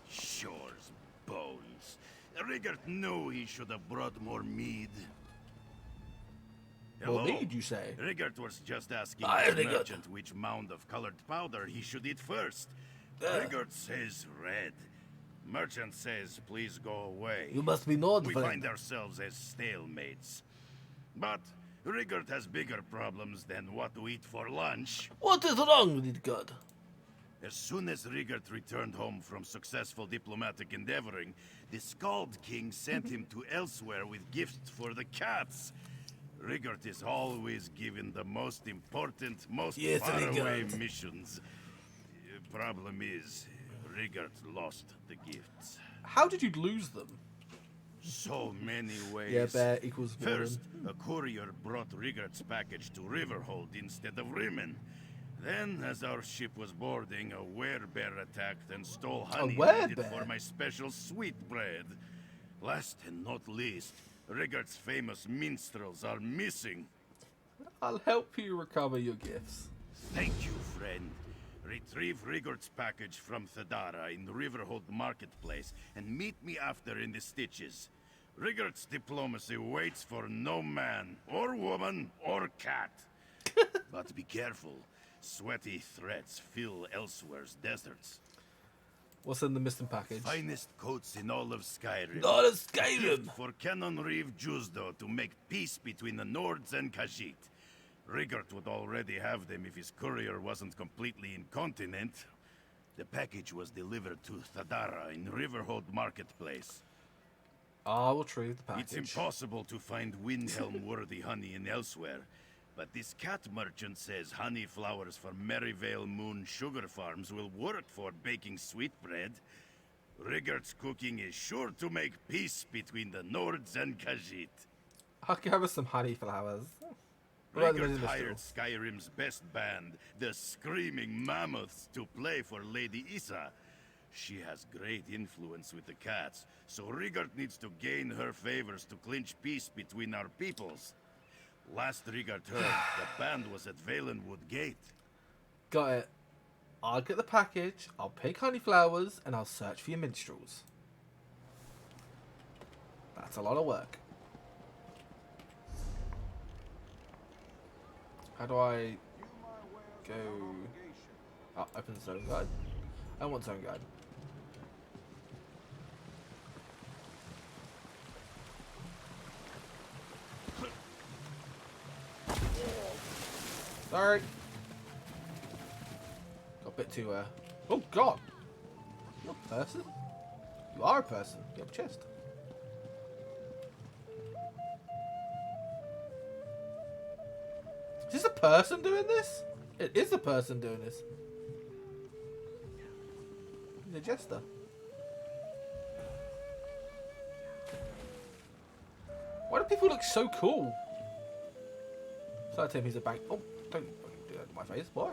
Shore's bones. Rigert knew he should have brought more mead. More mead, you say? Rigert was just asking the merchant which mound of colored powder he should eat first. Rigert says red. Merchant says, please go away. You must be Nord. We find ourselves as stalemates. But Rigert has bigger problems than what to eat for lunch. What is wrong with it, God? As soon as Rigert returned home from successful diplomatic endeavoring, the Scald King sent him to Elsweyr with gifts for the cats. Rigert is always given the most important, most faraway missions. Problem is, Rigert lost the gifts. How did you lose them? So many ways. Yeah, bear equals First, a courier brought Rigert's package to Riverhold instead of Rimen. Then, as our ship was boarding, a werebear attacked and stole honey needed for my special sweetbread. Last and not least, Rigert's famous minstrels are missing. I'll help you recover your gifts. Thank you, friend. Retrieve Rigert's package from Thadara in Riverhold Marketplace and meet me after in the Stitches. Rigert's diplomacy waits for no man, or woman, or cat. But be careful. Sweaty threats fill Elsweyr's deserts. What's in the missing package? Finest coats in all of Skyrim. All of Skyrim! Gift for Canon Reeve Jusdo to make peace between the Nords and Khajiit. Rigert would already have them if his courier wasn't completely incontinent. The package was delivered to Thadara in Riverhold Marketplace. I will retrieve the package. It's impossible to find Windhelm-worthy honey in Elsweyr, but this cat merchant says honey flowers from Merryvale Moon Sugar Farms will work for baking sweetbread. Rigert's cooking is sure to make peace between the Nords and Khajiit. I'll give us some honey flowers. Rigert hired Skyrim's best band, the Screaming Mammoths, to play for Lady Issa. She has great influence with the cats, so Rigert needs to gain her favors to clinch peace between our peoples. Last Rigert heard, the band was at Valenwood Gate. Got it. I'll get the package, I'll pick honey flowers, and I'll search for your minstrels. That's a lot of work. How do I go? Oh, open zone guide. I want zone guide. Sorry. Got a bit too, oh god! You're a person? You are a person. You have a chest. Is this a person doing this? It is a person doing this. He's a jester. Why do people look so cool? So I tell him he's a bank. Oh, don't do that to my face, boy.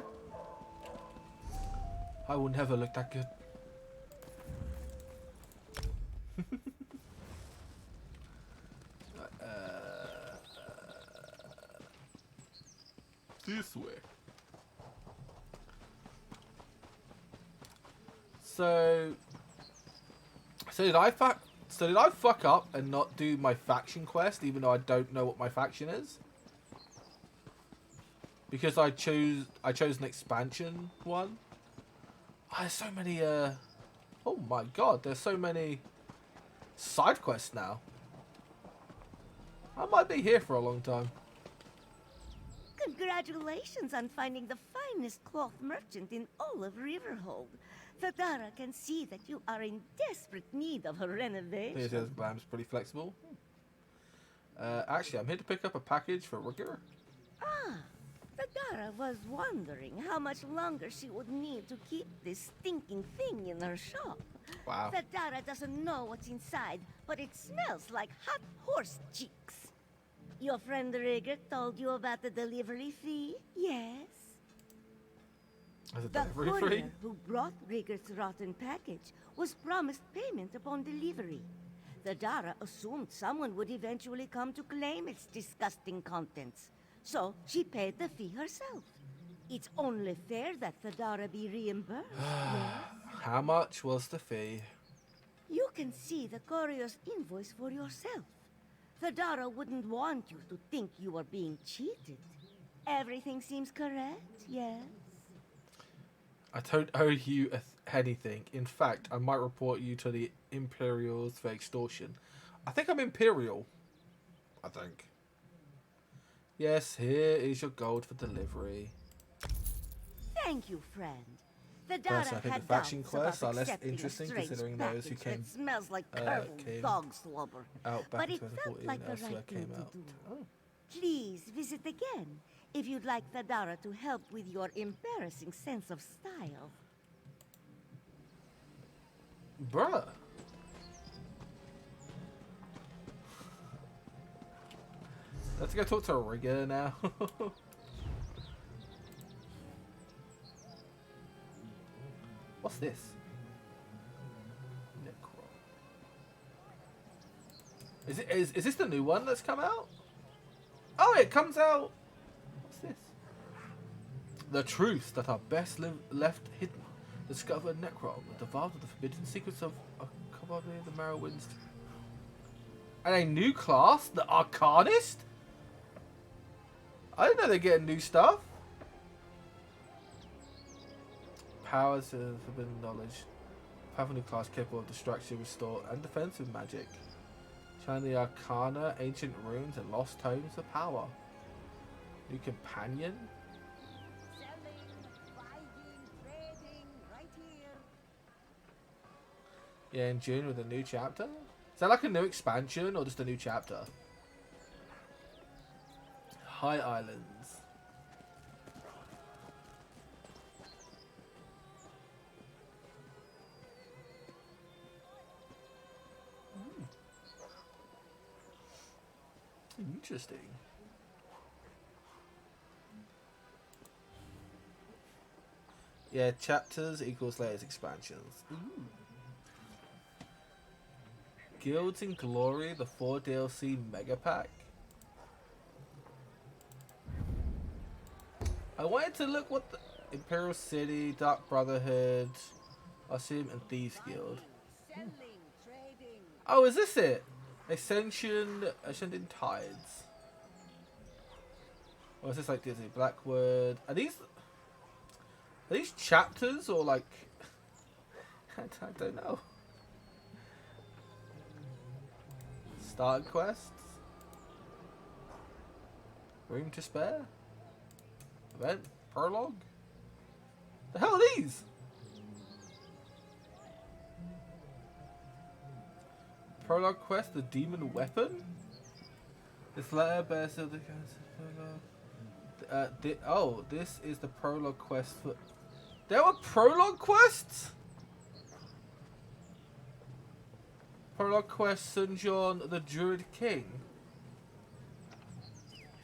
I will never look that good. This way. So did I fuck up and not do my faction quest, even though I don't know what my faction is? Because I chose an expansion one. Oh, there's so many. Oh my god, there's so many side quests now. I might be here for a long time. Congratulations on finding the finest cloth merchant in all of Riverhold. Thadara can see that you are in desperate need of a renovation. This glam's pretty flexible. Actually, I'm here to pick up a package for Rigger. Ah, Thadara was wondering how much longer she would need to keep this stinking thing in her shop. Wow. Thadara doesn't know what's inside, but it smells like hot horse cheeks. Your friend Rigger told you about the delivery fee? Yes. The courier who brought Rigger's rotten package was promised payment upon delivery. Thadara assumed someone would eventually come to claim its disgusting contents, so she paid the fee herself. It's only fair that Thadara be reimbursed. Yes? How much was the fee? You can see the courier's invoice for yourself. Thadara wouldn't want you to think you were being cheated. Everything seems correct, yes? I don't owe you anything. In fact, I might report you to the Imperials for extortion. I think I'm Imperial. I think. Yes, here is your gold for delivery. Thank you, friend. The Plus, I Dara think had the faction doubts quests about are less accepting a interesting strange considering those who package came, that smells like curdled dog slobber. out back But in it felt 2014 like the Elsweyr right thing came to out. do. Oh. Please visit again if you'd like Thadara to help with your embarrassing sense of style. Bruh. Let's go talk to a Rigger now. What's this? Is this the new one that's come out? Oh, it comes out. What's this? The truths that are best left hidden. Discover Necron, devolved of the forbidden secrets of the Merrowinds. And a new class, the Arcanist? I didn't know they're getting new stuff. Powers of forbidden knowledge. Have a new class capable of destruction, restore, and defensive magic. Channel the Arcana, ancient runes, and lost tomes of power. New companion. Yeah, in June with a new chapter. Is that like a new expansion or just a new chapter? High Islands. Interesting. Yeah, chapters equals latest expansions. Ooh. Guilds in Glory, the 4 DLC Mega Pack. I wanted to look what the Imperial City, Dark Brotherhood, Osim, and Thieves Guild. Oh, is this it? Ascending Tides. Or is this like Disney Blackwood? Are these chapters or like I don't know. Starter quests? Room to spare? Event? Prologue? The hell are these? Prologue quest, the demon weapon? This letter bears the oh, this is the prologue quest for... There were prologue quests? Prologue quest, Sunjon the Druid King.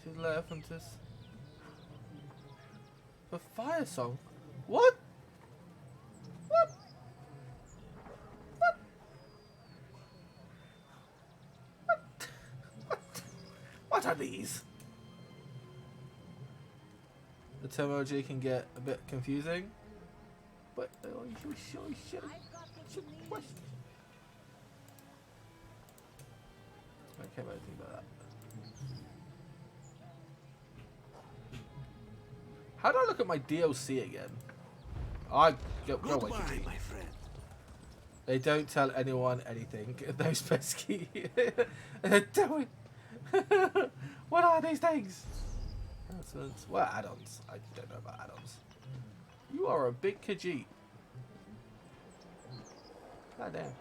Should let Elephantess. The Fire Song? What? What? What? What? What are these? The terminology can get a bit confusing, but I don't care about anything about that. How do I look at my DLC again? Go away, Khajiit. My friend. They don't tell anyone anything. Those pesky. Don't. What are these things? Announcements. What are add-ons? I don't know about add-ons. You are a big Khajiit. God damn.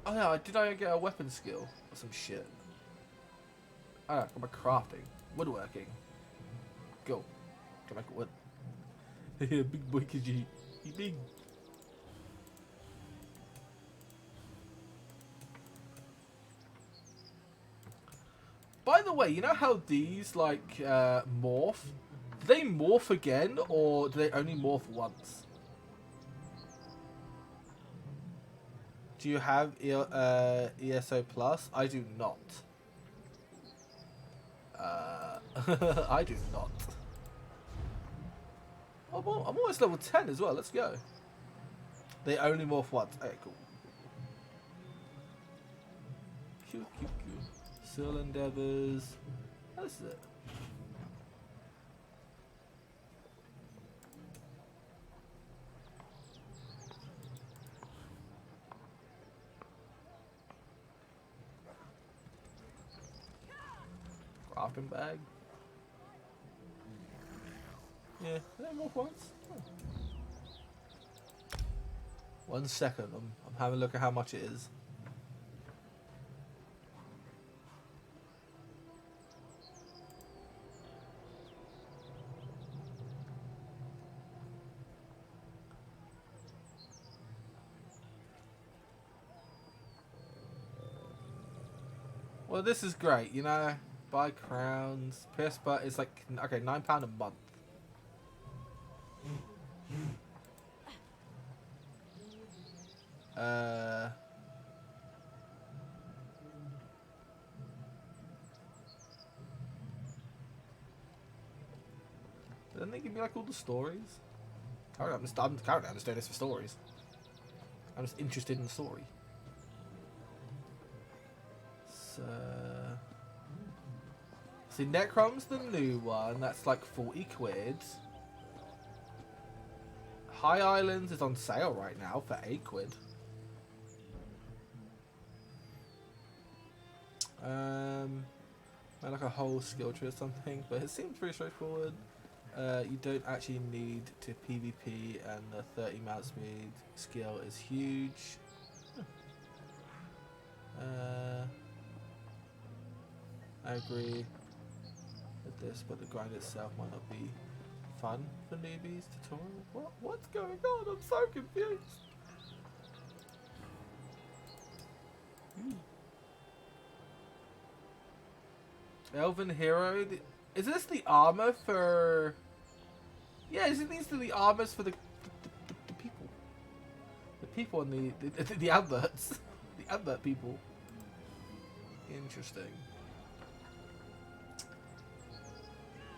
Oh yeah, did I get a weapon skill or some shit? Oh, got my crafting, woodworking. Go, can make wood. Big boy Khajiit, he big. By the way, you know how these like morph? Do they morph again, or do they only morph once? Do you have ESO Plus? I do not. I do not. I'm almost level 10 as well. Let's go. They only morph once. Okay, cool. Cute. Seal Endeavors. Oh, this is it. Crafting bag. Yeah, they morph once. Oh. 1 second. I'm having a look at how much it is. Well, this is great, you know. Buy crowns. PS but it's like okay, £9 a month. Then they give me like all the stories. I'm just doing this for stories. I'm just interested in the story. So, see, Necrom's the new one. That's like 40 quid. High Islands is on sale right now for 8 quid. Like a whole skill tree or something, but it seems pretty straightforward. You don't actually need to PvP, and the 30 mount speed skill is huge. I agree with this, but the grind itself might not be fun for newbies. Tutorial? What's going on? I'm so confused. Elven Hero. Is this the armor for? Yeah, isn't these the armors for the people? The people and the adverts, the advert people. Interesting.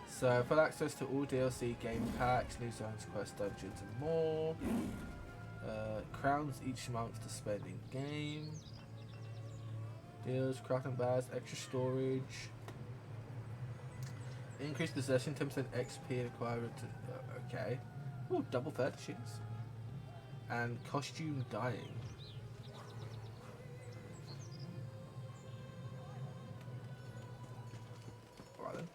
So, full access to all DLC, game packs, new zones, quest dungeons, and more. Crowns each month to spend in game. Deals, crafting bags, extra storage. Increase possession, 10% XP and acquire it. Okay. Oh, double fetishes. And costume dyeing. Alright then.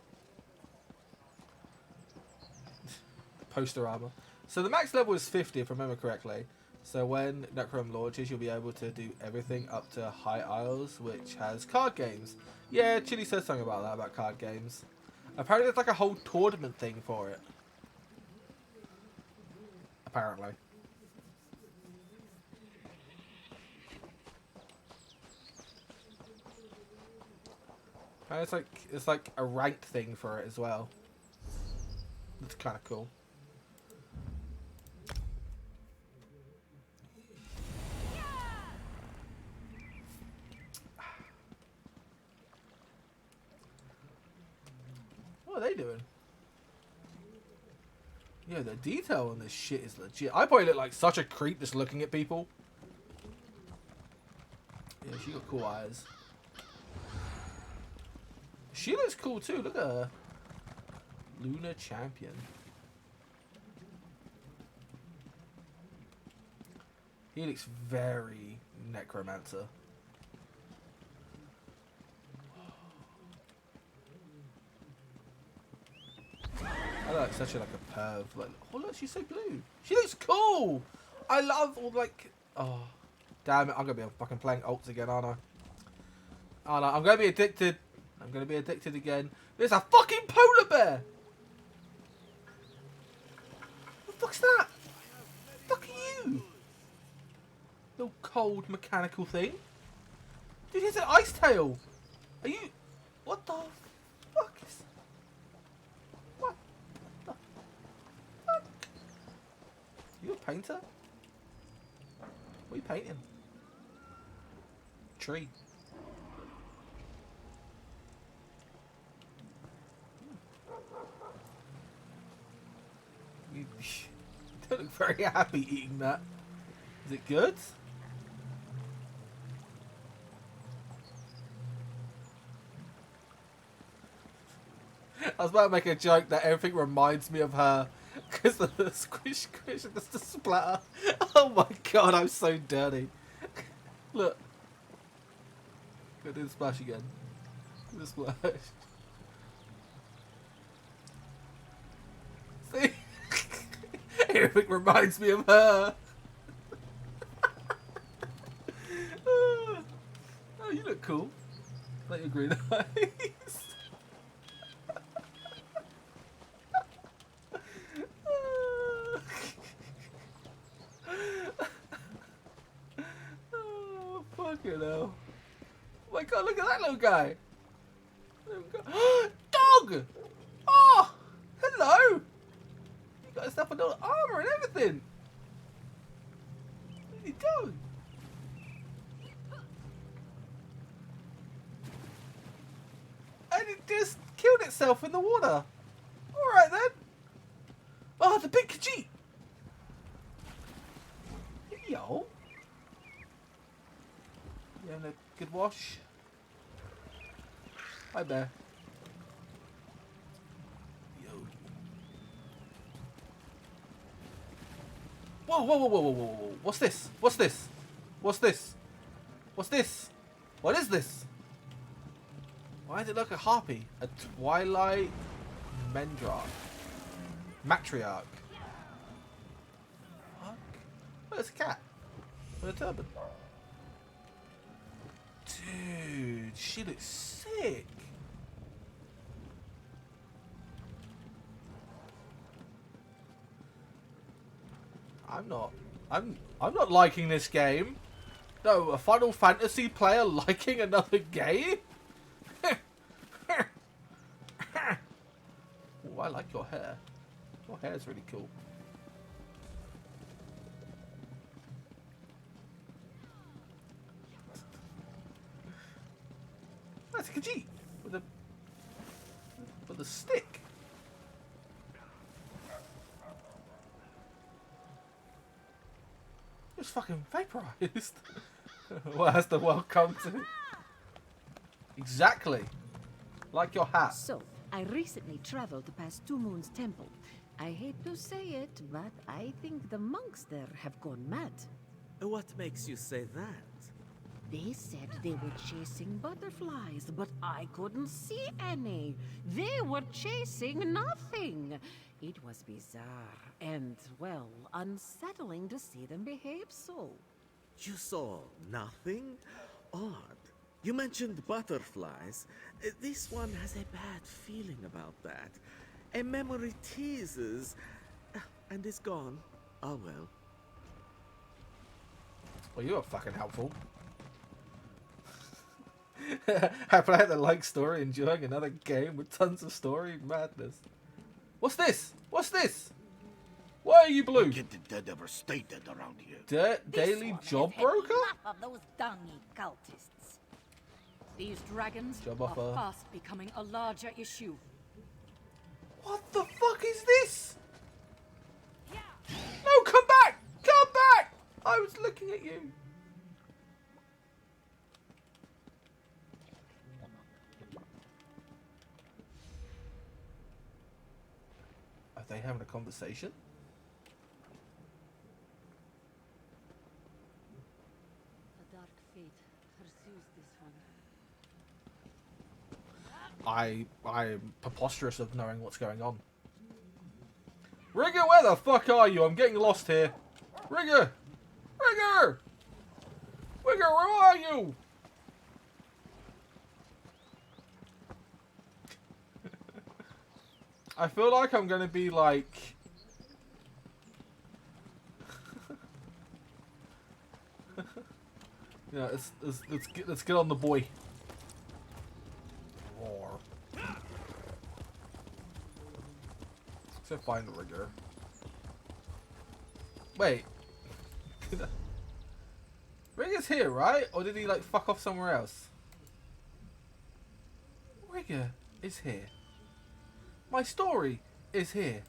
Poster armor. So the max level is 50 if I remember correctly. So when Necrom launches, you'll be able to do everything up to High Isles, which has card games. Yeah, Chili said something about that, about card games. Apparently there's like a whole tournament thing for it. Apparently. And it's like a ranked thing for it as well. It's kind of cool. What are they doing? Yeah, the detail on this shit is legit. I probably look like such a creep just looking at people. Yeah, she got cool eyes. She looks cool too. Look at her. Lunar Champion. He looks very Necromancer. I look like such a perv. Like, oh look, she's so blue. She looks cool. I love all like. Oh, damn it! I'm gonna be fucking playing ults again, aren't I? Oh no, I'm gonna be addicted. I'm gonna be addicted again. There's a fucking polar bear. What the fuck's that? Fuck you. Little cold mechanical thing. Dude, here's an ice tail. Are you? What the fuck is? What the fuck? You a painter? What are you painting? Tree. You don't look very happy eating that. Is it good? I was about to make a joke that everything reminds me of her because of the squish squish and the splatter. Oh my god, I'm so dirty. Look. Go do the splash again. Do the splash. See? Everything reminds me of her. Oh, you look cool. Like your green eyes. Oh, fucking hell. Oh my god, look at that little guy. Dog! Oh! Hello! You got yourself a little armor and everything. What are you doing? And it just killed itself in the water. Alright then. Oh, the big Khajiit. Yo. You having a good wash? Hi, bear. Yo. Whoa, whoa, whoa, whoa, whoa, whoa, whoa. What's this? What's this? What's this? What's this? What is this? Why does it look like a harpy? A Twilight Mendrach. Matriarch. Fuck. Oh, it's a cat. With a turban. Dude, she looks sick. I'm not liking this game. No, a Final Fantasy player liking another game? Oh, I like your hair. Your hair is really cool. That's a Khajiit with a stick. It's fucking vaporized. Well, that's the welcome to. Exactly. Like your hat. So, I recently traveled past Two Moon's temple. I hate to say it, but I think the monks there have gone mad. What makes you say that? They said they were chasing butterflies, but I couldn't see any. They were chasing nothing. It was bizarre and, well, unsettling to see them behave so. You saw nothing? Odd. You mentioned butterflies. This one has a bad feeling about that. A memory teases and is gone. Oh well. Well, you are fucking helpful. Happily had a like story, enjoying another game with tons of story madness. What's this? What's this? Why are you blue? Get the dead ever stay dead around here. Daily job broker? Enough of those dungy cultists. These dragons Job are offer. fast becoming a larger issue. What the fuck is this? No, come back! Come back! I was looking at you. Are they having a conversation? A dark fate pursues this one. I'm preposterous of knowing what's going on. Rigger, where the fuck are you? I'm getting lost here. Rigger! Rigger! Rigger, where are you? I feel like I'm gonna be like... yeah, let's get on the boy. Roar. Let's find Rigger. Wait. Rigger's here, right? Or did he like fuck off somewhere else? Rigger is here. My story is here.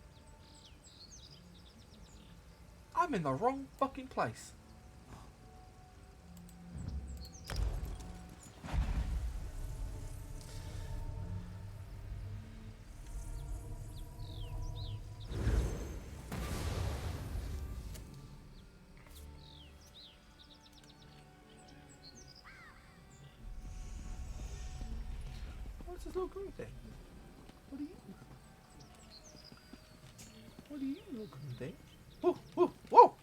I'm in the wrong fucking place. What's this little green thing? What are you? What are you, little green thing? Whoa, whoa, whoa!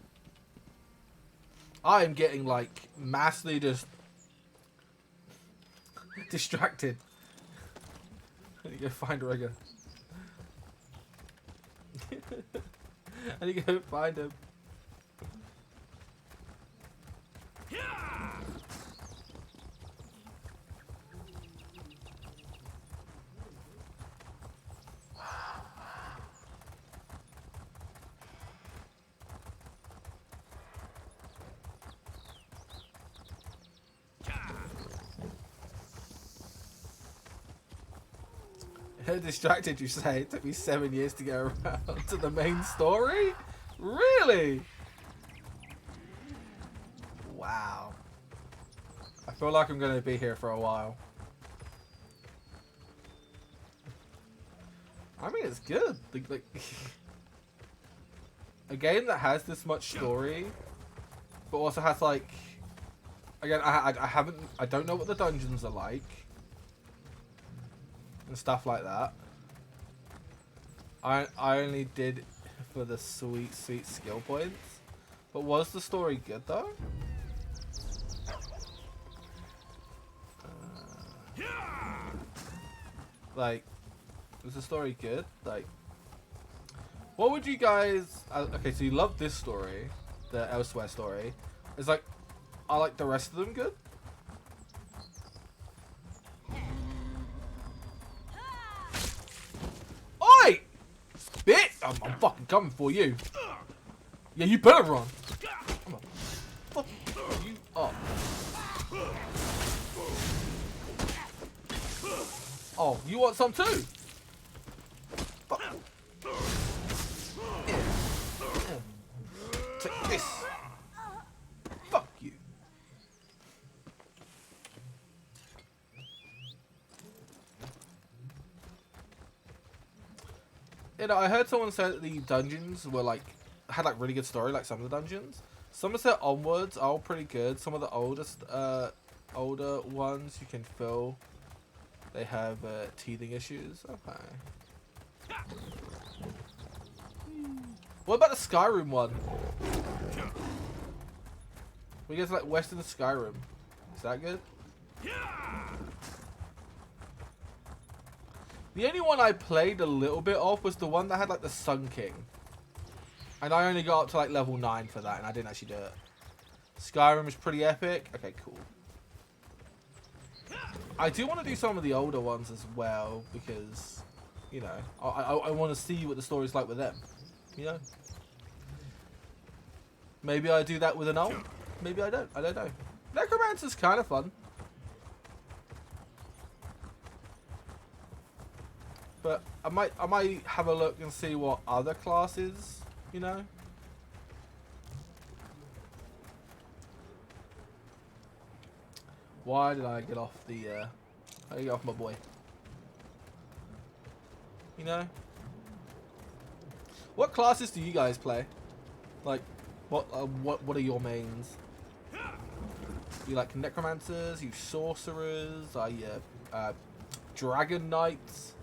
I am getting like massively just distracted. I need to go find Rigger. I need to go find him. How distracted you say? It took me 7 years to get around to the main story? Really? Wow. I feel like I'm going to be here for a while. I mean, it's good. Like a game that has this much story, but also has like... Again, I don't know what the dungeons are like. And stuff like that. I only did for the sweet skill points. But was the story good though? Like, was the story good? Like, what would you guys? Okay, so you love this story, the Elsweyr story. It's like, are like the rest of them good? Oi! Bit! I'm fucking coming for you. Yeah, you better run. Come on. Fuck you up. Oh, you want some too? Fuck. Yeah. Take this. Fuck you. You know, I heard someone say that the dungeons were like had like really good story, like some of the dungeons. Somerset onwards are all pretty good. Some of the older ones you can feel they have teething issues. Okay. What about the Skyrim one? We get to like west of the Skyrim. Is that good? The only one I played a little bit of was the one that had like the Sun King. And I only got up to like level 9 for that and I didn't actually do it. Skyrim is pretty epic. Okay, cool. I do want to do some of the older ones as well because, you know, I want to see what the story's like with them. You know. Maybe I do that with an old. Maybe I don't. I don't know. Necromancer's kind of fun. But I might have a look and see what other classes, you know. Why did I get off the I get off my boy? You know? What classes do you guys play? Like what are your mains? You like necromancers, you sorcerers, are you dragon knights?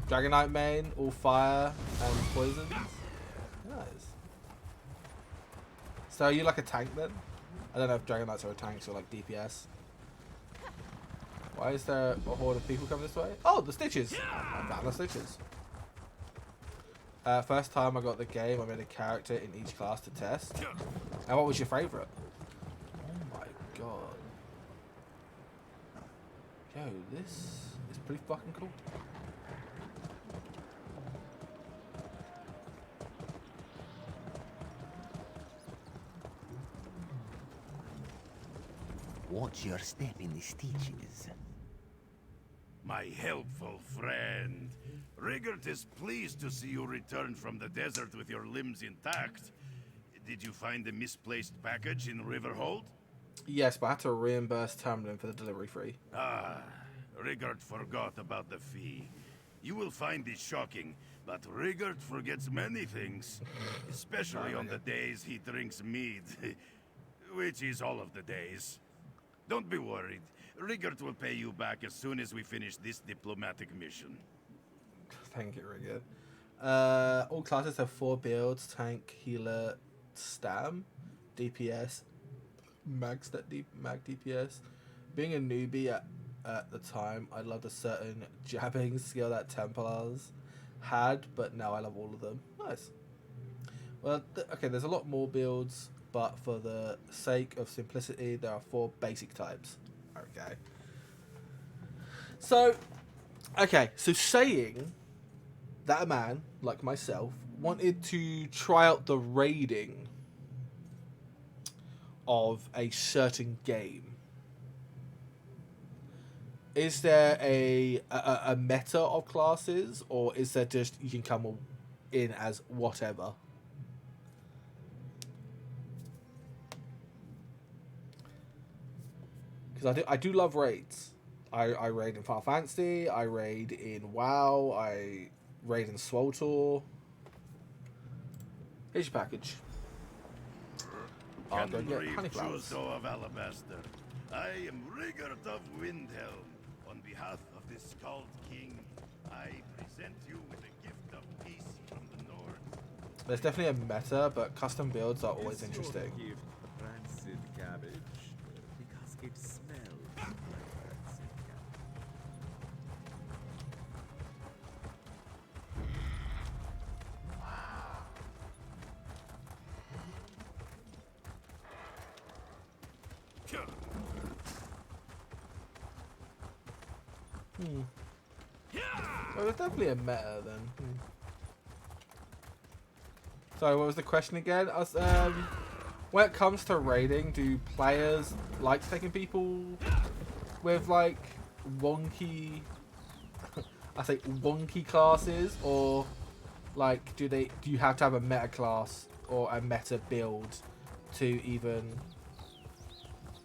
Dragon Knight main, all fire and poisons. Nice. So are you like a tank then? I don't know if Dragon Knights are tanks or like DPS. Why is there a horde of people coming this way? Oh, the Stitches! I found the Stitches. First time I got the game, I made a character in each class to test. And what was your favourite? Oh my god. Yo, this is pretty fucking cool. Watch your step in the stitches. My helpful friend. Rigert is pleased to see you return from the desert with your limbs intact. Did you find the misplaced package in Riverhold? Yes, but I had to reimburse Tamlin for the delivery fee. Ah, Rigert forgot about the fee. You will find this shocking, but Rigert forgets many things. Especially on the days he drinks mead. Which is all of the days. Don't be worried. Rigert will pay you back as soon as we finish this diplomatic mission. Thank you, Rigert. All classes have 4 builds: tank, healer, stam, DPS, mag DPS. Being a newbie at the time, I loved a certain jabbing skill that Templars had, but now I love all of them. Nice. Well, okay, there's a lot more builds, but for the sake of simplicity, there are 4 basic types. Okay. So saying that a man like myself wanted to try out the raiding of a certain game, is there a meta of classes, or is there just you can come in as whatever? Because I do love raids. I raid in Final Fantasy, I raid in WoW, I raid in SWTOR. Here's your package. I'll go get honeyflowers. Of Alabaster. I am Rigert of Windhelm. On behalf of the Scald King, I present you with a gift of peace from the north. There's definitely a meta, but custom builds are always interesting. Gift rancid cabbage, because it smells like rancid Well, there's definitely a meta then. Sorry, what was the question again? When it comes to raiding, do players like taking people with like wonky, I say wonky classes, or like do you have to have a meta class or a meta build to even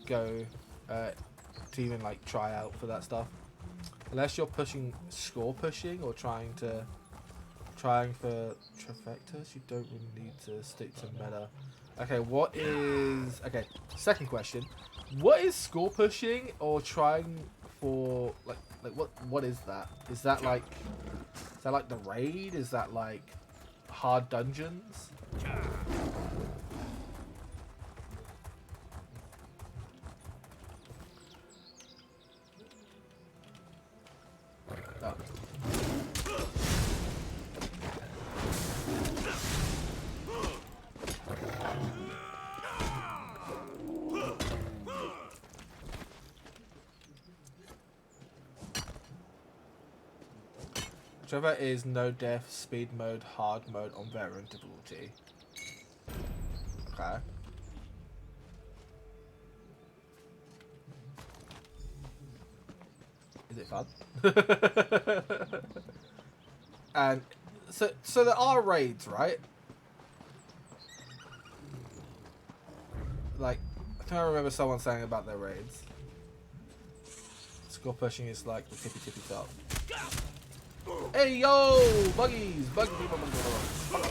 go to even like try out for that stuff? Unless you're score pushing or trying for trifectas, you don't really need to stick to meta. Okay, second question. What is score pushing or trying for like what is that? Is that like the raid? Is that like hard dungeons? Whichever is no death, speed mode, hard mode on veteran difficulty. Okay. Is it fun? And so there are raids, right? Like, I think I remember someone saying about their raids. Score pushing is like the tippy top. Hey yo, buggies, buggy people, buggy.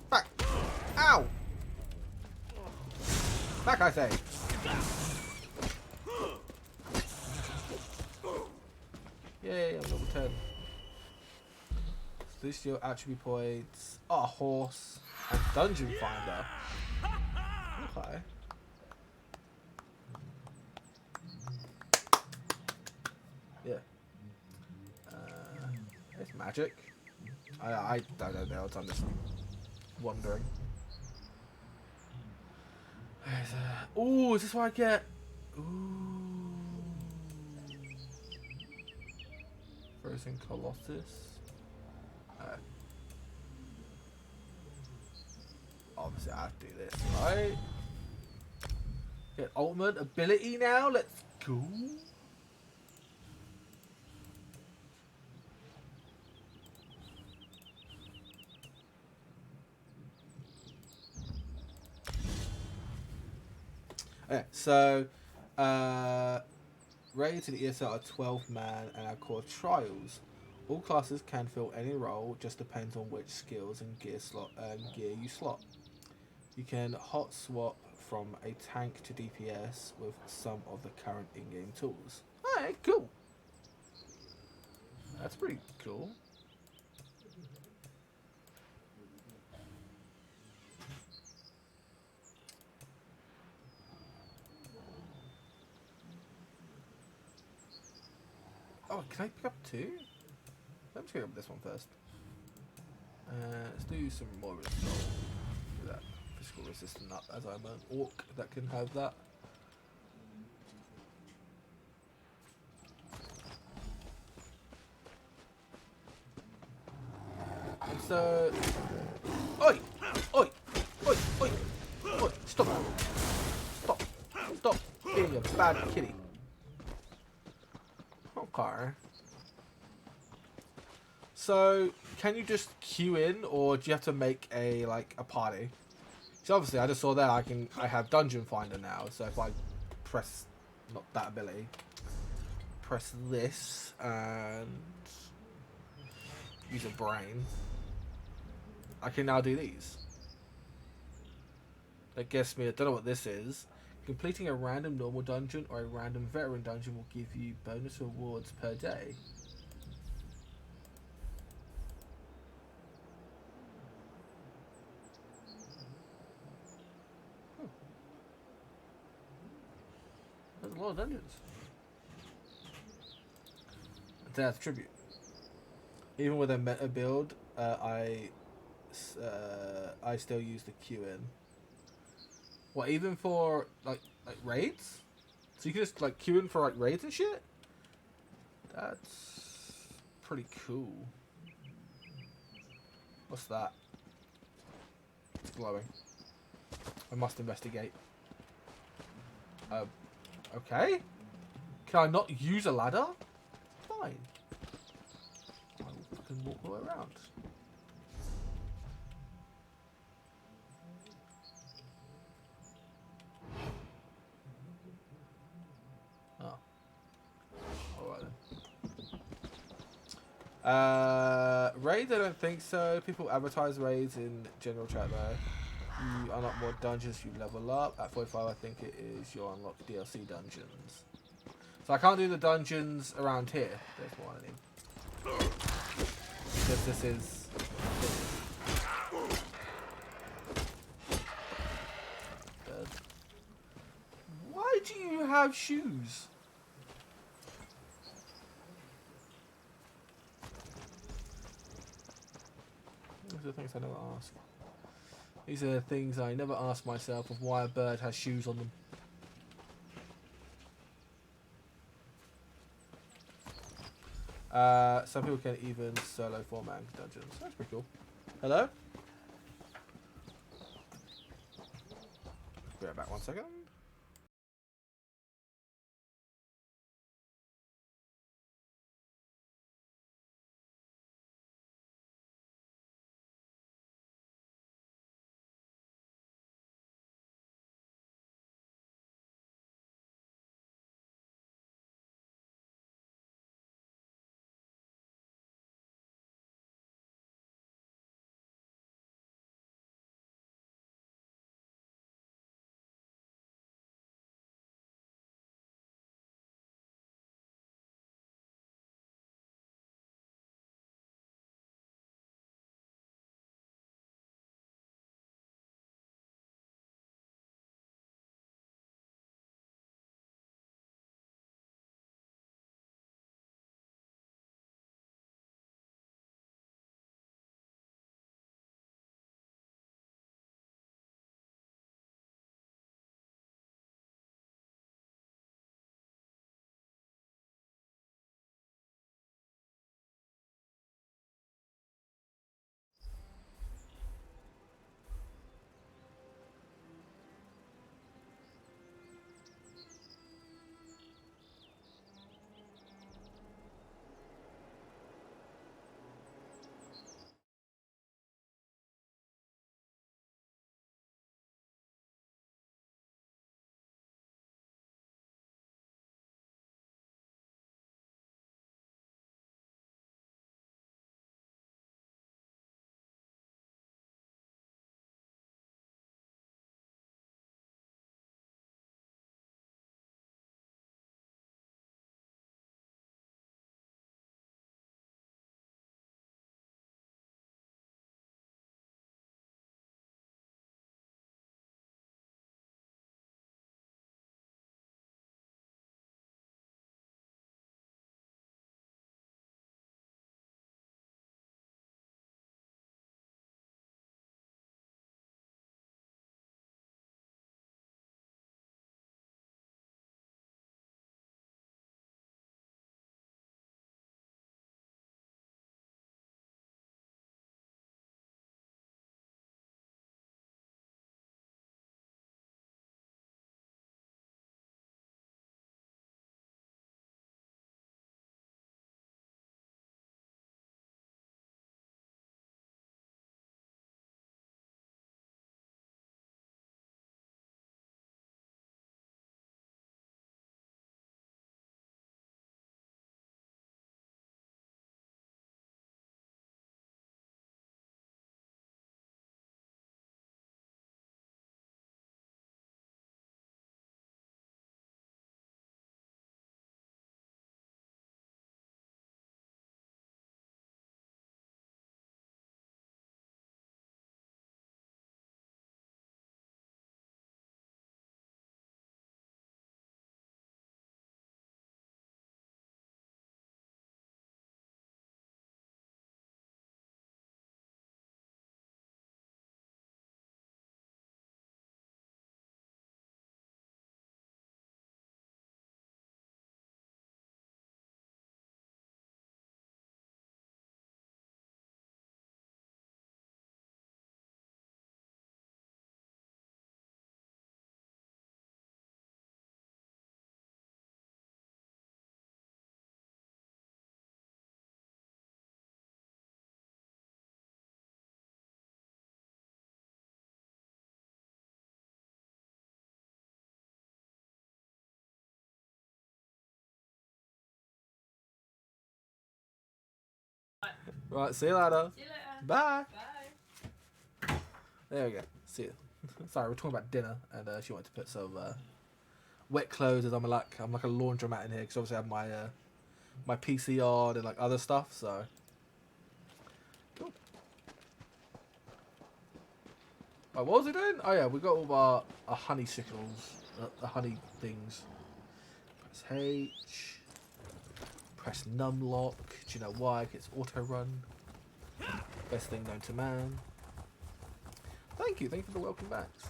Back. Ow! Back, I say. Yay, I'm level 10. So this is your attribute points. Oh, horse. And dungeon finder. Okay. Yeah. It's magic. I don't know, I'm just wondering. Ooh, is this what I get? Ooh. Frozen Colossus. Obviously I have to do this, right? Get ultimate ability now, let's go. Okay, so raids in the ESL are 12 man and are called trials. All classes can fill any role, just depends on which skills and gear you slot. You can hot swap from a tank to DPS with some of the current in-game tools. Alright, cool. That's pretty cool. Oh, can I pick up two? Let's pick up this one first. Let's do some more resistance. Do that physical resistance up, as I'm an orc that can have that. And so, oi, oi, oi, oi, oi! Stop! Stop! Being a bad kitty. Okay. So, can you just queue in, or do you have to make a party? So obviously, I just saw that I have Dungeon Finder now. So if I press not that ability, press this and use a brain, I can now do these. That gets me. I don't know what this is. Completing a random normal dungeon or a random veteran dungeon will give you bonus rewards per day. There's a lot of dungeons. That's tribute. Even with a meta build, I still use the queue in. What, even for like raids? So you can just queue in for raids and shit? That's pretty cool. What's that? It's glowing. I must investigate. Okay. Can I not use a ladder? Fine. I will fucking walk all the way around. Oh. Alright then. Raids, I don't think so. People advertise raids in general chat though. You unlock more dungeons, you level up. At 45, I think it is you'll unlock DLC dungeons. So I can't do the dungeons around here. There's one I need. Because this is... Dead. Why do you have shoes? These are the things I never ask. These are the things I never ask myself of why a bird has shoes on them. Some people can even solo 4-man dungeons. That's pretty cool. Hello? Be right back 1 second. Right, see you later. See you later. Bye. Bye. There we go. See you. Sorry, we're talking about dinner, and she wanted to put some wet clothes. As I'm like a laundromat in here, because obviously I have my my PC on and like other stuff. So cool. Right, what was it doing? Oh yeah, we got all our honey sickles, the honey things. Press H. Press numlock. Do you know why? It's auto run. Best thing known to man. Thank you for the welcome backs.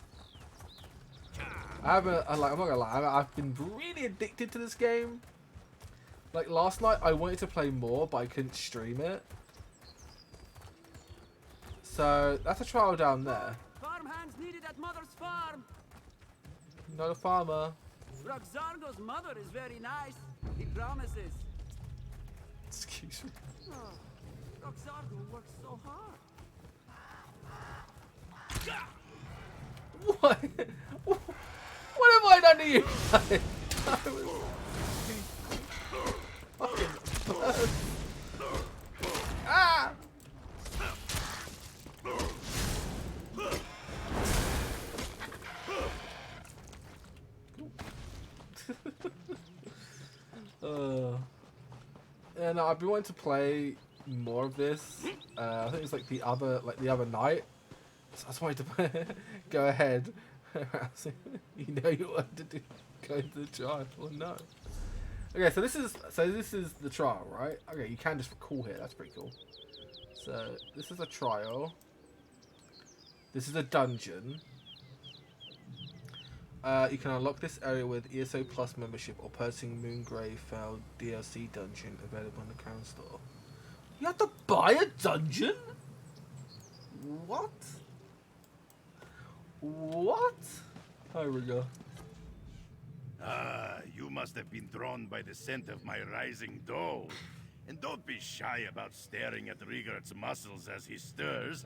I'm not gonna lie, I've been really addicted to this game. Like last night, I wanted to play more, but I couldn't stream it. So that's a trial down there. Farm hands needed at Mother's farm. Not a farmer. Roxargo's mother is very nice. He promises. Excuse me. Oh, Roxargo works so hard. What? What have I done to you? Ah! And I've been wanting to play more of this. I think it's like the other night. So I just wanted to go ahead. You know you wanted to do, go to the trial or no? Okay, so this is the trial, right? Okay, you can just recall here. That's pretty cool. So this is a trial. This is a dungeon. You can unlock this area with ESO Plus membership or purchasing Moongrave Fell DLC dungeon available in the Crown Store. You have to buy a dungeon? What? What? Hi, Rigger. Ah, you must have been drawn by the scent of my rising dough. And don't be shy about staring at Riggert's muscles as he stirs.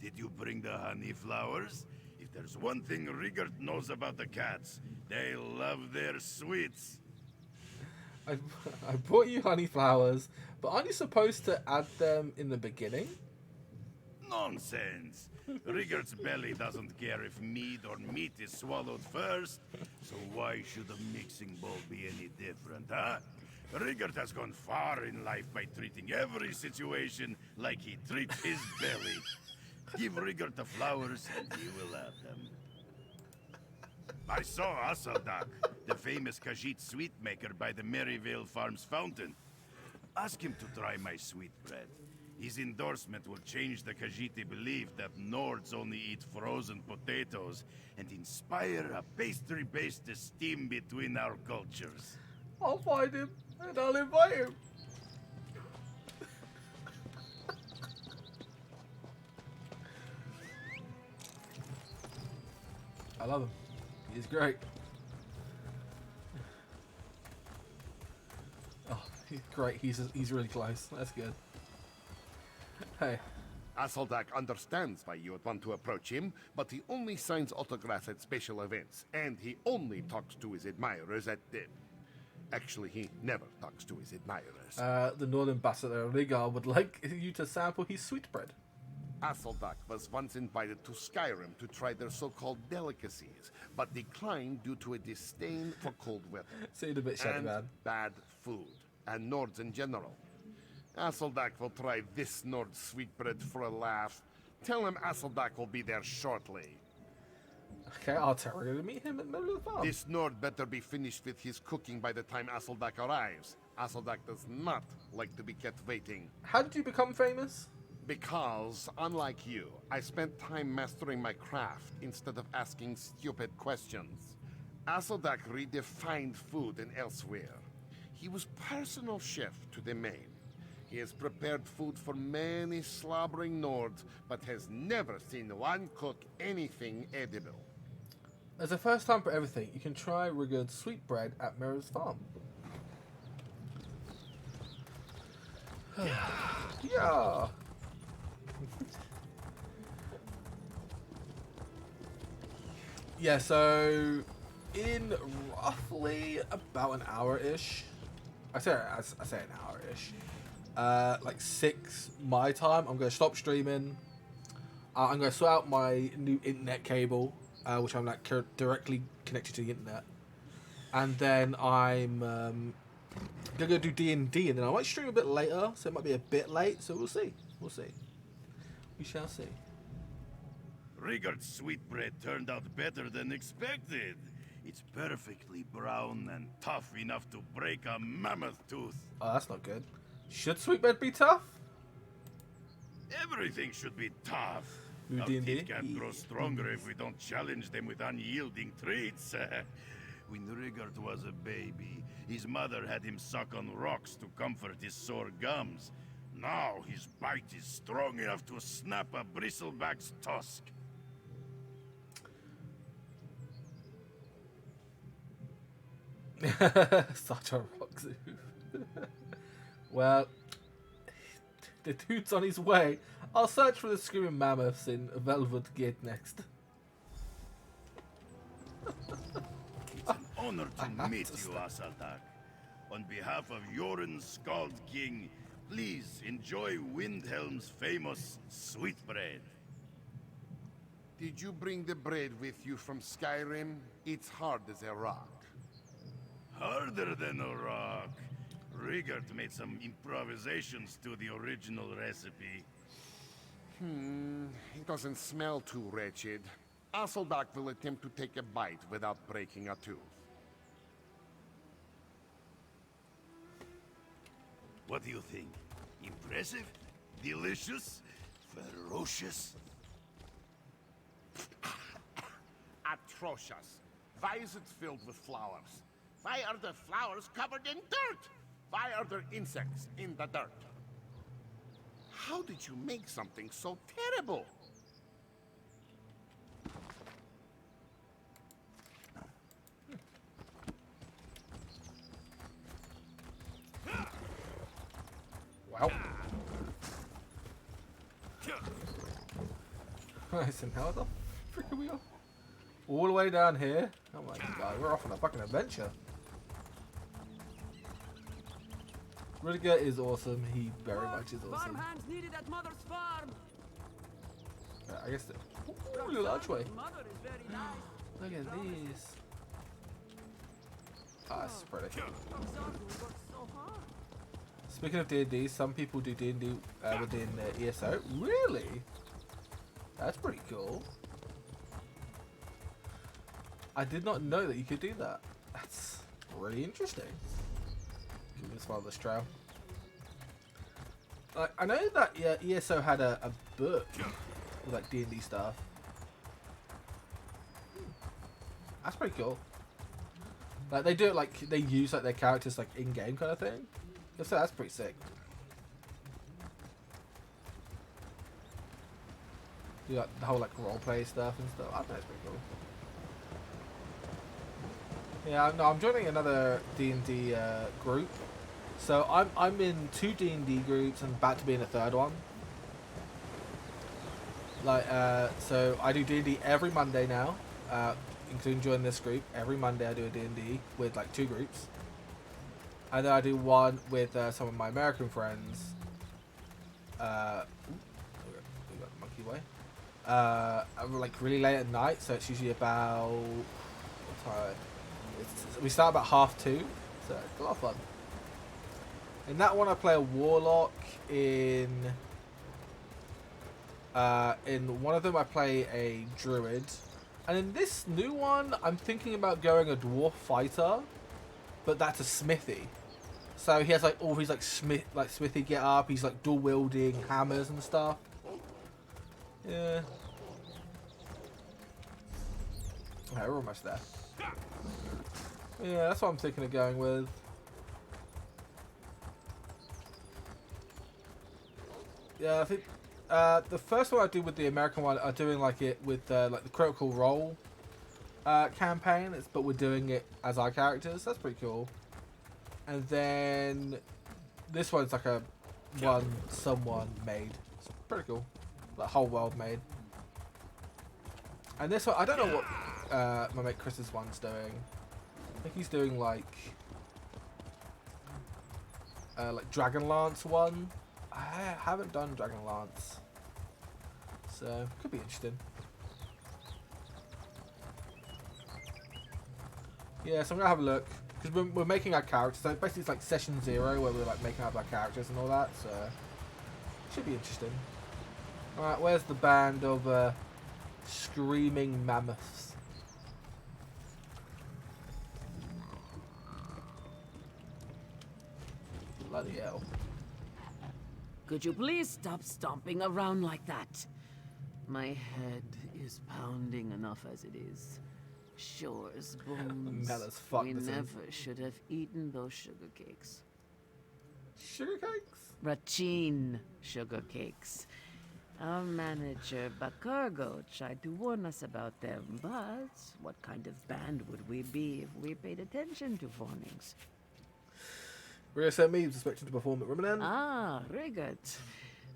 Did you bring the honey flowers? If there's one thing Riggert knows about the cats, they love their sweets. I brought you honey flowers, but aren't you supposed to add them in the beginning? Nonsense. Riggert's belly doesn't care if mead or meat is swallowed first, so why should a mixing bowl be any different, huh? Riggert has gone far in life by treating every situation like he treats his belly. Give Riggert the flowers and he will have them. I saw Asseldak, the famous Khajiit sweet maker by the Maryvale Farms fountain. Ask him to try my sweet bread. His endorsement will change the Khajiiti belief that Nords only eat frozen potatoes and inspire a pastry-based esteem between our cultures. I'll find him and I'll invite him. I love him. He's great. Oh, he's great. He's really close. That's good. Hey. Asseldak understands why you would want to approach him, but he only signs autographs at special events, and he only talks to his admirers at them. Actually, he never talks to his admirers. The Northern Ambassador Rigar would like you to sample his sweetbread. Asseldak was once invited to Skyrim to try their so-called delicacies, but declined due to a disdain for cold weather. Seemed a bit shabby, and man. Bad food, and Nords in general. Asseldak will try this Nord sweetbread for a laugh. Tell him Asseldak will be there shortly. Okay, I'll tell her to meet him at the middle of the farm. This Nord better be finished with his cooking by the time Asseldak arrives. Asseldak does not like to be kept waiting. How did you become famous? Because, unlike you, I spent time mastering my craft instead of asking stupid questions. Asseldak redefined food in Elsweyr. He was personal chef to the main. He has prepared food for many slobbering Nords, but has never seen one cook anything edible. As a first time for everything, you can try Rigard's sweetbread at Mirror's farm. Yeah. Yeah, so in roughly about an hour-ish, I say an hour-ish, like 6 my time, I'm going to stop streaming. I'm going to sort out my new internet cable, which I'm like directly connected to the internet. And then I'm going to go do D&D, and then I might stream a bit later, so it might be a bit late, so we'll see. We'll see. We shall see. Rigard's sweetbread turned out better than expected. It's perfectly brown and tough enough to break a mammoth tooth. Oh, that's not good. Should sweetbread be tough? Everything should be tough. You Our D&D? teeth can't grow stronger if we don't challenge them with unyielding traits. When Rigard was a baby, his mother had him suck on rocks to comfort his sore gums. Now his bite is strong enough to snap a bristleback's tusk. Such a rock zoo. Well, the dude's on his way. I'll search for the screaming mammoths in Velvet Gate next. It's an honor to meet you, Asaldak. On behalf of Yoren's Scald King, please enjoy Windhelm's famous sweetbread. Did you bring the bread with you from Skyrim? It's hard as a rock. Harder than a rock. Rigard made some improvisations to the original recipe. It doesn't smell too wretched. Asaldak will attempt to take a bite without breaking a tooth. What do you think? Impressive? Delicious? Ferocious? Atrocious. Why is it filled with flowers? Why are the flowers covered in dirt? Why are there insects in the dirt? How did you make something so terrible? Wow. Nice, and how the frick are we off? All the way down here? Oh my god, we're off on a fucking adventure. Rudiger is awesome. He very much is awesome. Farmhands needed at Mother's farm. I guess the little archway. Mother is very nice. Look at these. Ah, it's pretty. Speaking of D&D, some people do D&D within ESO. Really? That's pretty cool. I did not know that you could do that. That's really interesting. Can we just follow this trail? I know that ESO had a book with like D&D stuff. That's pretty cool. Like they do it like they use like their characters like in game kind of thing. So that's pretty sick. Do like the whole like roleplay stuff and stuff. I think that's pretty cool. Yeah, no, I'm joining another D&D group. So I'm in 2 D&D groups and about to be in a 3rd one. Like so I do D&D every Monday now, including joining this group. Every Monday I do a D&D with like 2 groups. And then I do one with some of my American friends. We got the monkey way. Like really late at night, so it's usually about what time? We start about 2:30, so it's a lot of fun. In that one, I play a warlock. In one of them, I play a druid, and in this new one, I'm thinking about going a dwarf fighter, but that's a smithy. So he has like all his like smithy get up. He's like dual wielding hammers and stuff. Yeah. Okay, we're almost there. Yeah, that's what I'm thinking of going with. Yeah, I think the first one I do with the American one, I'm doing like it with like the Critical Role campaign, but we're doing it as our characters. That's pretty cool. And then this one's like a one someone made. It's pretty cool. Like whole world made. And this one, I don't know what my mate Chris's one's doing. I think he's doing like Dragonlance one. I haven't done Dragonlance, so could be interesting. Yeah, so I'm gonna have a look because we're making our characters. So basically, it's like session 0 where we're like making up our characters and all that. So should be interesting. All right, where's the band of screaming mammoths? Bloody hell. Could you please stop stomping around like that? My head is pounding enough as it is. Shore's bones. We never should have eaten those sugar cakes. Sugar cakes? Rachin sugar cakes. Our manager, Bacargo, tried to warn us about them, but what kind of band would we be if we paid attention to warnings? Rio sent me, he was expecting to perform at Ramadan. Ah, Rigert.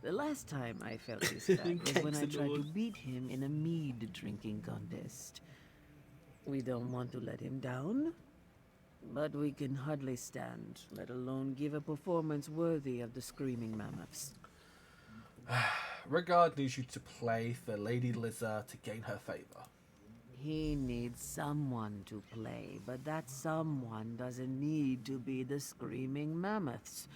The last time I felt this bad was when I tried to beat him in a mead drinking contest. We don't want to let him down, but we can hardly stand, let alone give a performance worthy of the Screaming Mammoths. Regard needs you to play for Lady Liza to gain her favor. He needs someone to play, but that someone doesn't need to be the Screaming Mammoths.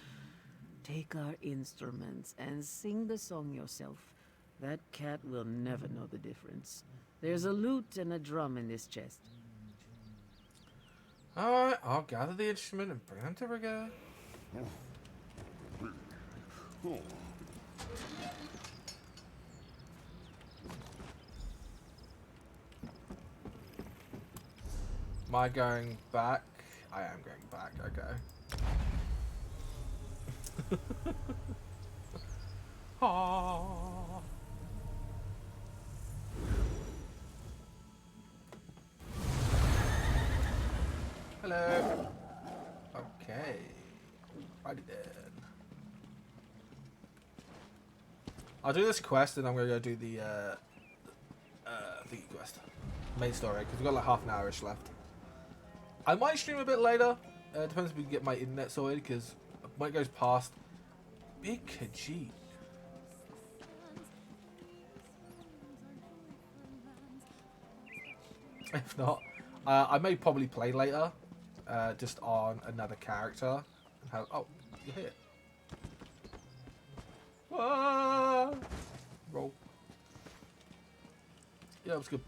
Take our instruments and sing the song yourself. That cat will never know the difference. There's a lute and a drum in this chest. Alright, I'll gather the instrument and bring them to Rigger. Am I going back? I am going back, okay. Aww. Hello. Okay. Righty then. I'll do this quest and I'm gonna go do the thingy quest. Main story, because we've got like half an hour-ish left. I might stream a bit later. Depends if we can get my internet sorted, because when it goes past Big Khajiit. If not, I may probably play later, just on another character. Oh, you're here. Whoa! Roll. Yeah, that was good.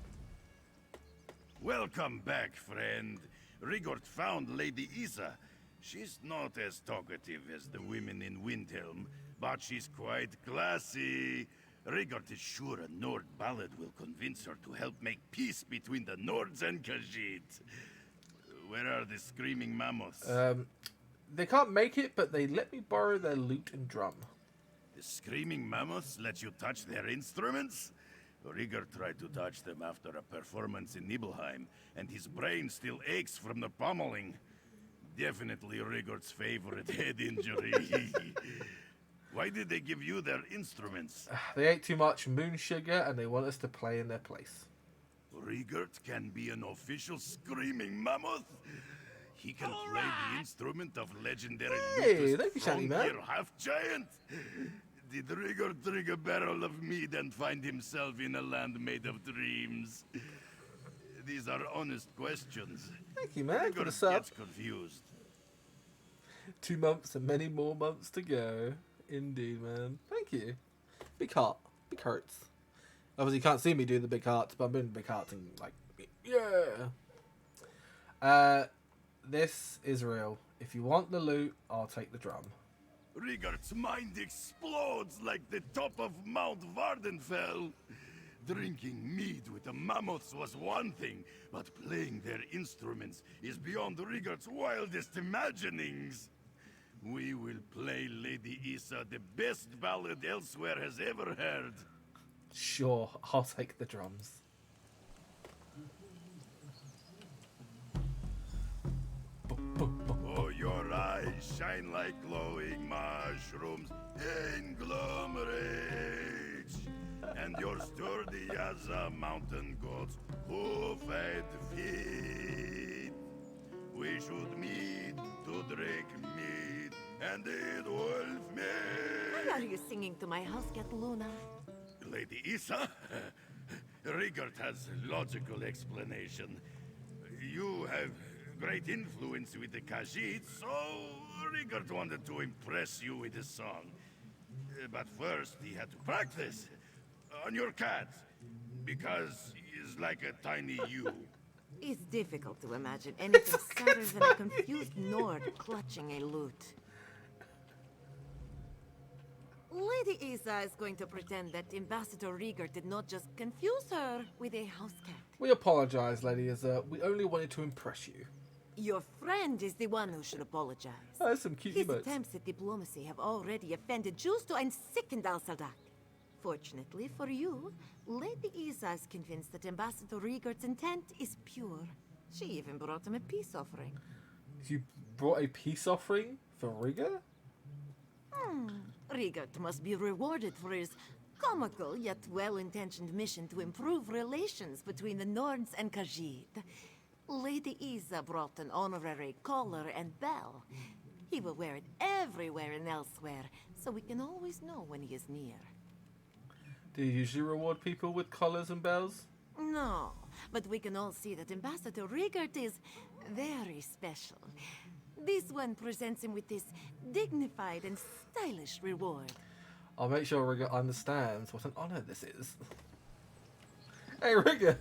Welcome back, friend. Rigord found Lady Isa. She's not as talkative as the women in Windhelm, but she's quite classy. Rigord is sure a Nord ballad will convince her to help make peace between the Nords and Khajiit. Where are the Screaming Mammoths? They can't make it, but they let me borrow their lute and drum. The Screaming Mammoths let you touch their instruments? Rigord tried to touch them after a performance in Nibelheim, and his brain still aches from the pummeling. Definitely Rigord's favorite head injury. Why did they give you their instruments? They ate too much moon sugar, and they want us to play in their place. Rigord can be an official Screaming Mammoth? He can play the instrument of legendary Strong-Ear half-giant? Did Rigord drink a barrel of mead and find himself in a land made of dreams? These are honest questions. Thank you, man, for the Rigord sub. gets confused. 2 months and many more months to go. Indeed, man. Thank you. Big heart. Big hearts. Obviously, you can't see me do the big hearts, but I'm doing big hearts and like, yeah. This is real. If you want the loot, I'll take the drum. Rigord's mind explodes like the top of Mount Vardenfell. Drinking mead with the mammoths was one thing, but playing their instruments is beyond Rigord's wildest imaginings. We will play Lady Isa the best ballad Elsweyr has ever heard. Sure, I'll take the drums. Oh, your eyes shine like glowing mushrooms in glomerates, and you're sturdy as a mountain goat's hoof-fed feet. We should meet to drink mead and eat wolf meat. Why are you singing to my house cat Luna? Lady Isa? Rigord has logical explanation. You have great influence with the Khajiit, so Rigord wanted to impress you with his song. But first, he had to practice on your cat, because he's like a tiny you. It's difficult to imagine anything sadder than a confused Nord clutching a lute. Lady Isa is going to pretend that Ambassador Rieger did not just confuse her with a house cat. We apologize, Lady Isa. We only wanted to impress you. Your friend is the one who should apologize. That's some cute His emotes. attempts at diplomacy have already offended Justo and sickened Al-Sadak. Fortunately for you, Lady Isa is convinced that Ambassador Rieger's intent is pure. She even brought him a peace offering. You brought a peace offering for Rieger? Riegert must be rewarded for his comical yet well-intentioned mission to improve relations between the Nords and Khajiit. Lady Isa brought an honorary collar and bell. He will wear it everywhere in Elsweyr, so we can always know when he is near. Do you usually reward people with collars and bells? No, but we can all see that Ambassador Riegert is very special. This one presents him with this dignified and stylish reward. I'll make sure Rieger understands what an honor this is. Hey, Rieger!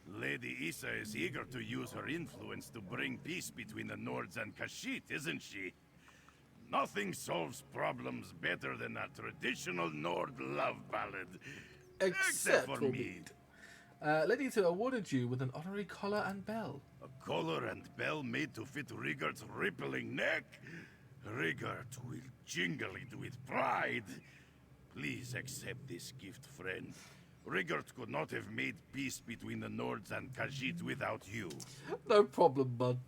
Lady Isa is eager to use her influence to bring peace between the Nords and Khajiit, isn't she? Nothing solves problems better than a traditional Nord love ballad. Except for me. mead. Lady Isa awarded you with an honorary collar and bell. A collar and bell made to fit Riegert's rippling neck? Riegert will jingle it with pride. Please accept this gift, friend. Riegert could not have made peace between the Nords and Khajiit without you. No problem, bud.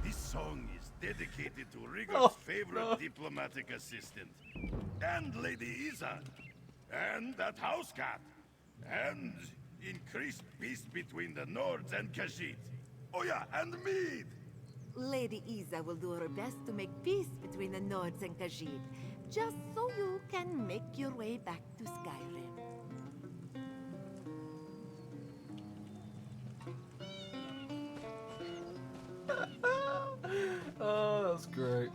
This song is dedicated to Riegert's favorite diplomatic assistant, and Lady Isa, and that house cat, and increased peace between the Nords and Khajiit. Oh yeah, and mead! Lady Isa will do her best to make peace between the Nords and Khajiit, just so you can make your way back to Skyrim. Oh, that's great.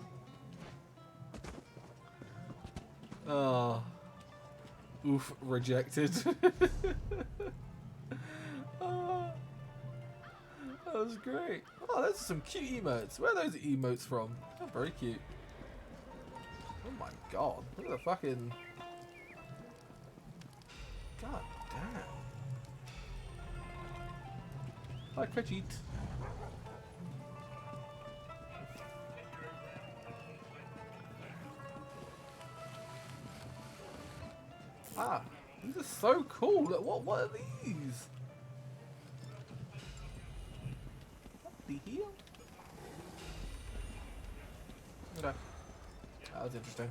Oh. Oof, rejected. Oh, that was great. Oh, those are some cute emotes. Where are those emotes from? Oh, very cute. Oh my god. Look at the fucking... God damn. Hi, Khajiit. Ah, these are so cool. Look, what are these? What the hell? Okay. That was interesting.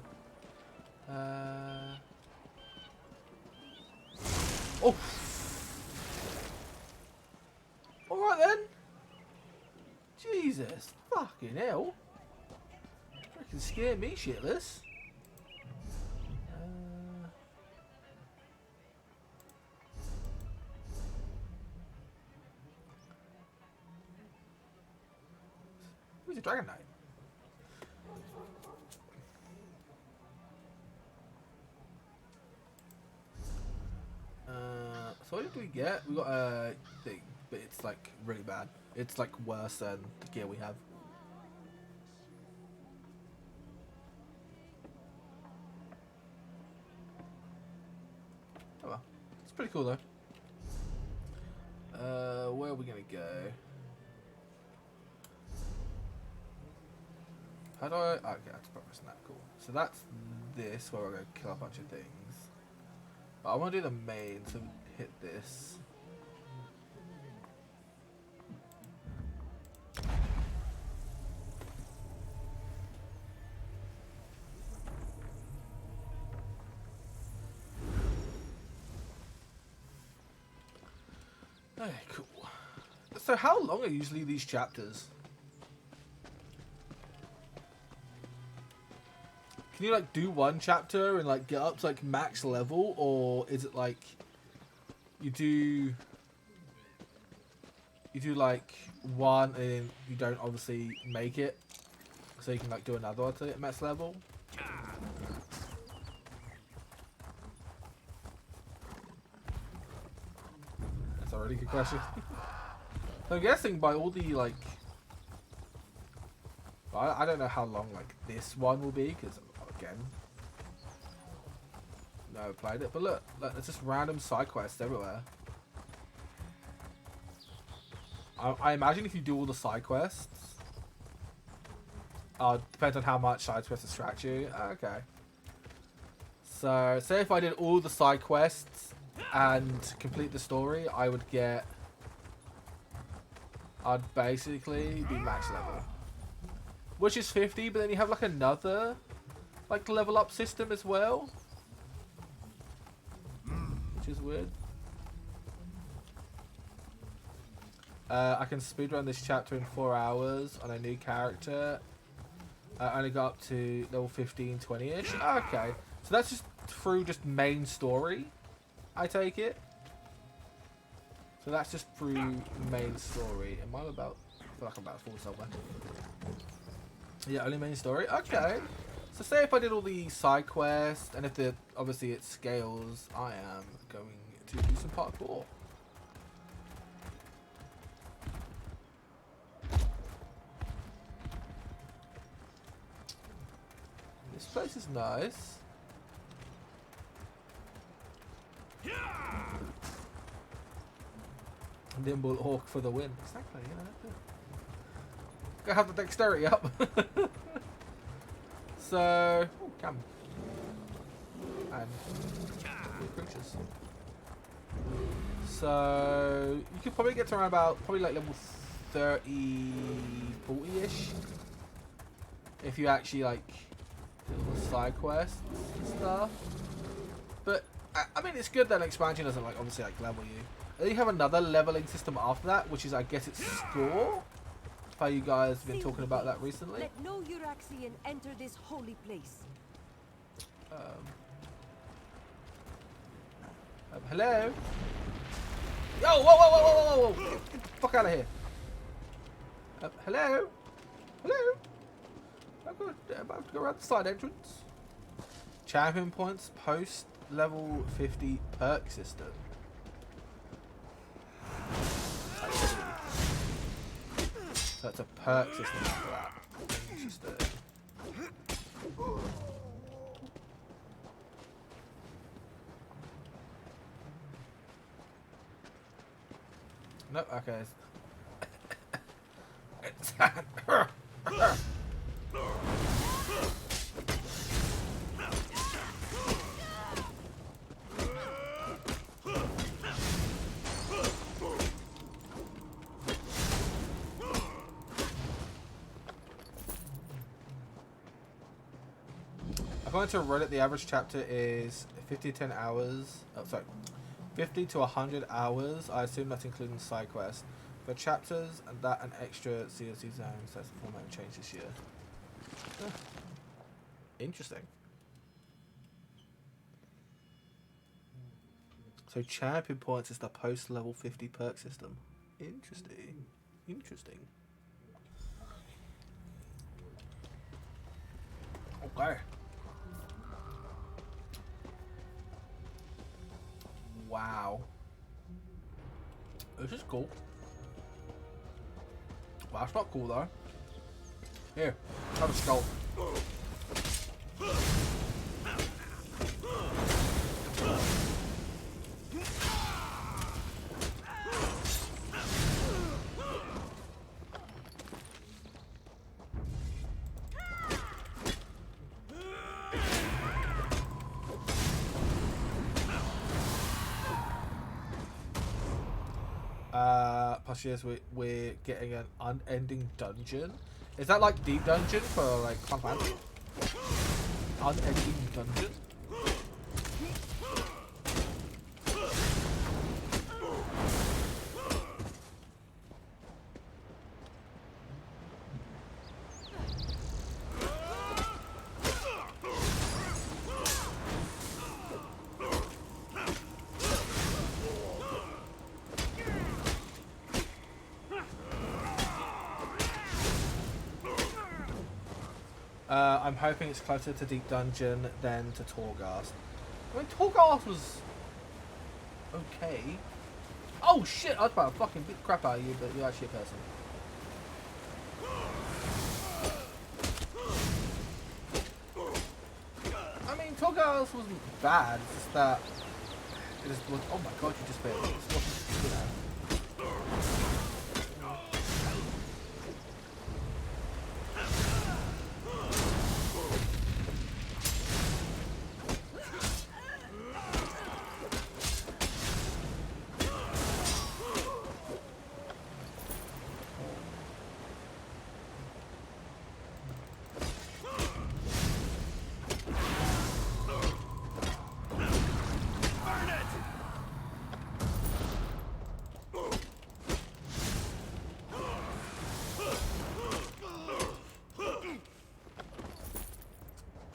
Oh! Alright then! Jesus! Fucking hell! Freaking scare me shitless. Who's a Dragon Knight? So what did we get? We got a thing, but it's like really bad. It's like worse than the gear we have. Oh well, it's pretty cool though. Where are we gonna go? How do I? Okay, that's progress. That cool. So that's this where we're gonna kill a bunch of things. But I want to do the main, so hit this. Okay, cool. So how long are usually these chapters? Can you like do one chapter and like get up to like max level, or is it like you do like one and you don't obviously make it, so you can like do another one to hit max level? That's a really good question. I'm guessing by all the like But I don't know how long like this one will be because again, no played it. But look, there's just random side quests everywhere. I imagine if you do all the side quests, depends on how much side quests distract you. Okay. So say if I did all the side quests and complete the story, I'd basically be max level. Which is 50, but then you have like another like level up system as well. Which is weird. I can speedrun this chapter in 4 hours on a new character. I only got up to level 15, 20-ish. Okay. So that's just through just main story, I take it. So that's just through main story. Am I about... I feel like I'm about to fall somewhere. Yeah, only main story. Okay. So say if I did all the side quests, and if obviously it scales, I am going to do some parkour. This place is nice. Nimble orc for the win. Exactly, yeah. Gotta have the dexterity up. So, come. And creatures. So, you could probably get to around about, probably like level 30, 40-ish. If you actually like do the side quests and stuff. But, I mean, it's good that an expansion doesn't like obviously like level you. Then you have another leveling system after that, which is, I guess, it's score. How you guys been talking about that recently? Let no Euraxian enter this holy place. Hello? Yo, whoa, whoa, whoa, whoa, whoa, whoa! Get the fuck out of here! Hello? Hello? I'm about to go around the side entrance. Champion points post level 50 perk system. So it's a perk system after that. Interesting. Nope, okay. According to Reddit, the average chapter is 50 to 10 hours. Oh, sorry. 50 to 100 hours. I assume that's including side quests. For chapters, and that an extra COC zones. That's the format changed this year. Huh. Interesting. So champion points is the post level 50 perk system. Interesting. Interesting. Okay. Wow. This is cool. Well, that's not cool though. Here, have a skull. Plus, yes, we're getting an unending dungeon. Is that like deep dungeon for like Final Fantasy? Unending dungeon? I'm hoping it's closer to Deep Dungeon than to Torghast. I mean, Torghast was okay. Oh shit! I was about to fucking beat the crap out of you, but you're actually a person. Torgos wasn't bad. It's just that it just was. Oh my god! You just failed. It just wasn't, you know.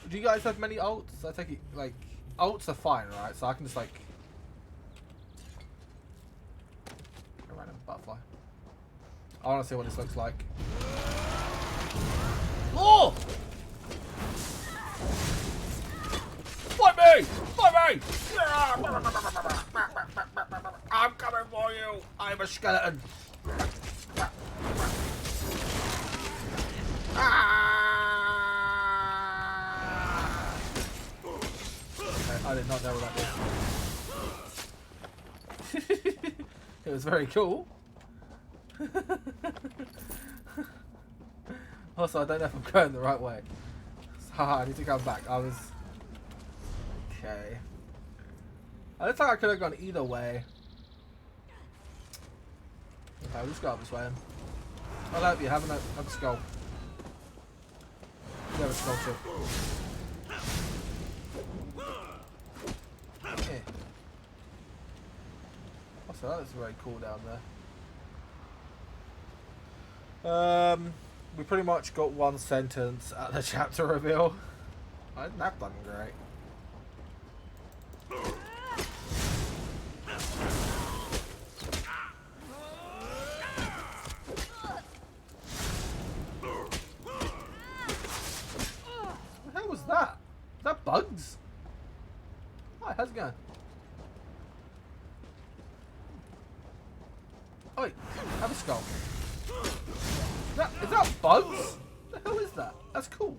Do you guys have many ults? I take it, like, ults are fine, right? So I can just, like... A random butterfly. I want to see what this looks like. Oh! Fight me! Fight me! I'm coming for you! I'm a skeleton! I did not know about this. It was very cool. Also, I don't know if I'm going the right way. Haha, I need to come back. I was... Okay. I don't think I could have gone either way. Okay, we'll just go up this way. I'll help you. Have a skull. You have a skull too. So that looks very cool down there. We pretty much got one sentence at the chapter reveal. I didn't have done great. What the hell was that? Is that bugs? Hi, how's it going? Oh, wait, have a skull. Is that bugs? What the hell is that? That's cool. Do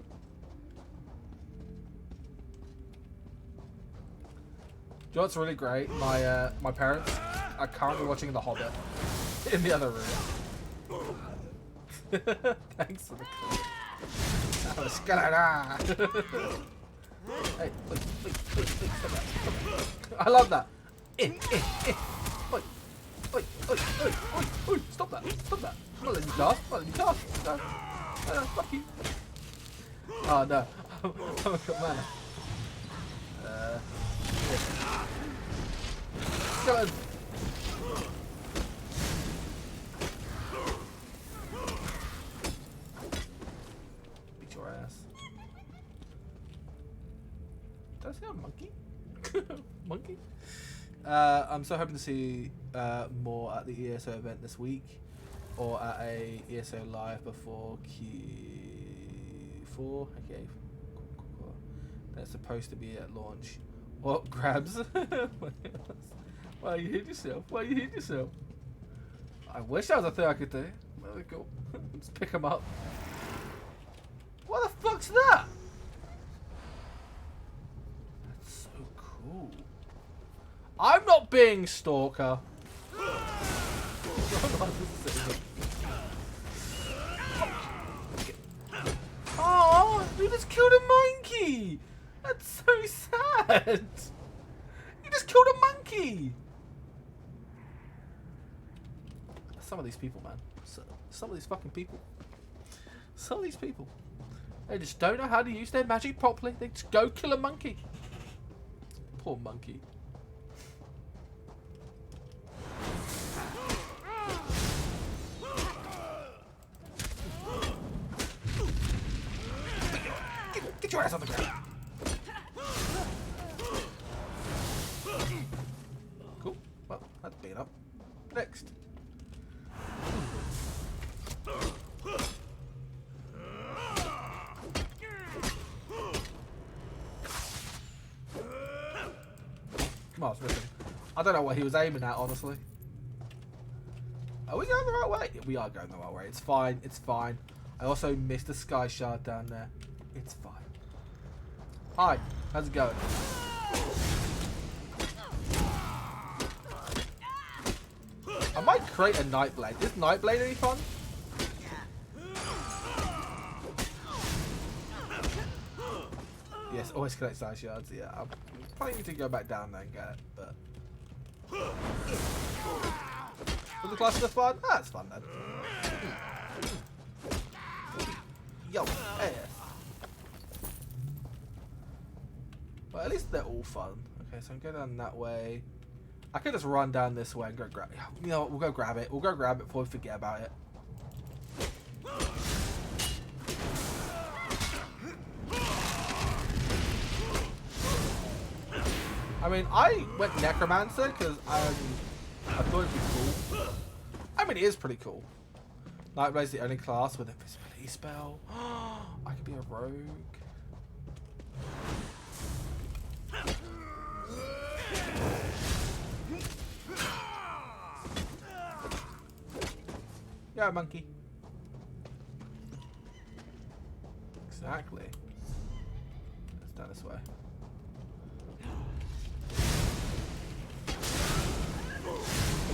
you know what's really great? My parents are currently watching The Hobbit in the other room. Thanks for the clip. Oh, skeleton. Hey, wait, stop that. I love that. Oi, stop that. I'm not letting you laugh. No. Fuck you. Oh, no. I'm a good man. Skeleton. Beat your ass. Did I say a monkey? Monkey? I'm so hoping to see more at the ESO event this week, or at a ESO live before Q4. Okay, cool. That's supposed to be at launch. What grabs? Why you hit yourself? I wish that was a thing I could do. There we go. Let's pick him up. What the fuck's that? That's so cool. I'm not being stalker. Oh, you just killed a monkey. That's so sad. You just killed a monkey. Some of these people, man. Some of these fucking people. Some of these people. They just don't know how to use their magic properly. They just go kill a monkey. Poor monkey. Get your ass on the ground. Cool. Well, that's beat up. Next. Come on, listen. I don't know what he was aiming at, honestly. Are we going the right way? We are going the right way. It's fine. It's fine. I also missed a sky shard down there. It's fine. Hi, how's it going? I might create a Nightblade. Is Nightblade any fun? Yes, always collect size shards. Yeah, I'll probably need to go back down there and get it, but. Was the cluster fun? Ah, it's fun then. Yo, hey. Well, at least they're all fun. Okay, so I'm going down that way. I could just run down this way and go grab it. You know what? We'll go grab it. We'll go grab it before we forget about it. I mean, I went Necromancer because I thought it'd be cool. I mean, it is pretty cool. Nightblade's the only class with invisibility spell. I could be a rogue. Yeah, monkey. Exactly. Let's down this way.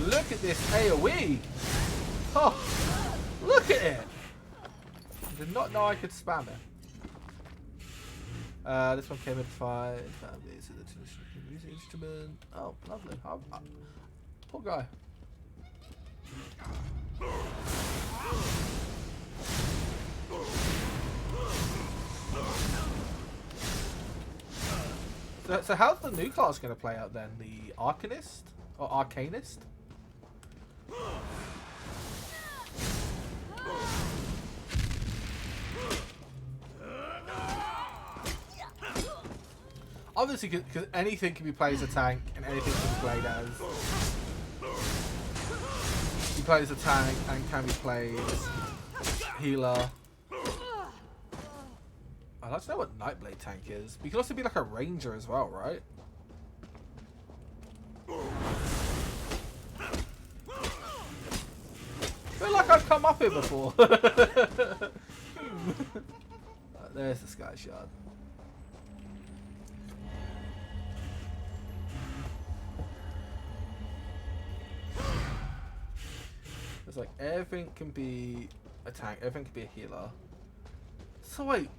Look at this AoE! Oh, look at it! I did not know I could spam it. This one came in 5. This is the music instrument. Oh, lovely. Poor guy. So how's the new class going to play out then? The Arcanist? Or Arcanist? Obviously, because anything can be played as a tank and anything can be played as... You play as a tank and can be played as healer. I'd like to know what Nightblade tank is. You can also be like a ranger as well, right? I feel like I've come up here before. There's the sky shard. It's like everything can be a tank, everything can be a healer. So wait.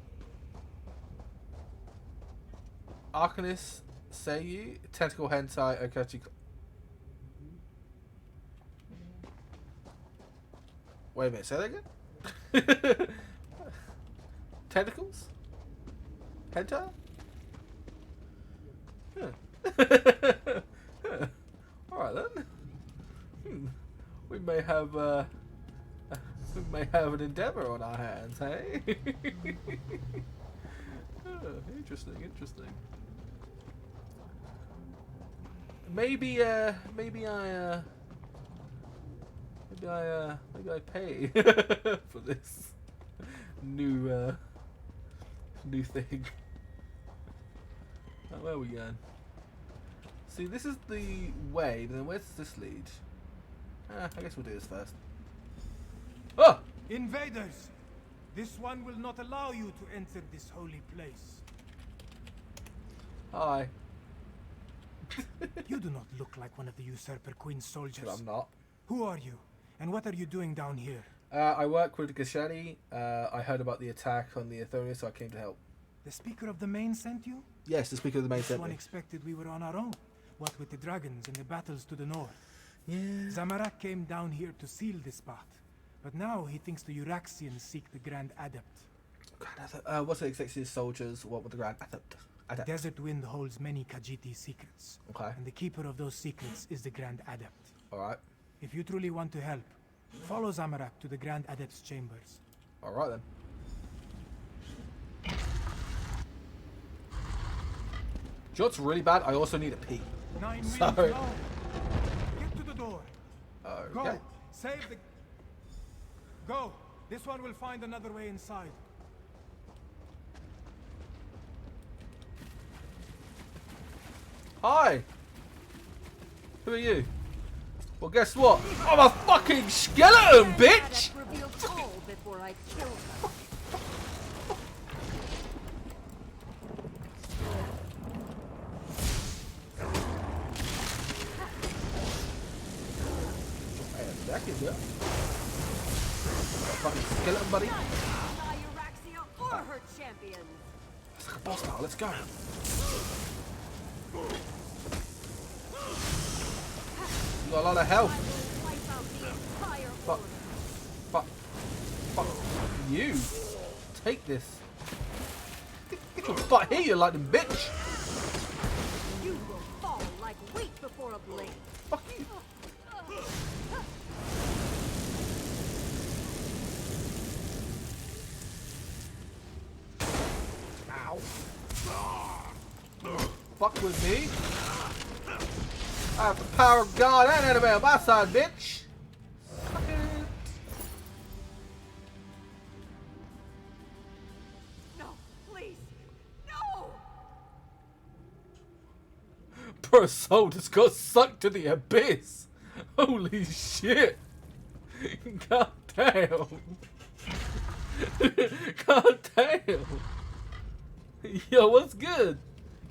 Arcanist, Seiyu, Tentacle Hentai, Okachi. Wait a minute, say that again? Tentacles? Hentai? Huh. Alright then. We may have an endeavor on our hands, hey? Oh, interesting, interesting. Maybe I pay for this new thing. Oh, where are we going? See, this is the way, but then where does this lead? I guess we'll do this first. Oh! Invaders! This one will not allow you to enter this holy place. Hi. You do not look like one of the Usurper Queen's soldiers. I'm not. Who are you? And what are you doing down here? I work with Gashani. I heard about the attack on the Athonius, so I came to help. The Speaker of the Main sent you? Yes, the Speaker of the Main sent me. One expected we were on our own. What with the dragons and the battles to the north. Yeah. Zamarak came down here to seal this spot. But now he thinks the Uraxians seek the Grand Adept. What's the executive soldiers want with the Grand Adept? The Desert Wind holds many Khajiit secrets. Okay. And the keeper of those secrets is the Grand Adept. Alright. If you truly want to help, follow Zamarak to the Grand Adept's chambers. Alright then. Do you know what's really bad? I also need a pee. 9 So... winds long. Get to the door. Okay. Go. Save the... Go. This one will find another way inside. Hi. Who are you? Well, guess what? I'm a fucking skeleton, bitch! fucking skeleton, buddy. Euraxia or her champions. It's like a boss battle. Let's go. You got a lot of health. Fuck. Fuck. Fuck. You. Take this. Get your butt here, you lightning bitch. You will fall like wheat before a blade. Fuck you. Ow. Fuck with me. I have the power of God and enemy on my side, bitch. Fuck it. No, please. No! Poor soul just got sucked to the abyss. Holy shit. God damn. God damn. Yo, what's good?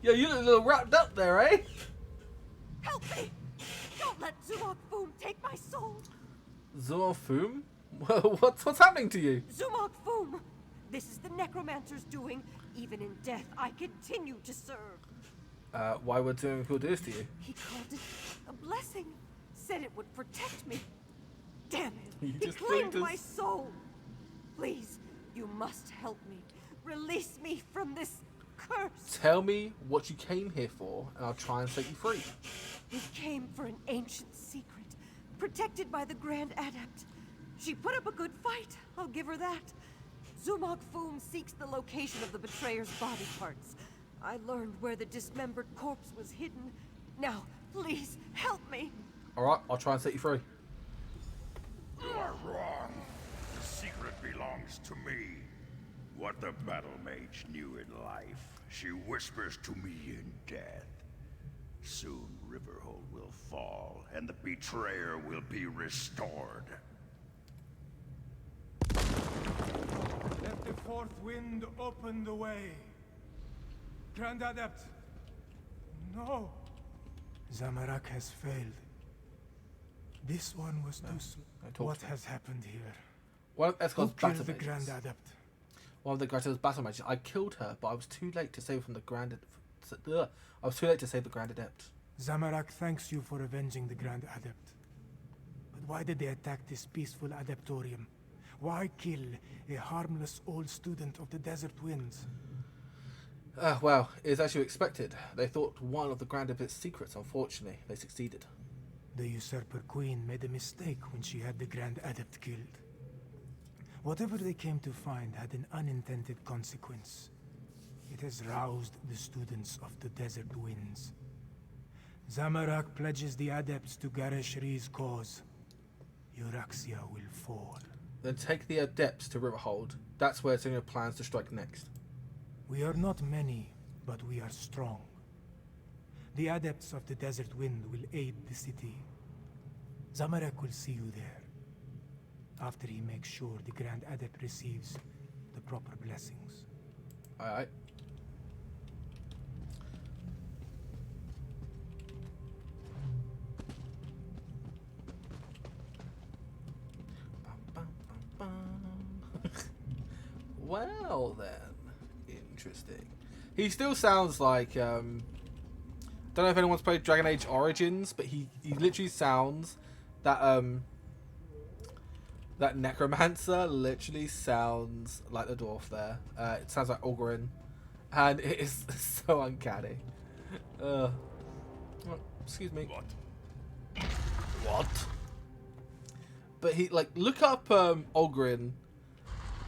Yo, you look a little wrapped up there, eh? Help me! Don't let Zumok Foom take my soul! Zumok Foom? What's happening to you? Zumok Foom! This is the Necromancer's doing. Even in death, I continue to serve. Why would Zumok do this to you? He called it a blessing. Said it would protect me. Damn it! You He just claimed blamed my us. soul. Please, you must help me. Release me from this curse. Tell me what you came here for, and I'll try and set you free. We came for an ancient secret, protected by the Grand Adept. She put up a good fight, I'll give her that. Zumok Foom seeks the location of the betrayer's body parts. I learned where the dismembered corpse was hidden. Now, please, help me. Alright, I'll try and set you free. You are wrong. The secret belongs to me. What the battle mage knew in life, she whispers to me in death. Soon Riverhold will fall, and the betrayer will be restored. Let the fourth wind open the way. Grand Adept. No. Zamorak has failed. This one was too slow. What has happened here? One of Esco's Who killed battle the mages. Grand Adept? One of the Grand Adept's battle mages. I killed her, but I was too late to save her from the Grand. I was too late to save the Grand Adept. Zamorak thanks you for avenging the Grand Adept. But why did they attack this peaceful adeptorium? Why kill a harmless old student of the Desert Winds? Well, it's as you expected. They thought one of the Grand Adept's secrets. Unfortunately, they succeeded. The Usurper Queen made a mistake when she had the Grand Adept killed. Whatever they came to find had an unintended consequence. It has roused the students of the Desert Winds. Zamorak pledges the Adepts to Gareshri's cause. Euraxia will fall. Then take the Adepts to Riverhold. That's where Zinga plans to strike next. We are not many, but we are strong. The Adepts of the Desert Wind will aid the city. Zamorak will see you there, after he makes sure the Grand Adept receives the proper blessings. Alright. Well then, interesting. He still sounds like don't know if anyone's played Dragon Age Origins, but he literally sounds that that Necromancer literally sounds like the dwarf there. It sounds like Ogren, and it is so uncanny. Oh, excuse me. What? But he look up Ogren.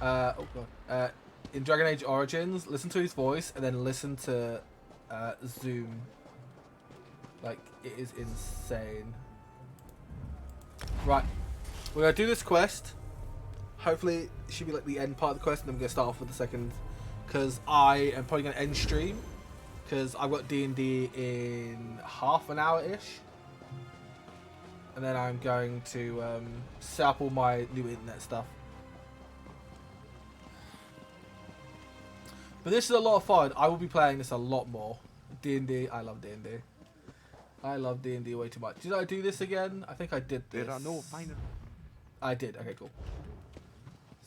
Oh god. In Dragon Age Origins, listen to his voice and then listen to Zoom. Like, it is insane. Right, we're gonna do this quest. Hopefully, it should be like the end part of the quest, and then we're gonna start off with the second. Because I am probably gonna end stream. Because I've got D&D in half an hour ish. And then I'm going to set up all my new internet stuff. But this is a lot of fun. I will be playing this a lot more. D&D, I love D&D. I love D&D way too much. Did I do this again? I think I did this. There are no final... I did. Okay, cool.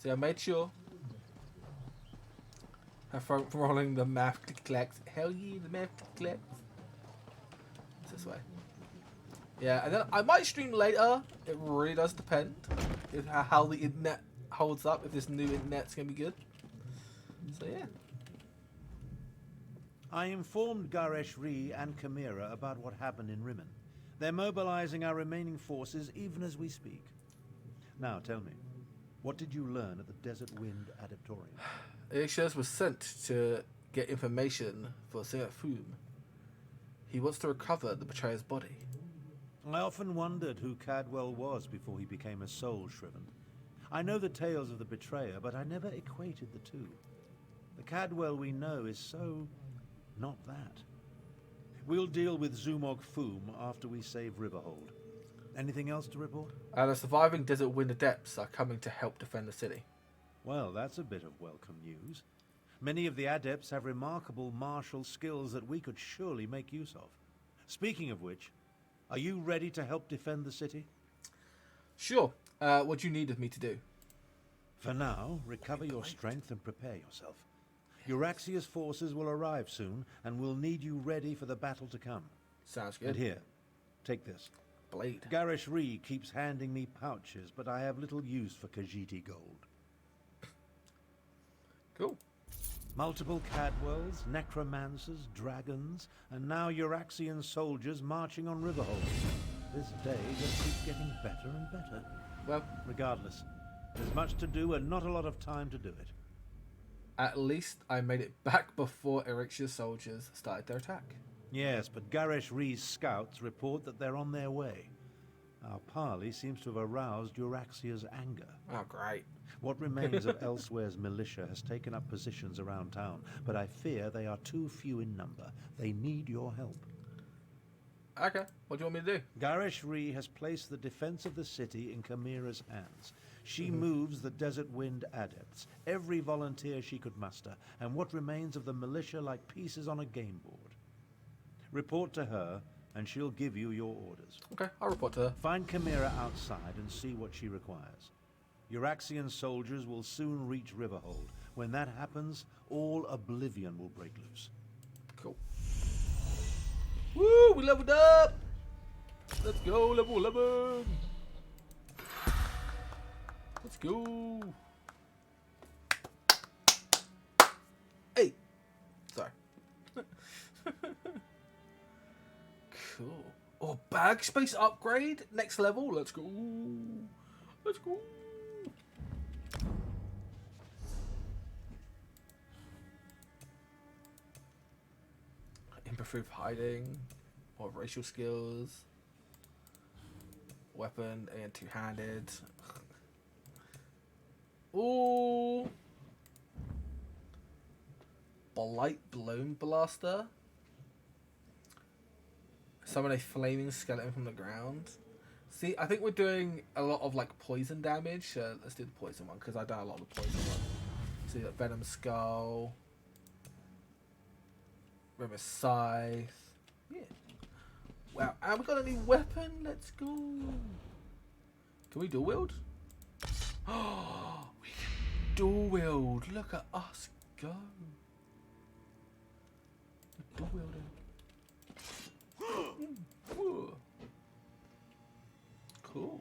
See, I made sure. From rolling the math clicks. Hell yeah, the math clicks. It's this way. Yeah, and then I might stream later. It really does depend how the internet holds up. If this new internet's gonna be good. So yeah. I informed Garesh Ree and Chimera about what happened in Rimmon. They're mobilizing our remaining forces even as we speak. Now tell me, what did you learn at the Desert Wind Adeptorium? Elixir was sent to get information for Singer Foom. He wants to recover the betrayer's body. I often wondered who Cadwell was before he became a soul shriven. I know the tales of the betrayer, but I never equated the two. The Cadwell we know is so not that. We'll deal with Zumog Foom after we save Riverhold. Anything else to report? The surviving Desert Wind Adepts are coming to help defend the city. Well, that's a bit of welcome news. Many of the adepts have remarkable martial skills that we could surely make use of. Speaking of which, are you ready to help defend the city? Sure. What do you need of me to do? For now, recover your strength and prepare yourself. Euraxia's forces will arrive soon, and we'll need you ready for the battle to come. Sounds good. And here, take this. Blade. Garesh Ree keeps handing me pouches, but I have little use for Khajiiti gold. Cool. Multiple Cadwells, Necromancers, Dragons, and now Euraxian soldiers marching on Riverhold. This day just keeps getting better and better. Well, regardless, there's much to do and not a lot of time to do it. At least I made it back before Eric's soldiers started their attack. Yes, but Garesh Ree's scouts report that they're on their way. Our parley seems to have aroused Euraxia's anger. Oh, great. What remains of Elsweyr's militia has taken up positions around town, but I fear they are too few in number. They need your help. Okay, what do you want me to do? Garesh Ree has placed the defense of the city in Chimera's hands. She moves the Desert Wind adepts, every volunteer she could muster, and what remains of the militia like pieces on a game board. Report to her, and she'll give you your orders. Okay, I'll report to her. Find Chimera outside and see what she requires. Euraxian soldiers will soon reach Riverhold. When that happens, all Oblivion will break loose. Cool. Woo, we leveled up! Let's go, level 11! Let's go! Hey! Sorry. Cool. Oh, bag space upgrade? Next level? Let's go! Let's go! Improve hiding, or racial skills, weapon and two-handed. Ooh, Blight Bloom Blaster. Summon a flaming skeleton from the ground. See, I think we're doing a lot of like poison damage. Let's do the poison one because I've done a lot of the poison one. See, like Venom Skull. River Scythe. Yeah. Wow. And we got a new weapon. Let's go. Can we dual wield? Oh, we can dual wield. Look at us go. We're dual wielding. Cool.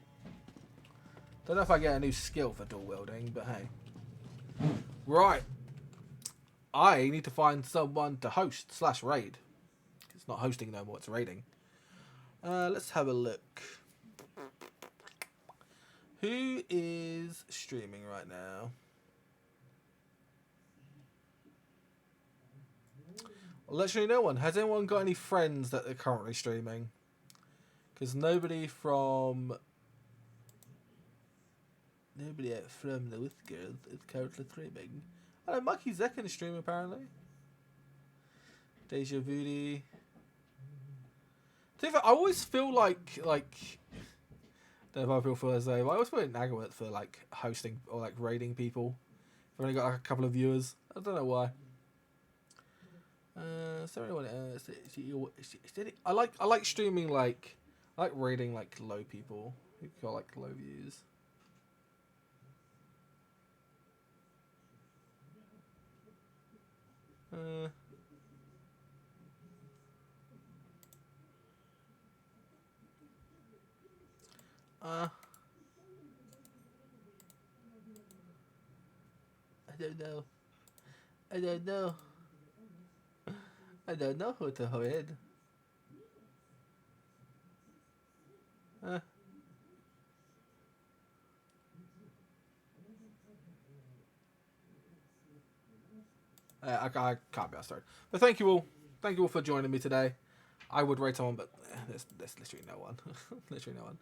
Don't know if I get a new skill for dual wielding, but hey. Right. I need to find someone to host / raid. It's not hosting no more, it's raiding. Let's have a look. Who is streaming right now? Well, literally no one. Has anyone got any friends that are currently streaming? Because nobody from the With Girls is currently streaming. I know Mikey Zek can stream apparently. Deja Voodoo. I always feel like don't know if I feel for Thursday, but I always feel like Nagawet for like hosting or like raiding people. I've only got like a couple of viewers. I don't know why. Is there anyone I like streaming like I like raiding like low people who got like low views. I don't know. I don't know. I don't know how to hide. I can't be asked. But thank you all. Thank you all for joining me today. I would rate someone, but there's literally no one. Literally no one.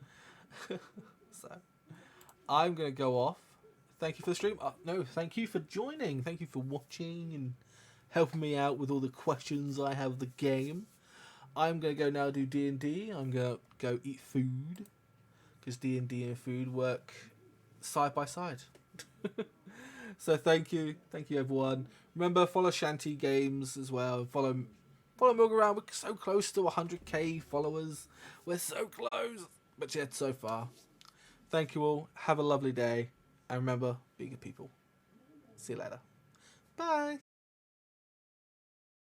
So I'm gonna go off. Thank you for the stream. No, thank you for joining. Thank you for watching and helping me out with all the questions I have of the game. I'm gonna go now do D&D. I'm gonna go eat food because D&D and food work side by side. So thank you everyone. Remember, follow Shanty Games as well. Follow Milk around. We're so close to 100k followers. We're so close, but yet so far. Thank you all. Have a lovely day, and remember, be good people. See you later. Bye.